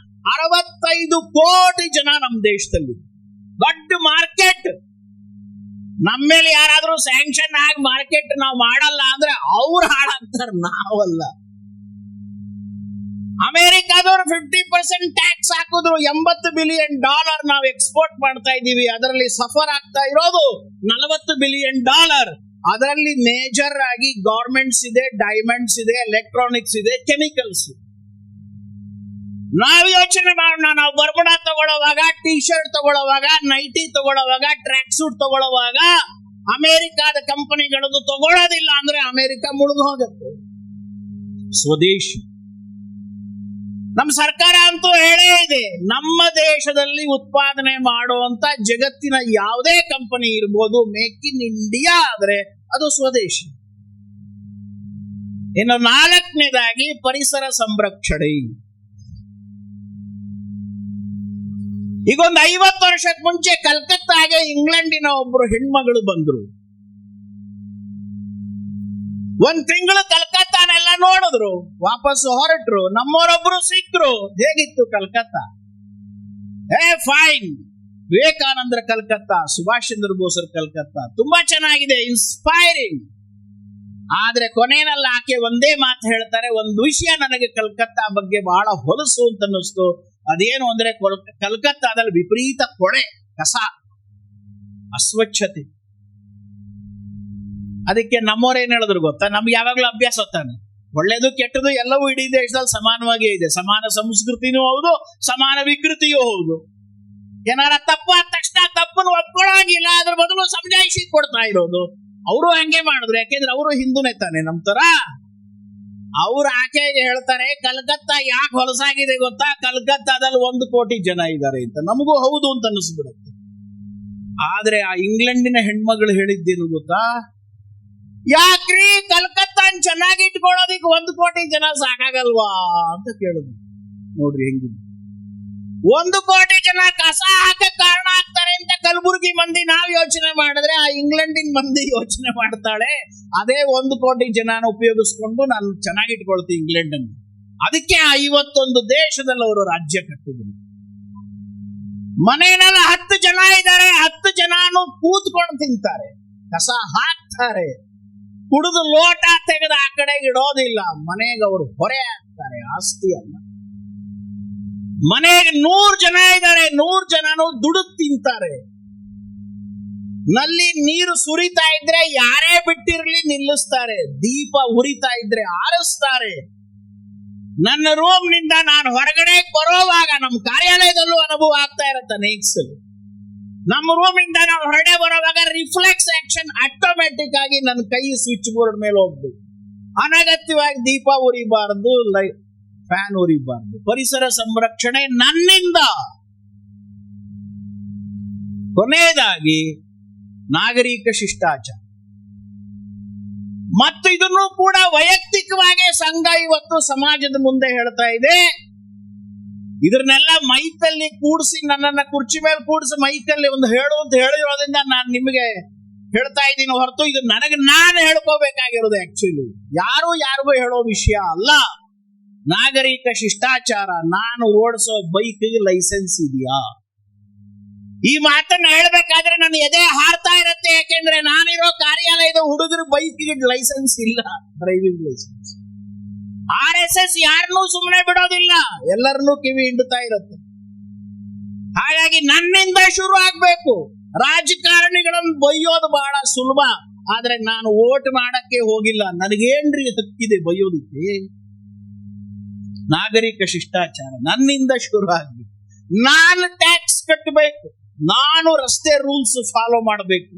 65 ಕೋಟಿ ಜನ ನಮ್ಮ ದೇಶದಲ್ಲಿ. ದೊಡ್ಡ ಮಾರ್ಕೆಟ್. ನಮ್ಮೇಲೆ ಯಾರಾದ್ರೂ ಸ್ಯಾಂಕ್ಷನ್ ಆಗಿ ಮಾರ್ಕೆಟ್ ನಾವು ಮಾಡಲ್ಲ ಅಂದ್ರೆ ಅವ್ರು ಹಾಳಾಗ್ತಾರೆ, ನಾವಲ್ಲ. ಅಮೆರಿಕಾದವ್ರು 50% ಟ್ಯಾಕ್ಸ್ ಹಾಕಿದ್ರು, $80 ಬಿಲಿಯನ್ ನಾವು ಎಕ್ಸ್ಪೋರ್ಟ್ ಮಾಡ್ತಾ ಇದ್ದೀವಿ. ಅದರಲ್ಲಿ ಸಫರ್ ಆಗ್ತಾ ಇರೋದು $40 ಬಿಲಿಯನ್. ಅದರಲ್ಲಿ ಮೇಜರ್ ಆಗಿ ಗವರ್ಮೆಂಟ್ಸ್ ಇದೆ, ಡೈಮಂಡ್ಸ್ ಇದೆ, ಎಲೆಕ್ಟ್ರಾನಿಕ್ಸ್ ಇದೆ, ಕೆಮಿಕಲ್ಸ್. ನಾವು ಯೋಚನೆ ಮಾಡೋಣ, ನಾವು ಬರ್ಬಡ ತಗೊಳ್ಳೋವಾಗ, ಟಿ ಶರ್ಟ್ ತಗೊಳ್ಳೋವಾಗ, ನೈಟಿ ತಗೊಳ್ಳೋವಾಗ, ಟ್ರ್ಯಾಕ್ ಸೂಟ್ ತಗೊಳ್ಳೋವಾಗ ಅಮೆರಿಕಾದ ಕಂಪನಿಗಳದ್ದು ತಗೊಳ್ಳೋದಿಲ್ಲ ಅಂದ್ರೆ ಅಮೆರಿಕ ಮುಳುಗೋಗುತ್ತೆ. ಸ್ವದೇಶಿ. ನಮ್ಮ ಸರ್ಕಾರ ಅಂತೂ ಹೇಳೇ ಇದೆ, ನಮ್ಮ ದೇಶದಲ್ಲಿ ಉತ್ಪಾದನೆ ಮಾಡುವಂತ ಜಗತ್ತಿನ ಯಾವುದೇ ಕಂಪನಿ ಇರ್ಬೋದು, ಮೇಕ್ ಇನ್ ಇಂಡಿಯಾ ಆದ್ರೆ ಅದು ಸ್ವದೇಶಿ. ಇನ್ನು 4ನೇದಾಗಿ ಪರಿಸರ ಸಂರಕ್ಷಣೆ. ಈಗ ಒಂದು 50 ವರ್ಷಕ್ಕೆ ಮುಂಚೆ ಕಲ್ಕತ್ತಾಗೆ ಇಂಗ್ಲೆಂಡಿನ ಒಬ್ರು ಹೆಣ್ಮಗಳು ಬಂದ್ರು. 1 ತಿಂಗಳು ಕಲ್ಕತ್ತಾನೆಲ್ಲ ನೋಡಿದ್ರು, ವಾಪಸ್ ಹೊರಟ್ರು. ನಮ್ಮವರೊಬ್ರು ಸಿಕ್ಕರು, ಹೇಗಿತ್ತು ಕಲ್ಕತ್ತಾ? ಫೈನ್. ವಿವೇಕಾನಂದರ ಕಲ್ಕತ್ತಾ, ಸುಭಾಷ್ ಚಂದ್ರ ಬೋಸ್ರ ಕಲ್ಕತ್ತಾ ತುಂಬಾ ಚೆನ್ನಾಗಿದೆ, ಇನ್ಸ್ಪೈರಿಂಗ್. ಆದ್ರೆ ಕೊನೆಯಲ್ಲಿ ಆಕೆ ಒಂದೇ ಮಾತು ಹೇಳ್ತಾರೆ, ಒಂದು ವಿಷಯ ನನಗೆ ಕಲ್ಕತ್ತಾ ಬಗ್ಗೆ ಬಹಳ ಹೊಲಸು ಅಂತ ಅನ್ನಿಸ್ತು. ಅದೇನು ಅಂದ್ರೆ ಕಲ್ಕತ್ತಾದಲ್ಲಿ ವಿಪರೀತ ಕೊಳೆ, ಕಸ, ಅಸ್ವಚ್ಛತೆ. ಅದಕ್ಕೆ ನಮ್ಮವ್ರು ಏನ್ ಹೇಳಿದ್ರು ಗೊತ್ತಾ, ನಮ್ಗೆ ಯಾವಾಗ್ಲೂ ಅಭ್ಯಾಸ ತಾನೆ, ಒಳ್ಳೇದು ಕೆಟ್ಟದು ಎಲ್ಲವೂ ಇಡೀ ದೇಶದಲ್ಲಿ ಸಮಾನವಾಗಿಯೇ ಇದೆ. ಸಮಾನ ಸಂಸ್ಕೃತಿನೂ ಹೌದು, ಸಮಾನ ವಿಕೃತಿಯೂ ಹೌದು. ಏನಾರ ತಪ್ಪು ಆದ ತಕ್ಷಣ ತಪ್ಪನ್ನು ಒಪ್ಕೊಳ್ಳೋಂಗಿಲ್ಲ, ಅದ್ರ ಬದಲು ಸಮಜಾಯಿಷಿ ಕೊಡ್ತಾ ಇರೋದು. ಅವರು ಹಂಗೆ ಮಾಡಿದ್ರು, ಯಾಕೆಂದ್ರೆ ಅವರು ಹಿಂದೂನೇ ತಾನೆ ನಮ್ ತರ. ಅವ್ರು ಆಕೆಗೆ ಹೇಳ್ತಾರೆ, ಕಲ್ಕತ್ತಾ ಯಾಕೆ ಹೊಲಸಾಗಿದೆ ಗೊತ್ತಾ, ಕಲ್ಕತ್ತಾದಲ್ಲಿ 1 ಕೋಟಿ ಜನ ಇದ್ದಾರೆ ಅಂತ. ನಮಗೂ ಹೌದು ಅಂತ ಅನಿಸ್ಬಿಡುತ್ತೆ. ಆದ್ರೆ ಆ ಇಂಗ್ಲೆಂಡಿನ ಹೆಣ್ಮಗಳು ಹೇಳಿದ್ದೇನು ಗೊತ್ತಾ, ಯಾಕ್ರಿ ಕಲ್ಕತ್ತಾನ್ ಚೆನ್ನಾಗಿ ಇಟ್ಕೊಳ್ಳೋದಿಕ್ 1 ಕೋಟಿ ಜನ ಸಾಕಾಗಲ್ವಾ ಅಂತ ಕೇಳುದು. ನೋಡ್ರಿ ಹೆಂಗಿದೆ, 1 ಕೋಟಿ ಜನ ಕಸ ಹಾಕಕ್ ಕಾರಣ ಆಗ್ತಾರೆ ಅಂತ ಕಲಬುರ್ಗಿ ಮಂದಿ ನಾವ್ ಯೋಚನೆ ಮಾಡಿದ್ರೆ, ಆ ಇಂಗ್ಲೆಂಡಿನ ಮಂದಿ ಯೋಚನೆ ಮಾಡ್ತಾಳೆ, ಅದೇ 1 ಕೋಟಿ ಜನನ ಉಪಯೋಗಿಸ್ಕೊಂಡು ನಾನು ಚೆನ್ನಾಗಿ ಇಟ್ಕೊಳ್ತೀನಿ ಇಂಗ್ಲೆಂಡ್ ಅನ್ನು. ಅದಕ್ಕೆ 51 ದೇಶದಲ್ಲಿ ಅವರು ರಾಜ್ಯ ಕಟ್ಟಿದ್ರು. ಮನೆಯಲ್ಲಿ 10 ಜನ ಇದ್ದಾರೆ, 10 ಜನನು ಕೂತ್ಕೊಂಡು ತಿಂತಾರೆ, ಕಸ ಹಾಕ್ತಾರೆ, ಕುಡಿದು ಲೋಟ ತೆಗೆದು ಆ ಕಡೆಗೆ ಇಡೋದಿಲ್ಲ. ಮನೆಗೆ ಅವರು ಹೊರೆ ಹಾಕ್ತಾರೆ, ಆಸ್ತಿ ಅಲ್ಲ. ಮನೆಗೆ 100 ಜನ ಇದ್ದಾರೆ, 100 ಜನನು ದುಡಿದು ತಿಂತಾರೆ. ನಲ್ಲಿ ನೀರು ಸುರಿತಾ ಇದ್ರೆ ಯಾರೇ ಬಿಟ್ಟಿರ್ಲಿ ನಿಲ್ಲಿಸ್ತಾರೆ, ದೀಪ ಉರಿತಾ ಇದ್ರೆ ಆರಿಸ್ತಾರೆ. ನನ್ನ ರೂಮ್ ನಿಂದ ನಾನು ಹೊರಗಡೆ ಬರೋವಾಗ, ನಮ್ಮ ಕಾರ್ಯಾಲಯದಲ್ಲೂ ಅನುಭವ ಆಗ್ತಾ ಇರತ್ತೆ ನೆಕ್ಸ್ಟ್. ನಮ್ಮ ರೂಮ್ ಇಂದ ನಾವು ಹೊರಗಡೆ ಬರೋವಾಗ ರಿಫ್ಲೆಕ್ಸ್ ಆಕ್ಷನ್ ಆಟೋಮ್ಯಾಟಿಕ್ ಆಗಿ ನನ್ನ ಕೈ ಸ್ವಿಚ್ ಬೋರ್ಡ್ ಮೇಲೆ ಹೋಗ್ಬೇಕು. ಅನಗತ್ಯವಾಗಿ ದೀಪ ಉರಿಬಾರ್ದು, ಫ್ಯಾನ್ ಉರಿಬಾರ್ದು. ಪರಿಸರ ಸಂರಕ್ಷಣೆ ನನ್ನಿಂದ. ಕೊನೆಯದಾಗಿ ನಾಗರಿಕ ಶಿಷ್ಟಾಚಾರ, ಮತ್ತು ಇದನ್ನು ಕೂಡ ವೈಯಕ್ತಿಕವಾಗಿ ಸಂಘ ಇವತ್ತು ಸಮಾಜದ ಮುಂದೆ ಹೇಳ್ತಾ ಇದೆ. ಇದನ್ನೆಲ್ಲ ಮೈಕಲ್ಲಿ ಕೂಡಿಸಿ, ನನ್ನನ್ನ ಕುರ್ಚಿ ಮೇಲೆ ಕೂಡಿಸಿ ಮೈಕಲ್ಲಿ ಒಂದು ಹೇಳು ಅಂತ ಹೇಳಿರೋದ್ರಿಂದ ನಾನು ನಿಮಗೆ ಹೇಳ್ತಾ ಇದ್ದೀನಿ ಹೊರತು ಇದು ನನಗೆ ನಾನು ಹೇಳ್ಕೋಬೇಕಾಗಿರೋದು. ಆಕ್ಚುಲಿ ಯಾರಿಗೂ ಹೇಳೋ ವಿಷಯ ಅಲ್ಲ. ನಾಗರಿಕ ಶಿಷ್ಟಾಚಾರ, ನಾನು ಓಡಿಸೋ ಬೈಕ್ಗೆ ಲೈಸೆನ್ಸ್ ಇದೆಯಾ? ಈ ಮಾತನ್ನ ಹೇಳ್ಬೇಕಾದ್ರೆ ನನ್ನ ಎದೆ ಹಾರ್ತಾ ಇರತ್ತೆ. ಯಾಕೆಂದ್ರೆ ನಾನಿರೋ ಕಾರ್ಯಾಲಯದ ಹುಡುಗರು ಬೈಕ್ಗೆ ಲೈಸೆನ್ಸ್ ಇಲ್ಲ, ಡ್ರೈವಿಂಗ್ ಲೈಸೆನ್ಸ್. RSS ಯಾರನ್ನೂ ಸುಮ್ಮನೆ ಬಿಡೋದಿಲ್ಲ, ಎಲ್ಲರನ್ನೂ ಕಿವಿ ಹಿಂಡುತ್ತಾ ಇರುತ್ತೆ. ಹಾಗಾಗಿ ನನ್ನಿಂದ ಶುರು ಆಗ್ಬೇಕು. ರಾಜಕಾರಣಿಗಳನ್ನು ಬೈಯೋದು ಬಹಳ ಸುಲಭ, ಆದ್ರೆ ನಾನು ವೋಟ್ ಮಾಡಕ್ಕೆ ಹೋಗಿಲ್ಲ, ನನಗೇನ್ರಿ ಹಕ್ಕಿದೆ ಬೈಯೋದಿಕ್ಕೆ? ನಾಗರಿಕ ಶಿಷ್ಟಾಚಾರ ನನ್ನಿಂದ ಶುರು ಆಗ್ಬೇಕು. ನಾನು ಟ್ಯಾಕ್ಸ್ ಕಟ್ಟಬೇಕು, ನಾನು ರಸ್ತೆ ರೂಲ್ಸ್ ಫಾಲೋ ಮಾಡಬೇಕು.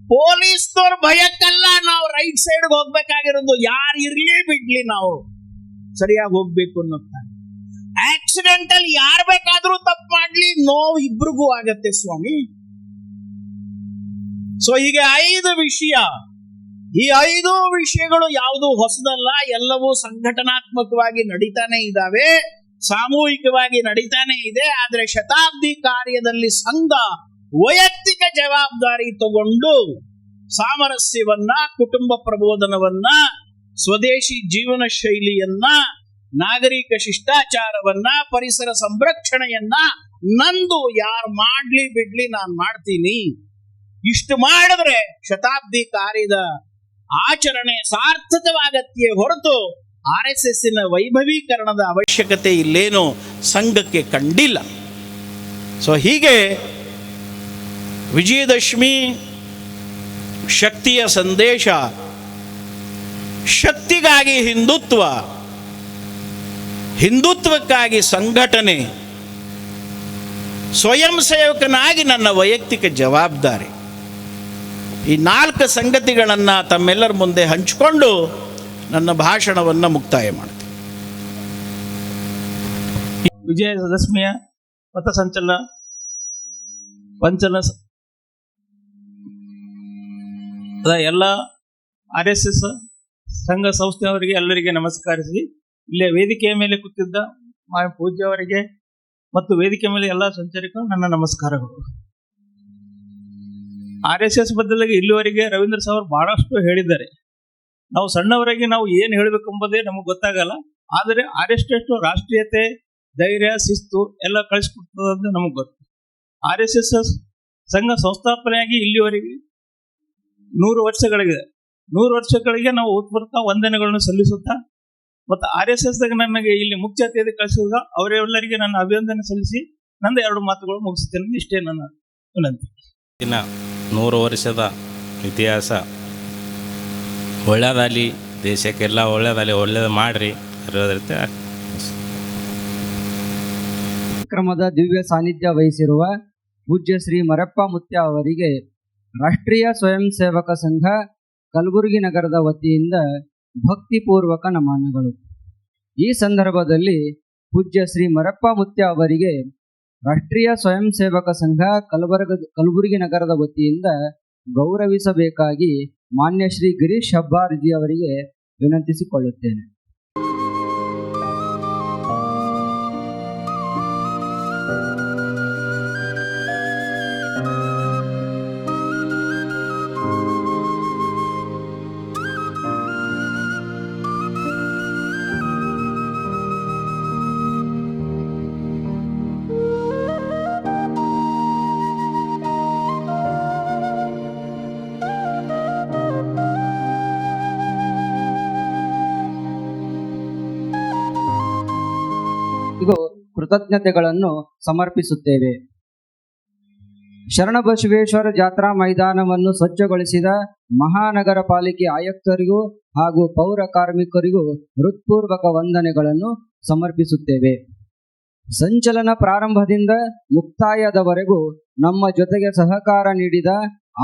ಪೊಲೀಸ್ನವ್ರ ಭಯಕ್ಕಲ್ಲ ನಾವು ರೈಟ್ ಸೈಡ್ ಹೋಗ್ಬೇಕಾಗಿರೋದು, ಯಾರು ಇರ್ಲಿ ಬಿಡ್ಲಿ ನಾವು ಸರಿಯಾಗಿ ಹೋಗ್ಬೇಕು ಅನ್ನೋದು. ಆಕ್ಸಿಡೆಂಟ್ ಅಲ್ಲಿ ಯಾರು ಬೇಕಾದ್ರೂ ತಪ್ಪು ಮಾಡ್ಲಿ, ನೋವು ಇಬ್ರಿಗೂ ಆಗತ್ತೆ ಸ್ವಾಮಿ. ಸೊ ಹೀಗೆ 5 ವಿಷಯ. ಈ 5 ವಿಷಯಗಳು ಯಾವುದು ಹೊಸದಲ್ಲ, ಎಲ್ಲವೂ ಸಂಘಟನಾತ್ಮಕವಾಗಿ ನಡೀತಾನೆ ಇದ್ದಾವೆ, ಸಾಮೂಹಿಕವಾಗಿ ನಡೀತಾನೆ ಇದೆ. ಆದ್ರೆ ಶತಾಬ್ದಿ ಕಾರ್ಯದಲ್ಲಿ ಸಂಘ ವೈಯಕ್ತಿಕ ಜವಾಬ್ದಾರಿ ತಗೊಂಡು ಸಾಮರಸ್ಯವನ್ನ, ಕುಟುಂಬ ಪ್ರಬೋಧನವನ್ನ, ಸ್ವದೇಶಿ ಜೀವನ ಶೈಲಿಯನ್ನ, ನಾಗರಿಕ ಶಿಷ್ಟಾಚಾರವನ್ನ, ಪರಿಸರ ಸಂರಕ್ಷಣೆಯನ್ನ ನಂದು ಯಾರು ಮಾಡ್ಲಿ ಬಿಡ್ಲಿ ನಾನು ಮಾಡ್ತೀನಿ. ಇಷ್ಟು ಮಾಡಿದ್ರೆ ಶತಾಬ್ದಿ ಕಾರ್ಯದ ಆಚರಣೆ ಸಾರ್ಥಕವಾಗತ್ತೆ ಹೊರತು RSS ವೈಭವೀಕರಣದ ಅವಶ್ಯಕತೆ ಇಲ್ಲೇನು ಸಂಘಕ್ಕೆ ಕಂಡಿಲ್ಲ. ಸೊ ಹೀಗೆ ವಿಜಯದಶಮಿ ಶಕ್ತಿಯ ಸಂದೇಶ, ಶಕ್ತಿಗಾಗಿ ಹಿಂದುತ್ವ, ಹಿಂದುತ್ವಕ್ಕಾಗಿ ಸಂಘಟನೆ, ಸ್ವಯಂ ಸೇವಕನಾಗಿ ನನ್ನ ವೈಯಕ್ತಿಕ ಜವಾಬ್ದಾರಿ, ಈ 4 ಸಂಗತಿಗಳನ್ನು ತಮ್ಮೆಲ್ಲರ ಮುಂದೆ ಹಂಚಿಕೊಂಡು ನನ್ನ ಭಾಷಣವನ್ನು ಮುಕ್ತಾಯ ಮಾಡ್ತೀನಿ. ವಿಜಯದಶಮಿಯ ಪಥಸಂಚಲನ ಪಂಚಲ ಎಲ್ಲ RSS ಸಂಘ ಸಂಸ್ಥೆಯವರಿಗೆ ಎಲ್ಲರಿಗೆ ನಮಸ್ಕರಿಸಿ, ಇಲ್ಲೇ ವೇದಿಕೆಯ ಮೇಲೆ ಕೂತಿದ್ದ ಪೂಜ್ಯ ಅವರಿಗೆ ಮತ್ತು ವೇದಿಕೆ ಮೇಲೆ ಎಲ್ಲ ಸಂಚಾರಿಕರು ನನ್ನ ನಮಸ್ಕಾರಗಳು. RSS ಬದಲಿಗೆ ಇಲ್ಲಿವರೆಗೆ ರವೀಂದ್ರ ಸರ್ ಬಹಳಷ್ಟು ಹೇಳಿದ್ದಾರೆ. ನಾವು ಸಣ್ಣವರಾಗಿ ನಾವು ಏನು ಹೇಳಬೇಕೆಂಬುದೇ ನಮಗೆ ಗೊತ್ತಾಗಲ್ಲ. ಆದರೆ RSS ರಾಷ್ಟ್ರೀಯತೆ, ಧೈರ್ಯ, ಶಿಸ್ತು ಎಲ್ಲ ಕಳಿಸ್ಕೊಡ್ತದೆ ಅಂತ ನಮಗೆ ಗೊತ್ತು. RSS ಸಂಘ ಸಂಸ್ಥಾಪನೆಯಾಗಿ ಇಲ್ಲಿವರೆಗೆ 100 ವರ್ಷಗಳಿದೆ. 100 ವರ್ಷಗಳಿಗೆ ನಾವು ಉತ್ಪೂರ್ತ ವಂದನೆಗಳನ್ನು ಸಲ್ಲಿಸುತ್ತಾ ಮತ್ತು RSS ನನಗೆ ಇಲ್ಲಿ ಮುಖ್ಯ ಅತಿಥಿ ಕಳಿಸಿದ ಅವರೆಲ್ಲರಿಗೆ ನನ್ನ ಅಭಿನಂದನೆ ಸಲ್ಲಿಸಿ ನಂದು 2 ಮಾತುಗಳು ಮುಗಿಸುತ್ತೇನೆ. ಇಷ್ಟೇ ನನ್ನ ವಿನಂತಿ. 100 ವರ್ಷದ ಇತಿಹಾಸ ಒಳ್ಳೆಯದಾಗಲಿ, ದೇಶಕ್ಕೆಲ್ಲ ಒಳ್ಳೆಯದಾಗಲಿ, ಒಳ್ಳೇದು ಮಾಡಿರಿ ಇರೋದ್ರಿಂದ ಕಾರ್ಯಕ್ರಮದ ದಿವ್ಯ ಸಾನ್ನಿಧ್ಯ ವಹಿಸಿರುವ ಪೂಜ್ಯ ಶ್ರೀ ಮರಪ್ಪ ಮುತ್ಯ ಅವರಿಗೆ ರಾಷ್ಟ್ರೀಯ ಸ್ವಯಂ ಸೇವಕ ಸಂಘ ಕಲಬುರಗಿ ನಗರದ ವತಿಯಿಂದ ಭಕ್ತಿಪೂರ್ವಕ ನಮನಗಳು. ಈ ಸಂದರ್ಭದಲ್ಲಿ ಪೂಜ್ಯ ಶ್ರೀ ಮರಪ್ಪ ಮುತ್ಯ ಅವರಿಗೆ ರಾಷ್ಟ್ರೀಯ ಸ್ವಯಂ ಸೇವಕ ಸಂಘ ಕಲಬುರಗಿ ನಗರದ ವತಿಯಿಂದ ಗೌರವಿಸಬೇಕಾಗಿ ಮಾನ್ಯ ಶ್ರೀ ಗಿರೀಶ್ ಹೆಬ್ಬಾರ್ಜಿ ಅವರಿಗೆ ವಿನಂತಿಸಿಕೊಳ್ಳುತ್ತೇನೆ. ಕೃತಜ್ಞತೆಗಳನ್ನು ಸಮರ್ಪಿಸುತ್ತೇವೆ. ಶರಣಬಸವೇಶ್ವರ ಜಾತ್ರಾ ಮೈದಾನವನ್ನು ಸ್ವಚ್ಛಗೊಳಿಸಿದ ಮಹಾನಗರ ಪಾಲಿಕೆ ಆಯುಕ್ತರಿಗೂ ಹಾಗೂ ಪೌರ ಕಾರ್ಮಿಕರಿಗೂ ಹೃತ್ಪೂರ್ವಕ ವಂದನೆಗಳನ್ನು ಸಮರ್ಪಿಸುತ್ತೇವೆ. ಸಂಚಲನ ಪ್ರಾರಂಭದಿಂದ ಮುಕ್ತಾಯದವರೆಗೂ ನಮ್ಮ ಜೊತೆಗೆ ಸಹಕಾರ ನೀಡಿದ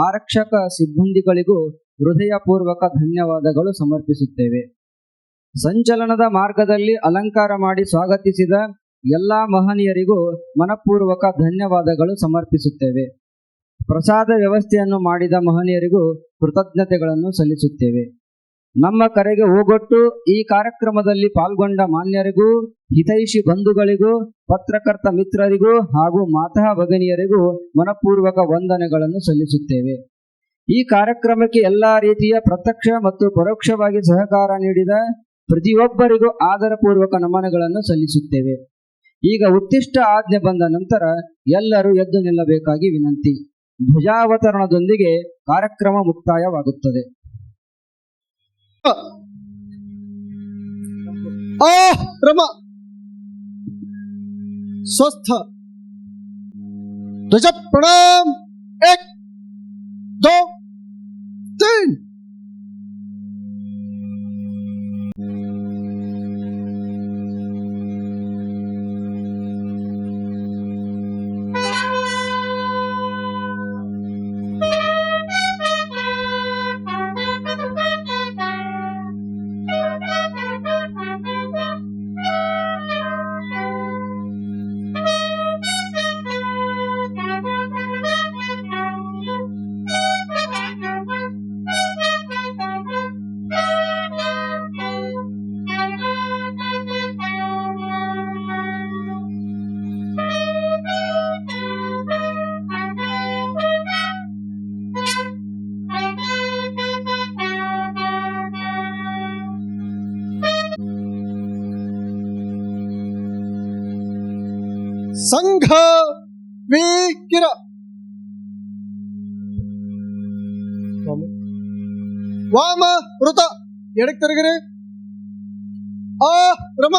ಆರಕ್ಷಕ ಸಿಬ್ಬಂದಿಗಳಿಗೂ ಹೃದಯಪೂರ್ವಕ ಧನ್ಯವಾದಗಳು ಸಮರ್ಪಿಸುತ್ತೇವೆ. ಸಂಚಲನದ ಮಾರ್ಗದಲ್ಲಿ ಅಲಂಕಾರ ಮಾಡಿ ಸ್ವಾಗತಿಸಿದ ಎಲ್ಲ ಮಹನೀಯರಿಗೂ ಮನಪೂರ್ವಕ ಧನ್ಯವಾದಗಳು ಸಮರ್ಪಿಸುತ್ತೇವೆ. ಪ್ರಸಾದ ವ್ಯವಸ್ಥೆಯನ್ನು ಮಾಡಿದ ಮಹನೀಯರಿಗೂ ಕೃತಜ್ಞತೆಗಳನ್ನು ಸಲ್ಲಿಸುತ್ತೇವೆ. ನಮ್ಮ ಕರೆಗೆ ಓಗೊಟ್ಟು ಈ ಕಾರ್ಯಕ್ರಮದಲ್ಲಿ ಪಾಲ್ಗೊಂಡ ಮಾನ್ಯರಿಗೂ, ಹಿತೈಷಿ ಬಂಧುಗಳಿಗೂ, ಪತ್ರಕರ್ತ ಮಿತ್ರರಿಗೂ ಹಾಗೂ ಮಾತಾ ಭಗಿನಿಯರಿಗೂ ಮನಪೂರ್ವಕ ವಂದನೆಗಳನ್ನು ಸಲ್ಲಿಸುತ್ತೇವೆ. ಈ ಕಾರ್ಯಕ್ರಮಕ್ಕೆ ಎಲ್ಲ ರೀತಿಯ ಪ್ರತ್ಯಕ್ಷ ಮತ್ತು ಪರೋಕ್ಷವಾಗಿ ಸಹಕಾರ ನೀಡಿದ ಪ್ರತಿಯೊಬ್ಬರಿಗೂ ಆದರಪೂರ್ವಕ ನಮನಗಳನ್ನು ಸಲ್ಲಿಸುತ್ತೇವೆ. ಈಗ ಉತ್ತಿಷ್ಟ ಆಜ್ಞೆ ಬಂದ ನಂತರ ಎಲ್ಲರೂ ಎದ್ದು ನಿಲ್ಲಬೇಕಾಗಿ ವಿನಂತಿ. ಧ್ವಜಾವತರಣದೊಂದಿಗೆ ಕಾರ್ಯಕ್ರಮ ಮುಕ್ತಾಯವಾಗುತ್ತದೆ. ರಮ ಸ್ವಸ್ಥ ಧ್ವಜ ಪ್ರಣಾಮ್ 1 2 3. ಸಂಘ ವೀಕಿರ ವಾಮ ವೃತ ಎಡಕ್ಕೆ ತಿರುಗಿರಿ. ರಮ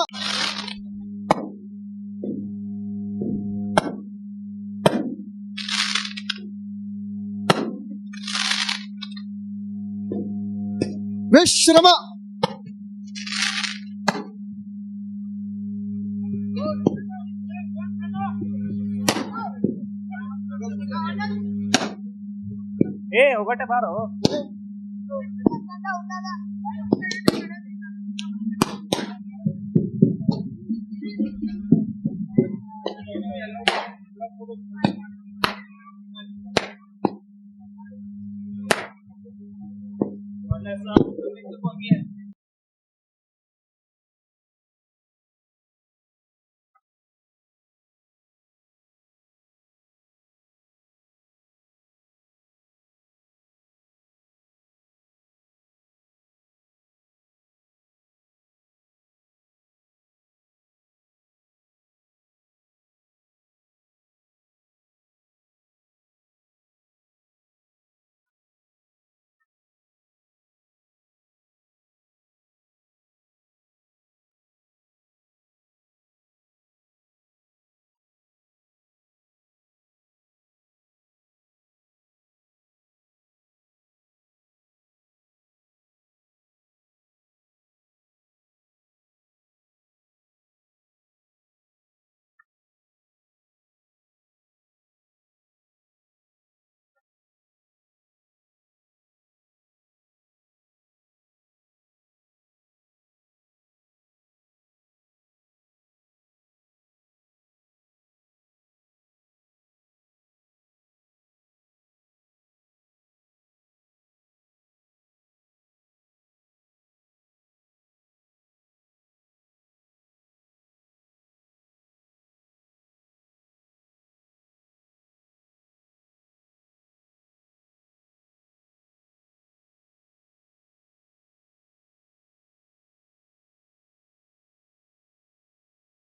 ವಿಶ್ರಮ ಹೊಗಟೆ ಬಾರೋ. Vanessa,